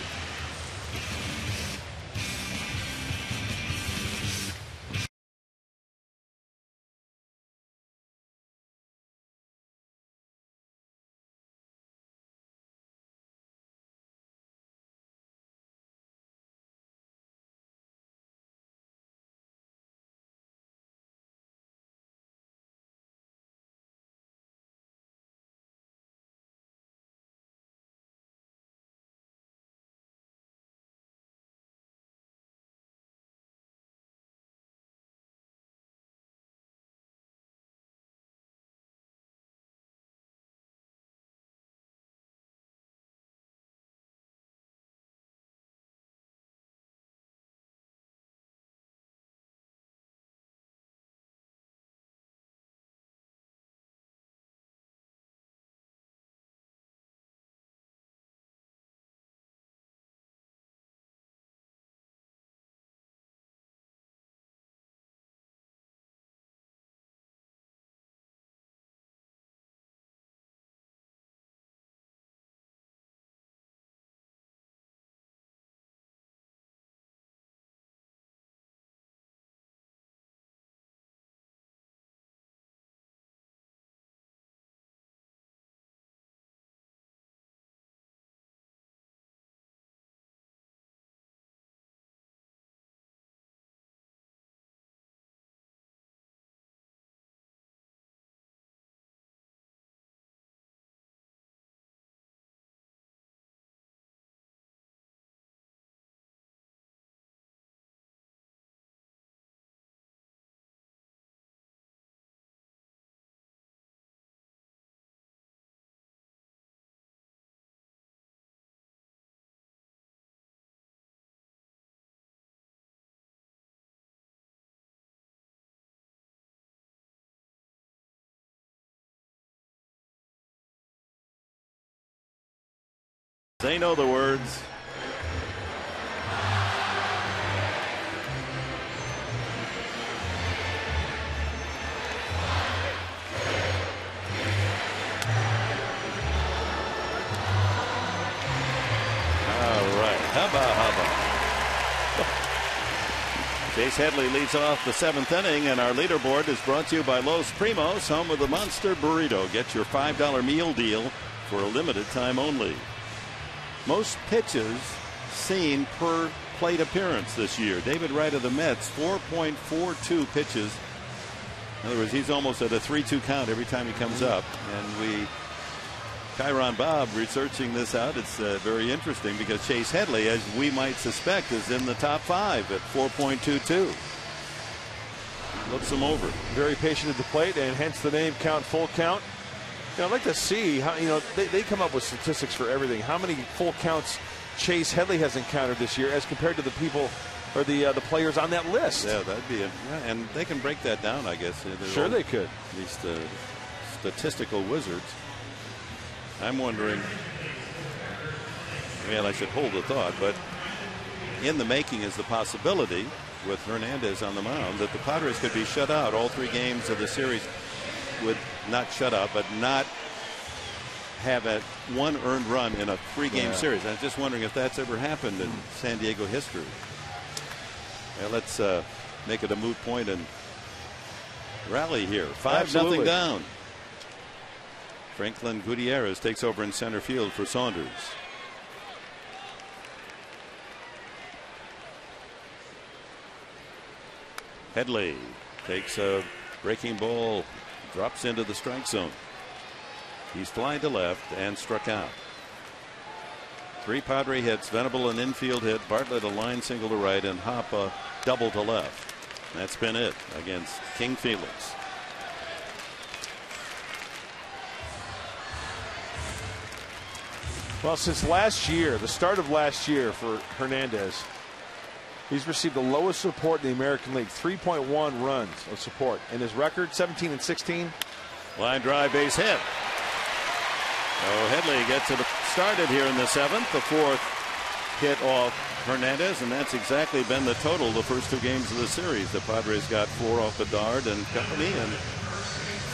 They know the words. Chase Headley leads off the 7th inning, and our leaderboard is brought to you by Los Primos, home of the Monster Burrito. Get your $5 meal deal for a limited time only. Most pitches seen per plate appearance this year. David Wright of the Mets, 4.42 pitches. In other words, he's almost at a 3-2 count every time he comes up. And Chiron Bob researching this out. It's very interesting because Chase Headley, as we might suspect, is in the top 5 at 4.22. Looks him over. Very patient at the plate, and hence the name Count Full Count. I'd like to see how, they come up with statistics for everything. How many full counts Chase Headley has encountered this year as compared to the people or the players on that list. Yeah, that'd be and they can break that down, I guess. Sure they could. These statistical wizards. I'm wondering, well, I should hold the thought, but in the making is the possibility with Hernandez on the mound that the Padres could be shut out all 3 games of the series. Would not shut out, but not have one earned run in a 3-game series. I'm just wondering if that's ever happened in San Diego history. Well, let's make it a moot point and rally here. 5-0 down. Franklin Gutierrez takes over in center field for Saunders. Headley takes a breaking ball, drops into the strike zone. He's flying to left and struck out. 3 Padre hits, Venable an infield hit, Bartlett a line single to right, and Hop a double to left. That's been it against King Felix. Well, since last year, the start of last year for Hernandez, he's received the lowest support in the American League, 3.1 runs of support. And his record, 17-16. Line drive, base hit. Oh, Headley gets it started here in the 7th. The 4th hit off Hernandez, and that's exactly been the total the first 2 games of the series. The Padres got 4 off Bedard and company, and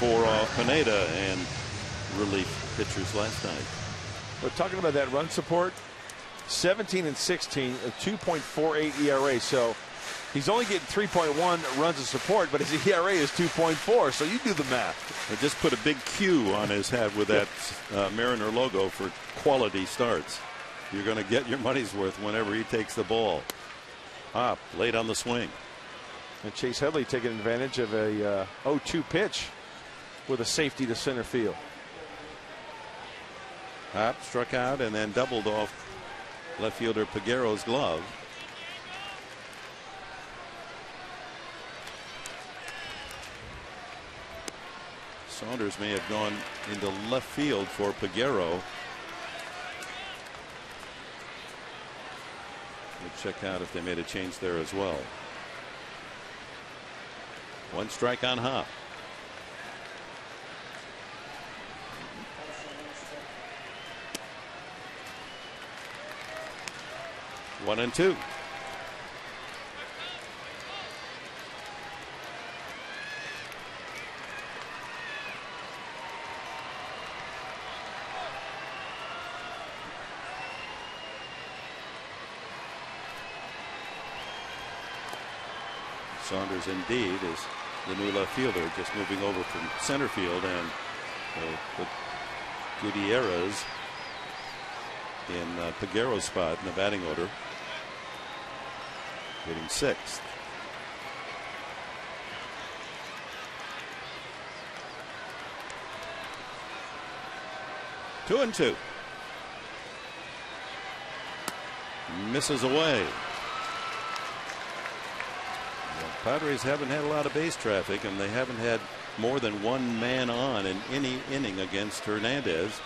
4 off Pineda and relief pitchers last night. But talking about that run support, 17-16, a 2.48 ERA. So he's only getting 3.1 runs of support, but his ERA is 2.4. So you do the math. They just put a big Q on his head with that Mariner logo for quality starts. You're going to get your money's worth whenever he takes the ball. Hop late on the swing. And Chase Headley taking advantage of a 0-2 pitch with a safety to center field. Hop struck out and then doubled off left fielder Peguero's glove. Saunders may have gone into left field for Peguero. We'll check out if they made a change there as well. 1 strike on Hop. One and 2. Saunders indeed is the new left fielder, just moving over from center field, and put Gutierrez in Peguero's spot in the batting order, hitting 6th. Two and 2. Misses away. Padres haven't had a lot of base traffic, and they haven't had more than 1 man on in any inning against Hernandez.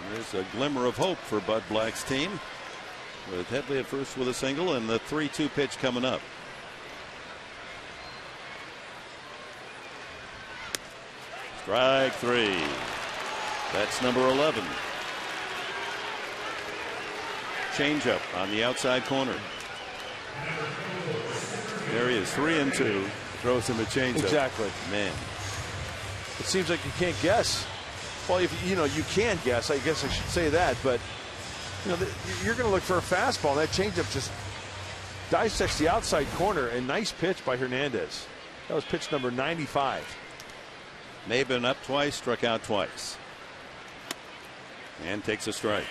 And there's a glimmer of hope for Bud Black's team, with Headley at first with a single and the 3-2 pitch coming up. Strike 3. That's number 11. changeup on the outside corner. There he is, 3-2. Throws him a changeup. Exactly. Man. It seems like you can't guess. Well, if you can guess. I guess I should say that, but you're going to look for a fastball. That changeup just dissects the outside corner. A nice pitch by Hernandez. That was pitch number 95. Maben up twice, struck out twice, and takes a strike.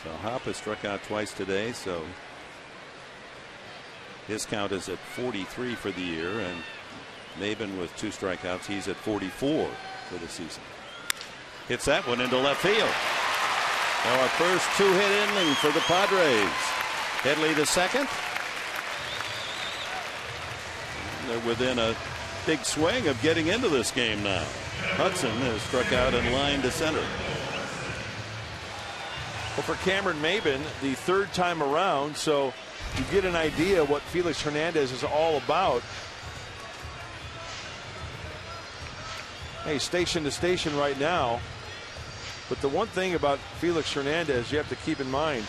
So Hop has struck out twice today, so his count is at 43 for the year, and Maben with 2 strikeouts, he's at 44 for the season. Hits that one into left field. Now our first 2-hit inning for the Padres. Headley to second. They're within a big swing of getting into this game now. Hudson has struck out and lined to center. Well, for Cameron Maben, the 3rd time around, so you get an idea what Felix Hernandez is all about. Hey, station to station right now. But the one thing about Felix Hernandez you have to keep in mind,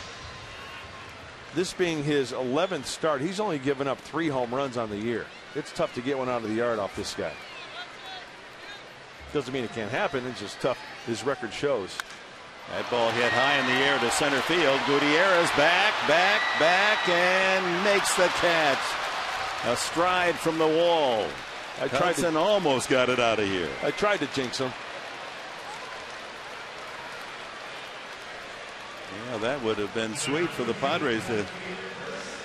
this being his 11th start, he's only given up 3 home runs on the year. It's tough to get one out of the yard off this guy. Doesn't mean it can't happen. It's just tough. His record shows. That ball hit high in the air to center field. Gutierrez back, and makes the catch. A stride from the wall. Hudson almost got it out of here. I tried to jinx him. Yeah, that would have been sweet for the Padres to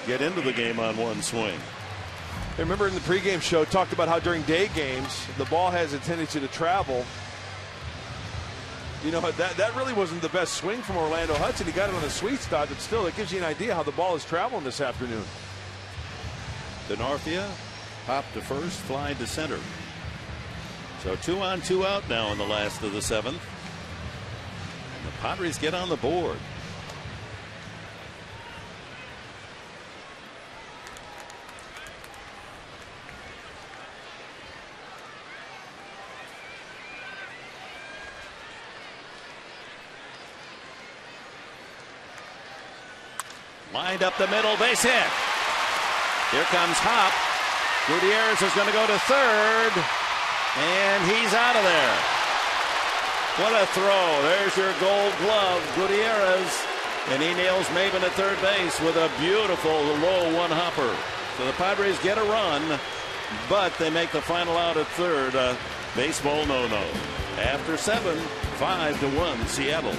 get into the game on one swing. I remember in the pregame show talked about how during day games the ball has a tendency to travel. That really wasn't the best swing from Orlando Hudson. He got it on a sweet spot, but still it gives you an idea how the ball is traveling this afternoon. Denarfia popped to first, fly to center. So 2 on 2 out now in the last of the 7th. And the Padres get on the board. Lined up the middle, base hit. Here comes Hop. Gutierrez is going to go to third, and he's out of there. What a throw. There's your Gold Glove, Gutierrez, and he nails Maben at third base with a beautiful low one-hopper. So the Padres get a run, but they make the final out at third. Baseball no-no. After 7, 5-1 Seattle.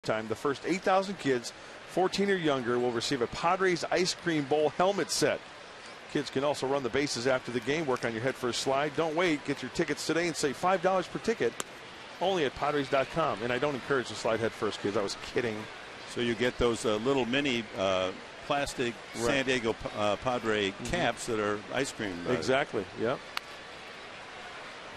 Time, the first 8,000 kids 14 or younger will receive a Padres Ice Cream Bowl helmet set. Kids can also run the bases after the game, work on your head-first slide. Don't wait. Get your tickets today and save $5 per ticket only at Padres.com. And I don't encourage the slide head-first, kids. I was kidding. So you get those little mini plastic San Diego Padre caps that are ice cream. Exactly, yep.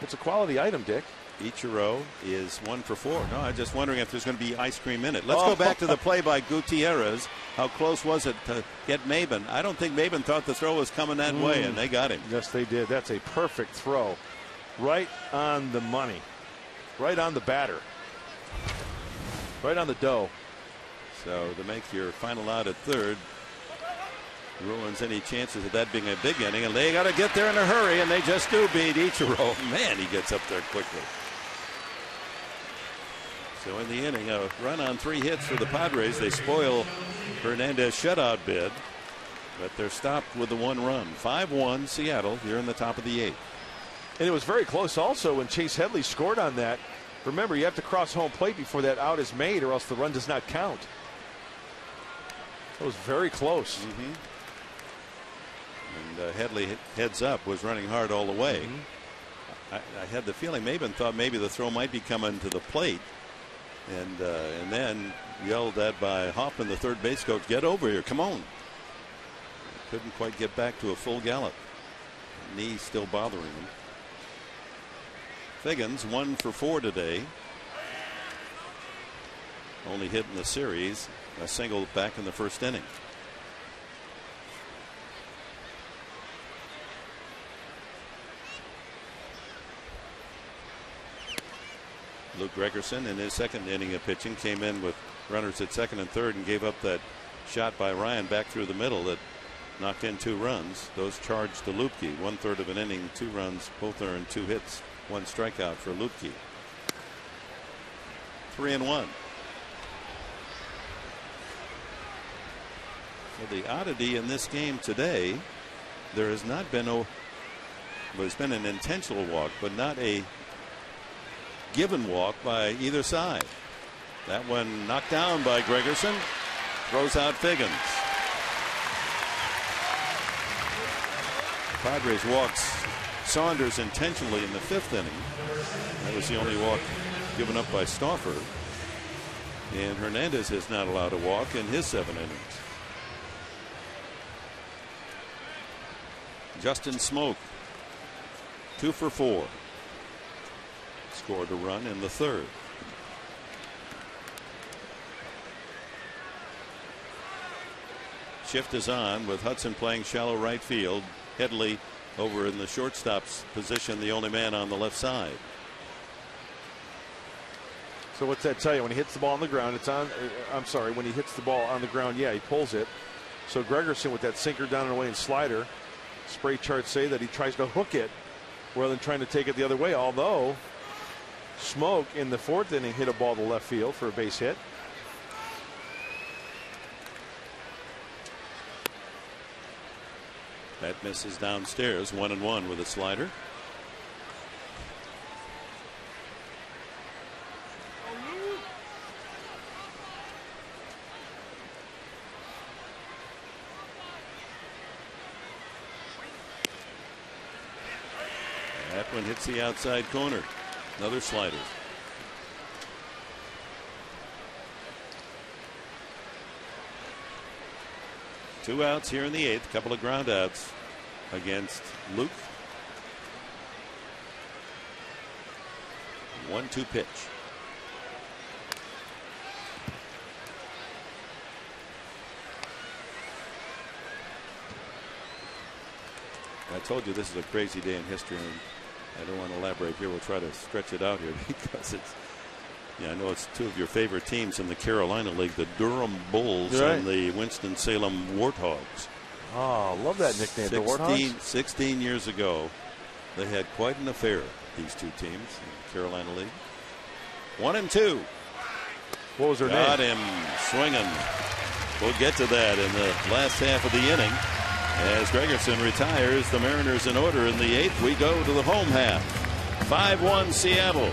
It's a quality item, Dick. Ichiro is 1 for 4. No, I'm just wondering if there's going to be ice cream in it. Let's go back to the play by Gutierrez. How close was it to get Maben? I don't think Maben thought the throw was coming that way, and they got him. Yes, they did. That's a perfect throw. Right on the money. Right on the batter. Right on the dough. So to make your final out at third ruins any chances of that being a big inning, and they got to get there in a hurry, and they just do beat Ichiro. Man, he gets up there quickly. So in the inning, a run on 3 hits for the Padres. They spoil Hernandez shutout bid, but they're stopped with the 1 run. 5-1 Seattle here in the top of the 8th. And it was very close also when Chase Headley scored on that. Remember, you have to cross home plate before that out is made, or else the run does not count. That was very close. And Headley heads up, was running hard all the way. I had the feeling Maben thought maybe the throw might be coming to the plate. And then yelled at by Hoffman, the third base coach, get over here, come on. Couldn't quite get back to a full gallop. Knee still bothering him. Figgins 1 for 4 today. Only hit in the series, a single back in the first inning. Luke Gregerson in his second inning of pitching came in with runners at second and third and gave up that shot by Ryan back through the middle that knocked in 2 runs. Those charged to Lupke. 1/3 of an inning, 2 runs, both earned 2 hits, 1 strikeout for Lupke. 3-1. So the oddity in this game today, there has not been there's been an intentional walk, but not a given walk by either side. That one knocked down by Gregerson, throws out Figgins. Padres walks Saunders intentionally in the 5th inning. That was the only walk given up by Stauffer. And Hernandez is not allowed to walk in his 7 innings. Justin Smoke 2 for 4. Scored a run in the 3rd. Shift is on with Hudson playing shallow right field. Headley over in the shortstop's position, the only man on the left side. So what's that tell you? When he hits the ball on the ground, it's on. I'm sorry, when he hits the ball on the ground, yeah, he pulls it. So Gregerson with that sinker down and away and slider, spray charts say that he tries to hook it rather than trying to take it the other way. Although Smoke in the 4th inning hit a ball to left field for a base hit. That misses downstairs. 1-1 with a slider. That one hits the outside corner. Another slider. Two outs here in the 8th. Couple of ground outs against Luke. 1-2 pitch. I told you this is a crazy day in history, and I don't want to elaborate here. We'll try to stretch it out here because it's, I know it's 2 of your favorite teams in the Carolina League, the Durham Bulls and the Winston-Salem Warthogs. Oh, love that nickname, the Warthogs. 16 years ago, they had quite an affair, these 2 teams in the Carolina League. 1-2. What was her name? Got him swinging. We'll get to that in the last half of the inning. As Gregerson retires, the Mariners in order in the 8th. We go to the home half. 5-1 Seattle.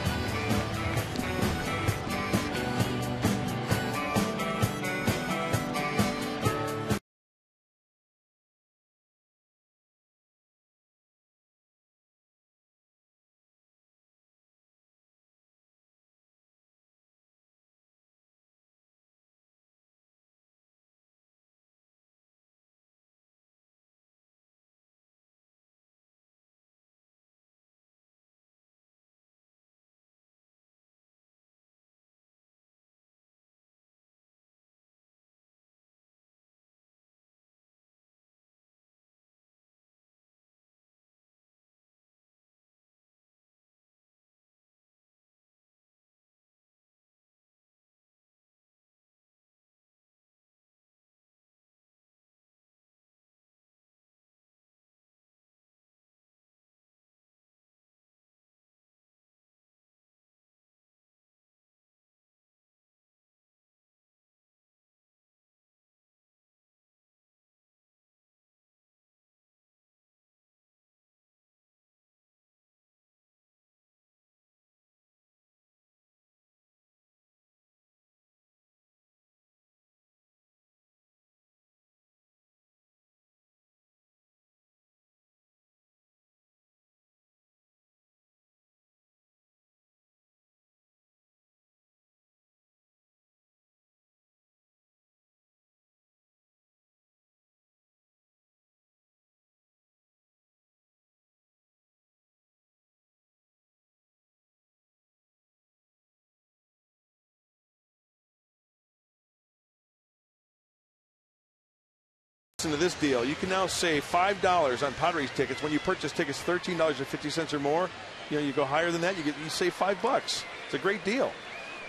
listen to this deal. You can now save $5 on Padres tickets when you purchase tickets $13.50 or more. You go higher than that, you save $5. It's a great deal.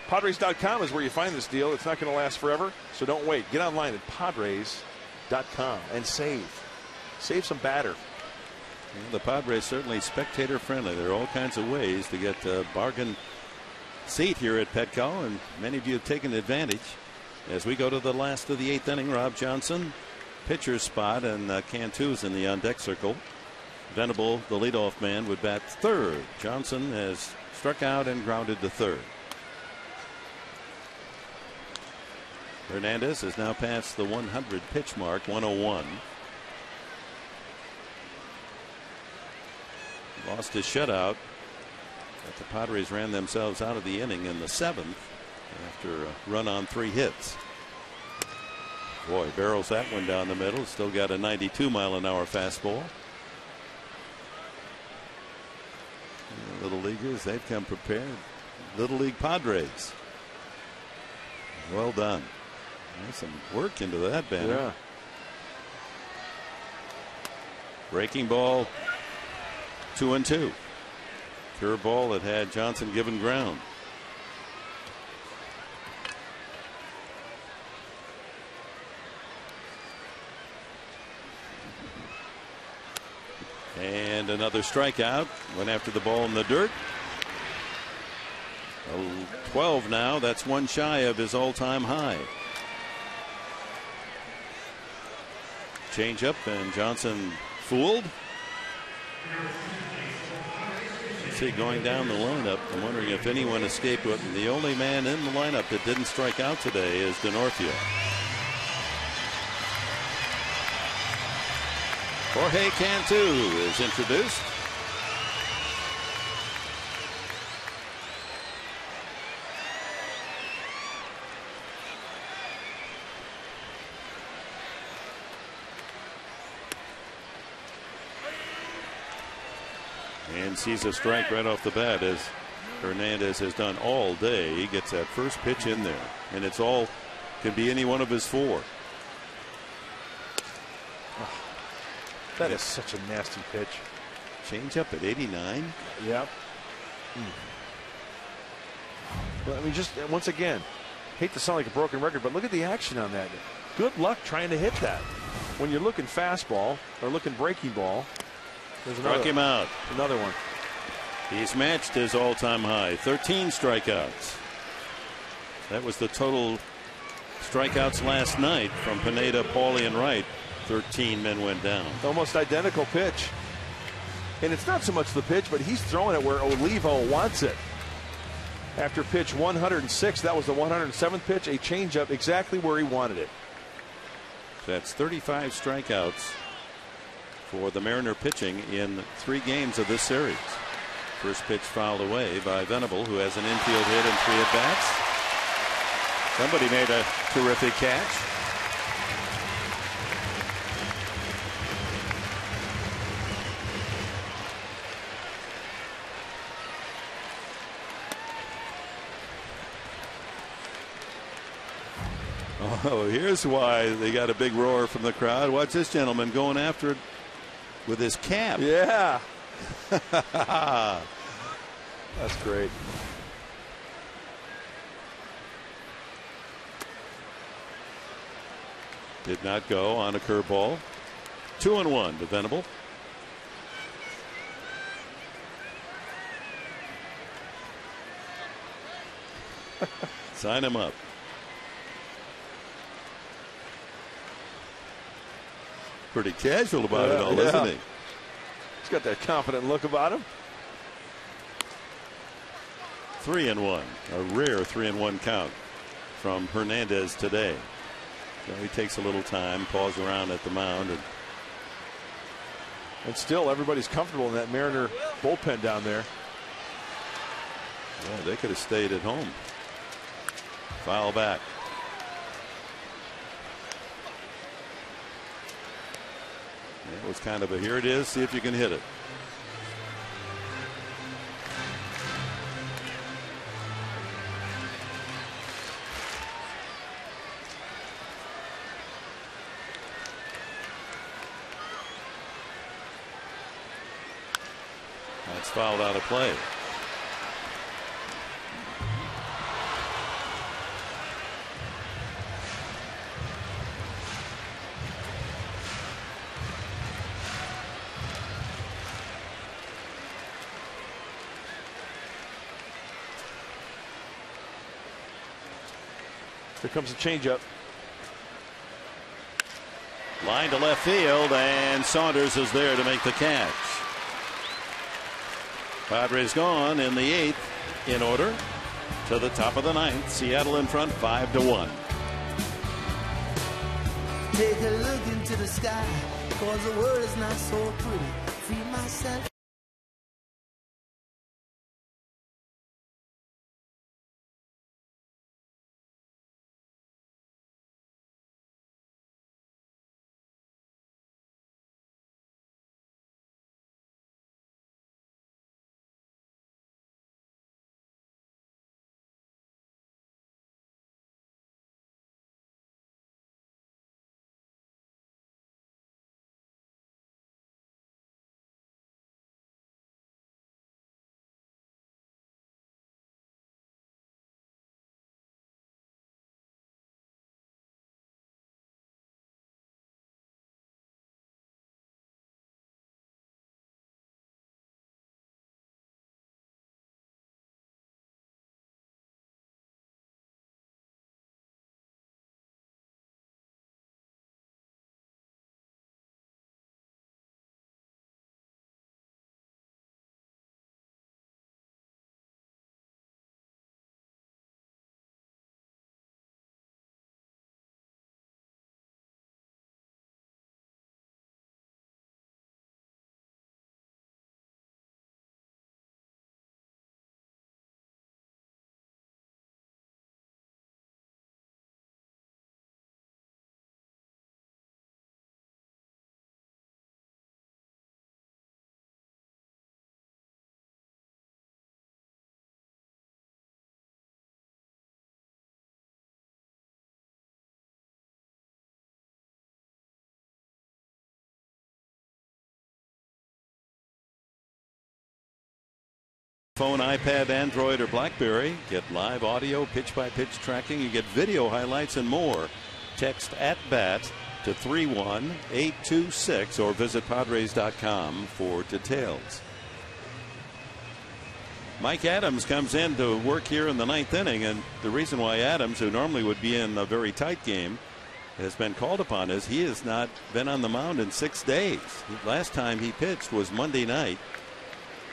Padres.com is where you find this deal. It's not going to last forever, so don't wait. Get online at Padres.com and save. Save some batter. Well, the Padres certainly spectator friendly. There are all kinds of ways to get a bargain seat here at Petco, and many of you have taken advantage. As we go to the last of the 8th inning, Rob Johnson, pitcher's spot, and Cantu's in the on-deck circle. Venable, the leadoff man, would bat third. Johnson has struck out and grounded to third. Hernandez has now passed the 100 pitch mark, 101. Lost his shutout, but the Padres ran themselves out of the inning in the 7th after a run on 3 hits. Boy, barrels that one down the middle. Still got a 92-mile-an-hour fastball. Little leaguers, they've come prepared. Little League Padres. Well done. There's some work into that banner. Yeah. Breaking ball, 2-2. Curveball that had Johnson given ground. And another strikeout. Went after the ball in the dirt. 12 now. That's one shy of his all-time high. Change up, and Johnson fooled. See, going down the lineup, I'm wondering if anyone escaped. The only man in the lineup that didn't strike out today is Denorfia. Jorge Cantu is introduced. And sees a strike right off the bat, as Hernandez has done all day. He gets that first pitch in there, and it's all, could be any one of his 4. That is such a nasty pitch. Change up at 89. Yep. Well, I mean, just once again, hate to sound like a broken record, but look at the action on that. Good luck trying to hit that. When you're looking fastball or looking breaking ball, there's another, struck him out. Another one. He's matched his all-time high, 13 strikeouts. That was the total strikeouts last night from Pineda, Pauly, and Wright. 13 men went down. Almost identical pitch. And it's not so much the pitch, but he's throwing it where Olivo wants it. After pitch 106, that was the 107th pitch, a changeup exactly where he wanted it. That's 35 strikeouts for the Mariner pitching in 3 games of this series. First pitch fouled away by Venable, who has an infield hit and 3 at-bats. Somebody made a terrific catch. Oh, here's why they got a big roar from the crowd. Watch this gentleman going after it with his cap. Yeah. That's great. Did not go on a curveball. 2-1 to Venable. Sign him up. Pretty casual about it all, isn't he? He's got that confident look about him. 3-1, a rare 3-1 count from Hernandez today. So he takes a little time, paws around at the mound, and still everybody's comfortable in that Mariner bullpen down there. Yeah, they could have stayed at home. Foul back. It was kind of a, here it is, see if you can hit it. That's fouled out of play. Here comes a changeup. Line to left field, and Saunders is there to make the catch. Padres gone in the 8th in order to the top of the 9th. Seattle in front 5-1. Take a look into the sky, 'cause the world is not so pretty. Free myself. Phone, iPad, Android, or BlackBerry. Get live audio, pitch-by-pitch tracking. You get video highlights and more. Text @BAT to 31826 or visit Padres.com for details. Mike Adams comes in to work here in the 9th inning, and the reason why Adams, who normally would be in a very tight game, has been called upon is he has not been on the mound in 6 days. Last time he pitched was Monday night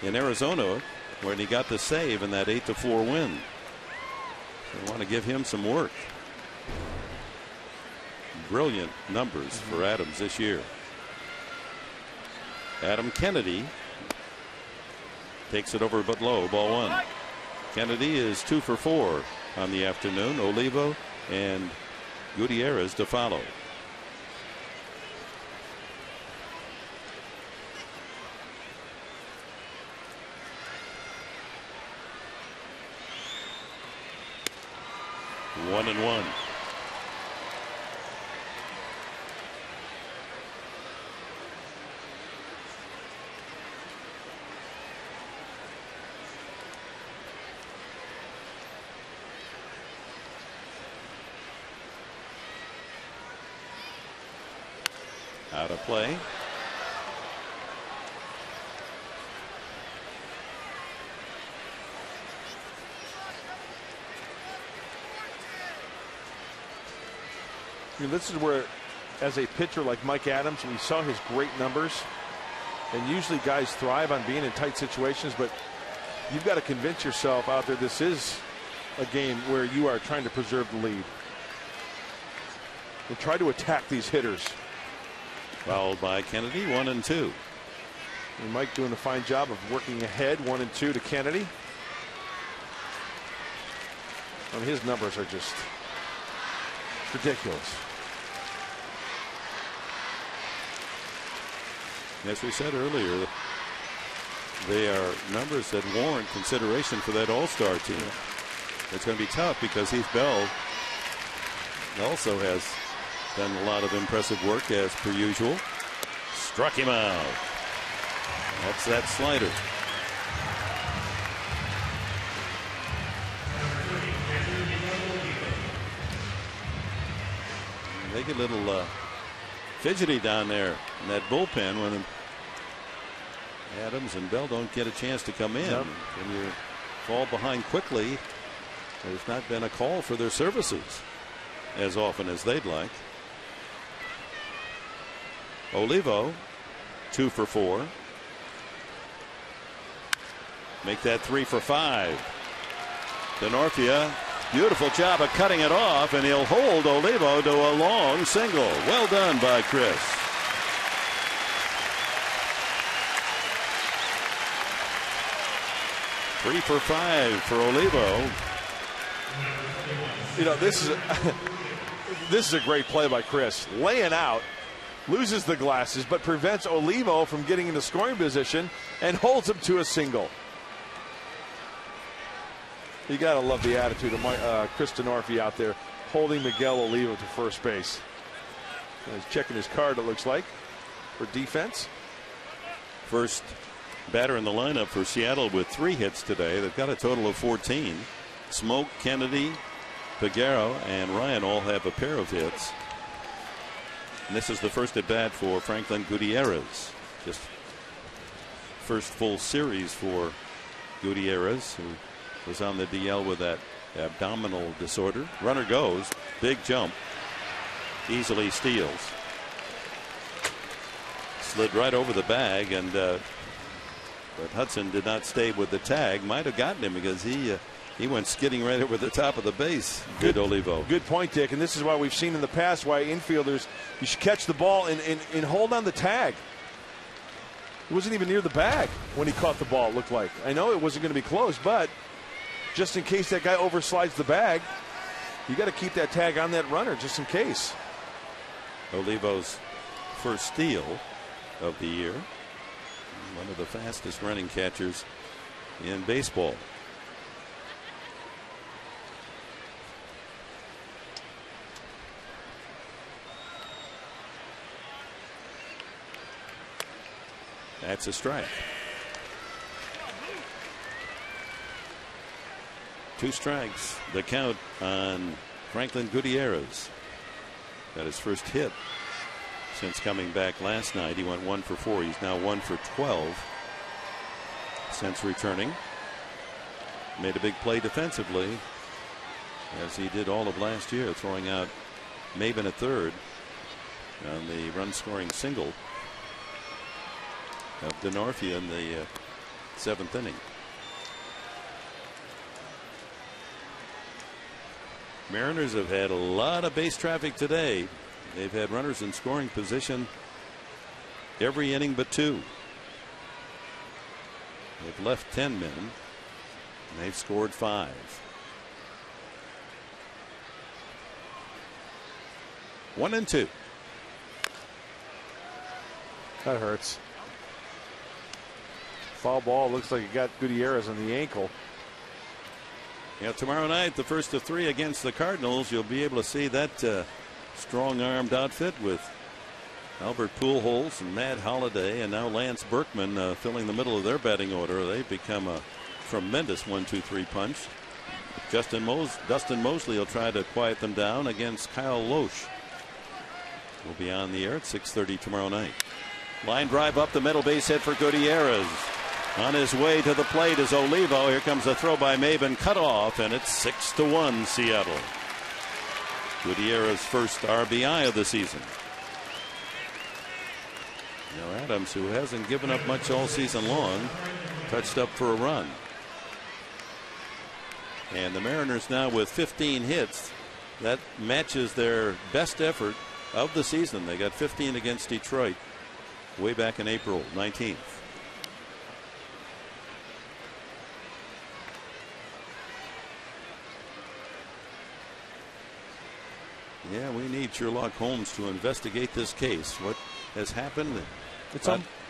in Arizona, when he got the save in that 8-4 win. So I want to give him some work. Brilliant numbers for Adams this year. Adam Kennedy takes it over but low, ball 1. Kennedy is 2 for 4 on the afternoon. Olivo and Gutierrez to follow. One and one. Out of play. This is where, as a pitcher like Mike Adams, we saw his great numbers, and usually guys thrive on being in tight situations, but you've got to convince yourself out there this is a game where you are trying to preserve the lead and try to attack these hitters. Fouled by Kennedy, 1 and 2. And Mike doing a fine job of working ahead, 1 and 2 to Kennedy. I mean, his numbers are just ridiculous. As we said earlier, they are numbers that warrant consideration for that all-star team. It's going to be tough because Heath Bell also has done a lot of impressive work as per usual. Struck him out. That's that slider. They get a little fidgety down there in that bullpen when Adams and Bell don't get a chance to come in. Yep. When you fall behind quickly, there's not been a call for their services as often as they'd like. Olivo, 2 for 4. Make that 3 for 5. Denorfia, beautiful job of cutting it off, and he'll hold Olivo to a long single. Well done by Chris. Three for 5 for Olivo. You know, this is a great play by Chris. Laying out, loses the glasses, but prevents Olivo from getting into scoring position and holds him to a single. You got to love the attitude of Chris Denorfia out there holding Miguel Olivo to first base. He's checking his card, it looks like, for defense. First batter in the lineup for Seattle with 3 hits today. They've got a total of 14. Smoke, Kennedy, Peguero, and Ryan all have a pair of hits. And this is the first at bat for Franklin Gutierrez. Just first full series for Gutierrez, who was on the DL with that abdominal disorder. Runner goes, big jump, easily steals. Slid right over the bag, and but Hudson did not stay with the tag. Might have gotten him because he went skidding right over the top of the base. Good Olivo. Good point, Dick. And this is why we've seen in the past why infielders, you should catch the ball and hold on the tag. He wasn't even near the bag when he caught the ball, it looked like. I know it wasn't going to be close, but just in case that guy overslides the bag, you got to keep that tag on that runner just in case. Olivo's first steal of the year. One of the fastest running catchers in baseball. That's a strike. 2 strikes. The count on Franklin Gutierrez. Got his first hit since coming back last night. He went 1 for 4. He's now 1 for 12 since returning. Made a big play defensively, as he did all of last year, throwing out Maben at third on the run-scoring single of Denorfia in the 7th inning. Mariners have had a lot of base traffic today. They've had runners in scoring position every inning but 2. They've left 10 men, and they've scored 5. One and 2. That hurts. Foul ball, looks like it got Gutierrez on the ankle. Yeah, tomorrow night, the first of 3 against the Cardinals. You'll be able to see that strong-armed outfit with Albert Pujols and Matt Holliday, and now Lance Berkman filling the middle of their batting order. They've become a tremendous 1-2-3 punch. Dustin Mosley will try to quiet them down against Kyle Loesch. We'll be on the air at 6:30 tomorrow night. Line drive up the middle, base hit for Gutierrez. On his way to the plate is Olivo. Here comes a throw by Maben, cut off, and it's 6-1 Seattle. Gutierrez's first RBI of the season. Now Adams, who hasn't given up much all season long, touched up for a run. And the Mariners now with 15 hits. That matches their best effort of the season. They got 15 against Detroit way back in April 19th. Yeah, we need Sherlock Holmes to investigate this case. What has happened?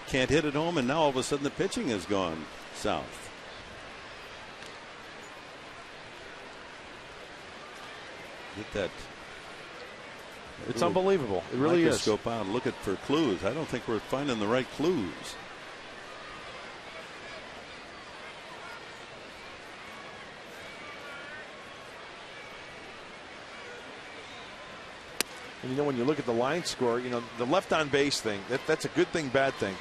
Can't hit it home, and now all of a sudden the pitching has gone south. Get that. It's unbelievable. It really is. Microscope out and look for clues. I don't think we're finding the right clues. And when you look at the line score, the left on base thing, that's a good thing, bad thing.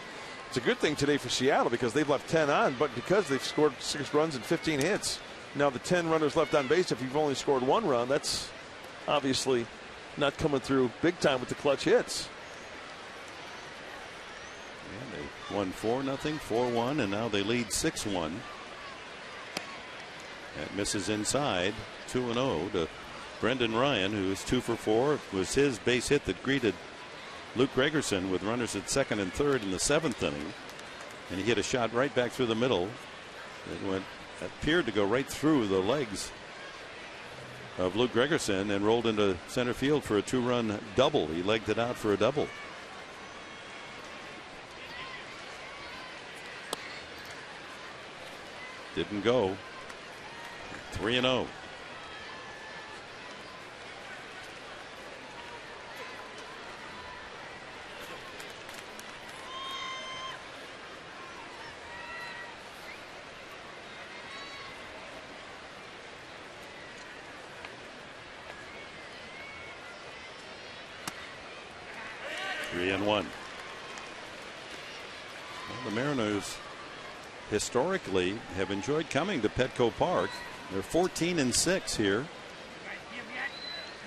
It's a good thing today for Seattle because they've left 10 on, but because they've scored 6 runs and 15 hits. Now the 10 runners left on base, if you've only scored 1 run, that's obviously not coming through big time with the clutch hits. Yeah, they won 4-0, 4-1, and now they lead 6-1. That misses inside, 2-0 to Brendan Ryan, who is 2 for 4. It was his base hit that greeted Luke Gregerson with runners at 2nd and 3rd in the 7th inning. And he hit a shot right back through the middle. It appeared to go right through the legs of Luke Gregerson and rolled into center field for a 2-run double. He legged it out for a double. Didn't go. 3-0. Well, the Mariners historically have enjoyed coming to Petco Park. They're 14-6 here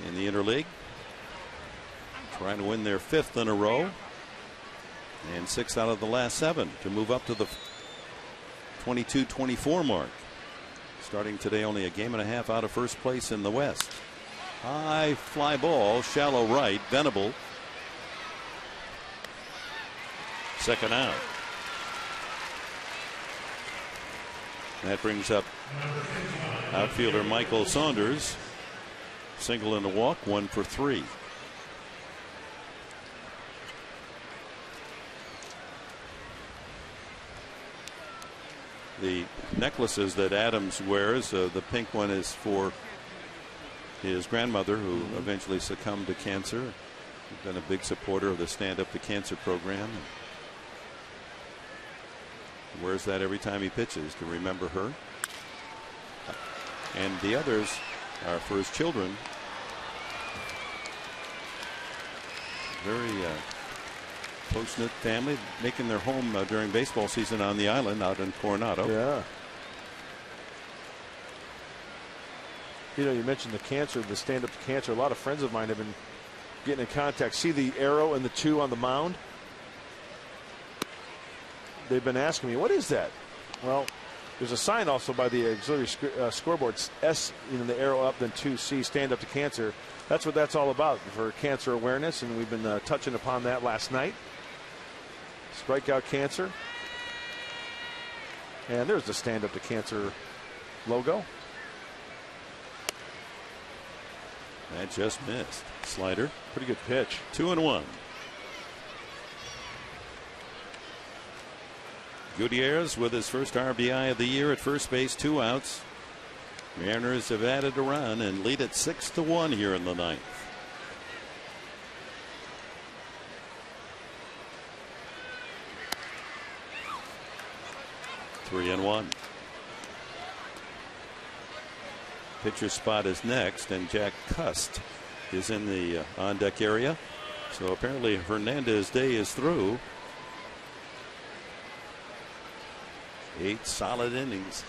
in the interleague, trying to win their 5th in a row and 6 out of the last 7 to move up to the 22-24 mark. Starting today, only a game and a half out of first place in the West. High fly ball, shallow right, Venable. Second out. That brings up outfielder Michael Saunders. Single and a walk, 1 for 3. The necklaces that Adams wears, the pink one is for his grandmother, who eventually succumbed to cancer. He's been a big supporter of the Stand Up to Cancer program. Wears that every time he pitches to remember her. And the others are for his children. Very close-knit family, making their home during baseball season on the island out in Coronado. Yeah. You mentioned the cancer, the Stand Up to Cancer. A lot of friends of mine have been getting in contact. See the arrow and the 2 on the mound? They've been asking me, what is that? Well, there's a sign also by the auxiliary scoreboard, S, the arrow up, then 2C, Stand Up to Cancer. That's what that's all about, for cancer awareness, and we've been touching upon that last night. Strikeout cancer. And there's the Stand Up to Cancer logo. That just missed. Slider. Pretty good pitch. 2-1. Gutierrez with his first RBI of the year at first base, 2 outs. Mariners have added a run and lead at 6-1 here in the 9th. Three and 1. Pitcher spot is next, and Jack Cust is in the on deck area. So apparently Hernandez's day is through. 8 solid innings.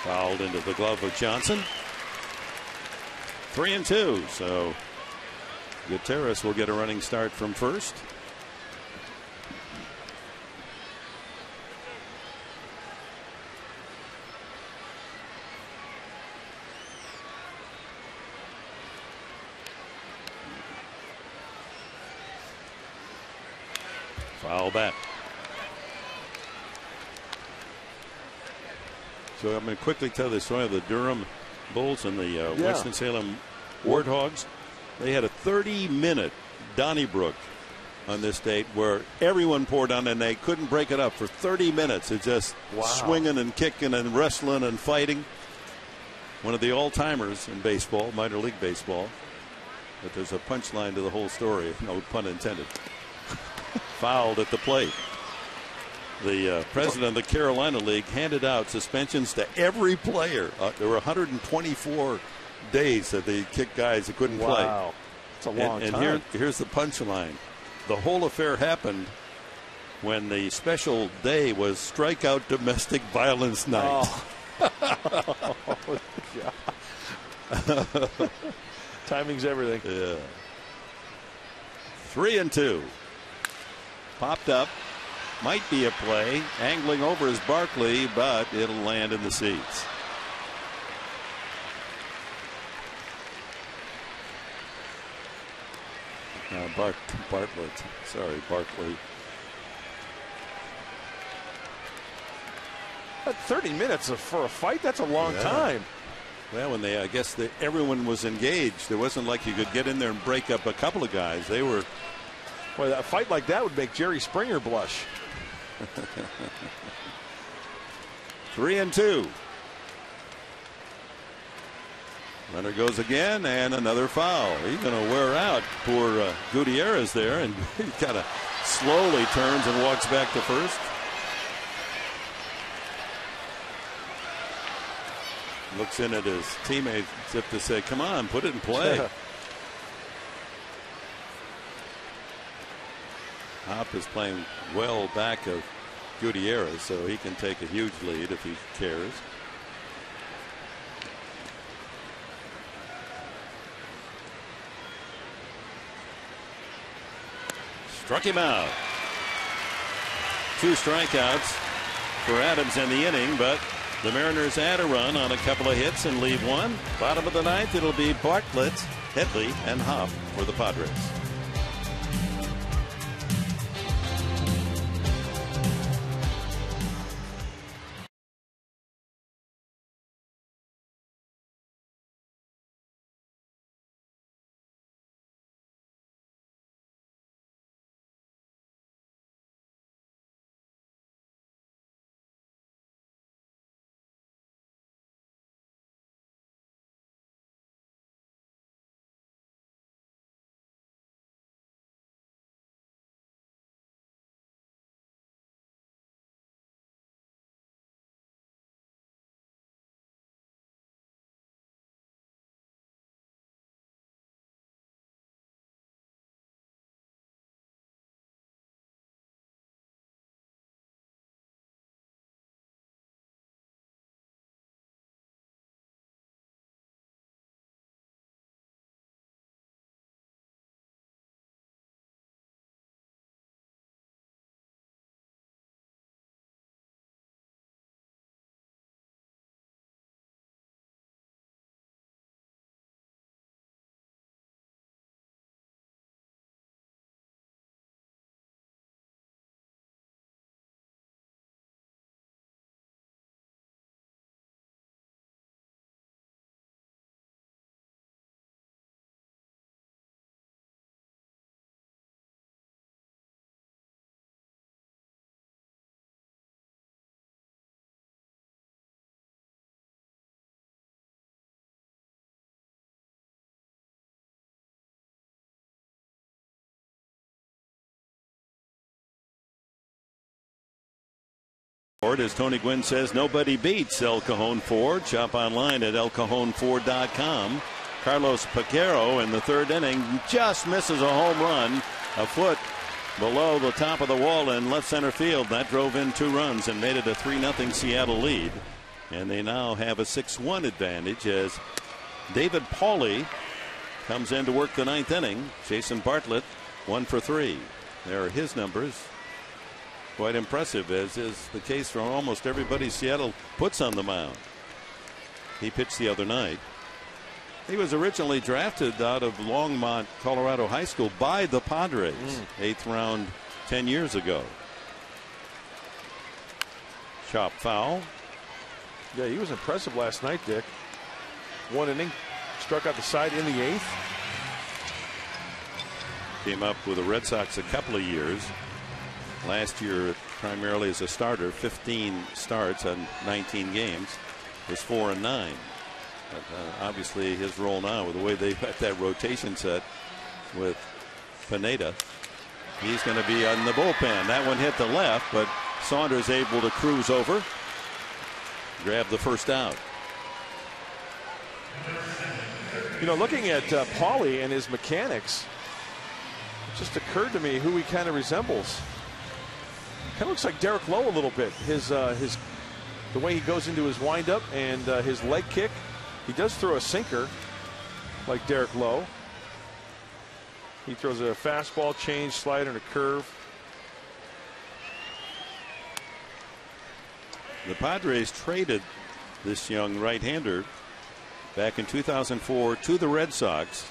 Fouled into the glove of Johnson. 3-2. So Gutierrez will get a running start from first. Foul back. So I'm going to quickly tell the story of the Durham Bulls and the Winston-Salem Warthogs. They had a 30-minute Donnybrook on this date where everyone poured on and they couldn't break it up for 30 minutes. It's just swinging and kicking and wrestling and fighting. One of the all-timers in baseball, minor league baseball. But there's a punchline to the whole story, no pun intended. Fouled at the plate. The president of the Carolina League handed out suspensions to every player. There were 124 days that they kicked guys that couldn't play. Wow, it's a long time. And here's the punchline. The whole affair happened when the special day was Strikeout Domestic Violence Night. Oh. Timing's everything. Yeah. 3-2. Popped up. Might be a play. Angling over is Barkley, but it'll land in the seats. Bartlett. Sorry, Barkley. 30 minutes for a fight, that's a long time. Well, when I guess everyone was engaged. It wasn't like you could get in there and break up a couple of guys. They were. Well, a fight like that would make Jerry Springer blush. 3-2. Runner goes again, and another foul. He's going to wear out poor Gutierrez there, and he kind of slowly turns and walks back to first. Looks in at his teammates as if to say, come on, put it in play. Hop is playing well back of Gutierrez, so he can take a huge lead if he cares. Struck him out. 2 strikeouts for Adams in the inning, but the Mariners add a run on a couple of hits and leave one. Bottom of the ninth, it'll be Bartlett, Headley, and Hop for the Padres. As Tony Gwynn says, nobody beats El Cajon Ford. Shop online at elcajonford.com. Carlos Paquero in the 3rd inning just misses a home run a foot below the top of the wall in left center field. That drove in 2 runs and made it a 3-0 Seattle lead. And they now have a 6-1 advantage as David Pauly comes in to work the 9th inning. Jason Bartlett 1 for 3. There are his numbers. Quite impressive, as is the case for almost everybody Seattle puts on the mound. He pitched the other night. He was originally drafted out of Longmont, Colorado High School by the Padres. 8th round 10 years ago. Chop foul. Yeah, he was impressive last night, Dick. 1 inning, struck out the side in the 8th. Came up with the Red Sox a couple of years. Last year, primarily as a starter, 15 starts on 19 games, was 4-9. But obviously, his role now, with the way they've got that rotation set with Pineda, he's going to be on the bullpen. That one hit the left, but Saunders able to cruise over, grab the first out. You know, looking at Paulie and his mechanics, it just occurred to me who he kind of resembles. Kind of looks like Derek Lowe a little bit. The way he goes into his windup and his leg kick. He does throw a sinker like Derek Lowe. He throws a fastball, change, slider, and a curve. The Padres traded this young right-hander back in 2004 to the Red Sox,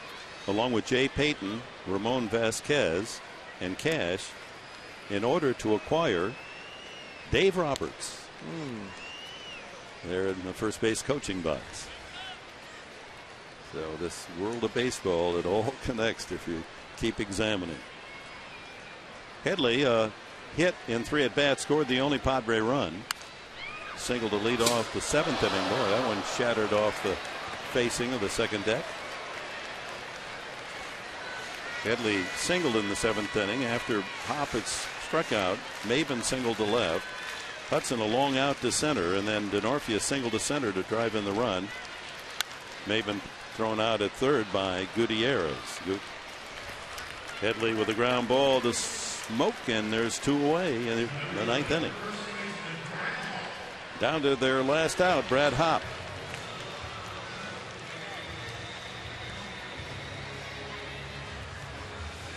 along with Jay Payton, Ramon Vasquez, and Cash, in order to acquire Dave Roberts. They're in the first base coaching box. So this world of baseball, it all connects if you keep examining. Headley hit in 3 at-bats, scored the only Padre run. Single to lead off the 7th inning. Boy, that one shattered off the facing of the second deck. Headley singled in the 7th inning after Hoppitz struck out. Maven singled to left. Hudson a long out to center, and then Denorfia singled to center to drive in the run. Maven thrown out at third by Gutierrez. Headley with a ground ball to Smoke, and there's 2 away in the 9th inning. Down to their last out, Brad Hopp.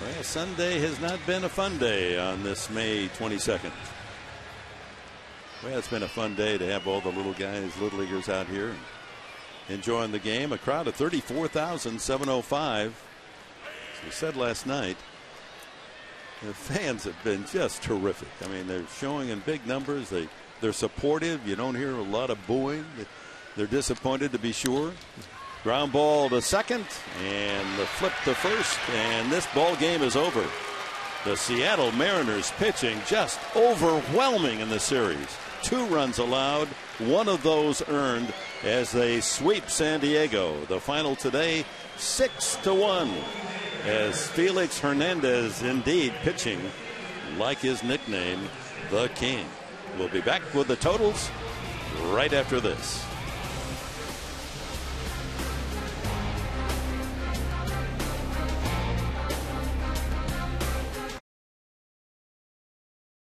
Well, Sunday has not been a fun day on this May 22nd. Well, it's been a fun day to have all the little guys, little leaguers out here enjoying the game. A crowd of 34,705. As we said last night, the fans have been just terrific. I mean, they're showing in big numbers. They're supportive. You don't hear a lot of booing. They're disappointed, to be sure. Ground ball to second, and the flip to first, and this ball game is over. The Seattle Mariners pitching just overwhelming in the series. 2 runs allowed, 1 of those earned as they sweep San Diego. The final today, 6-1, as Felix Hernandez indeed pitching like his nickname, the King. We'll be back with the totals right after this.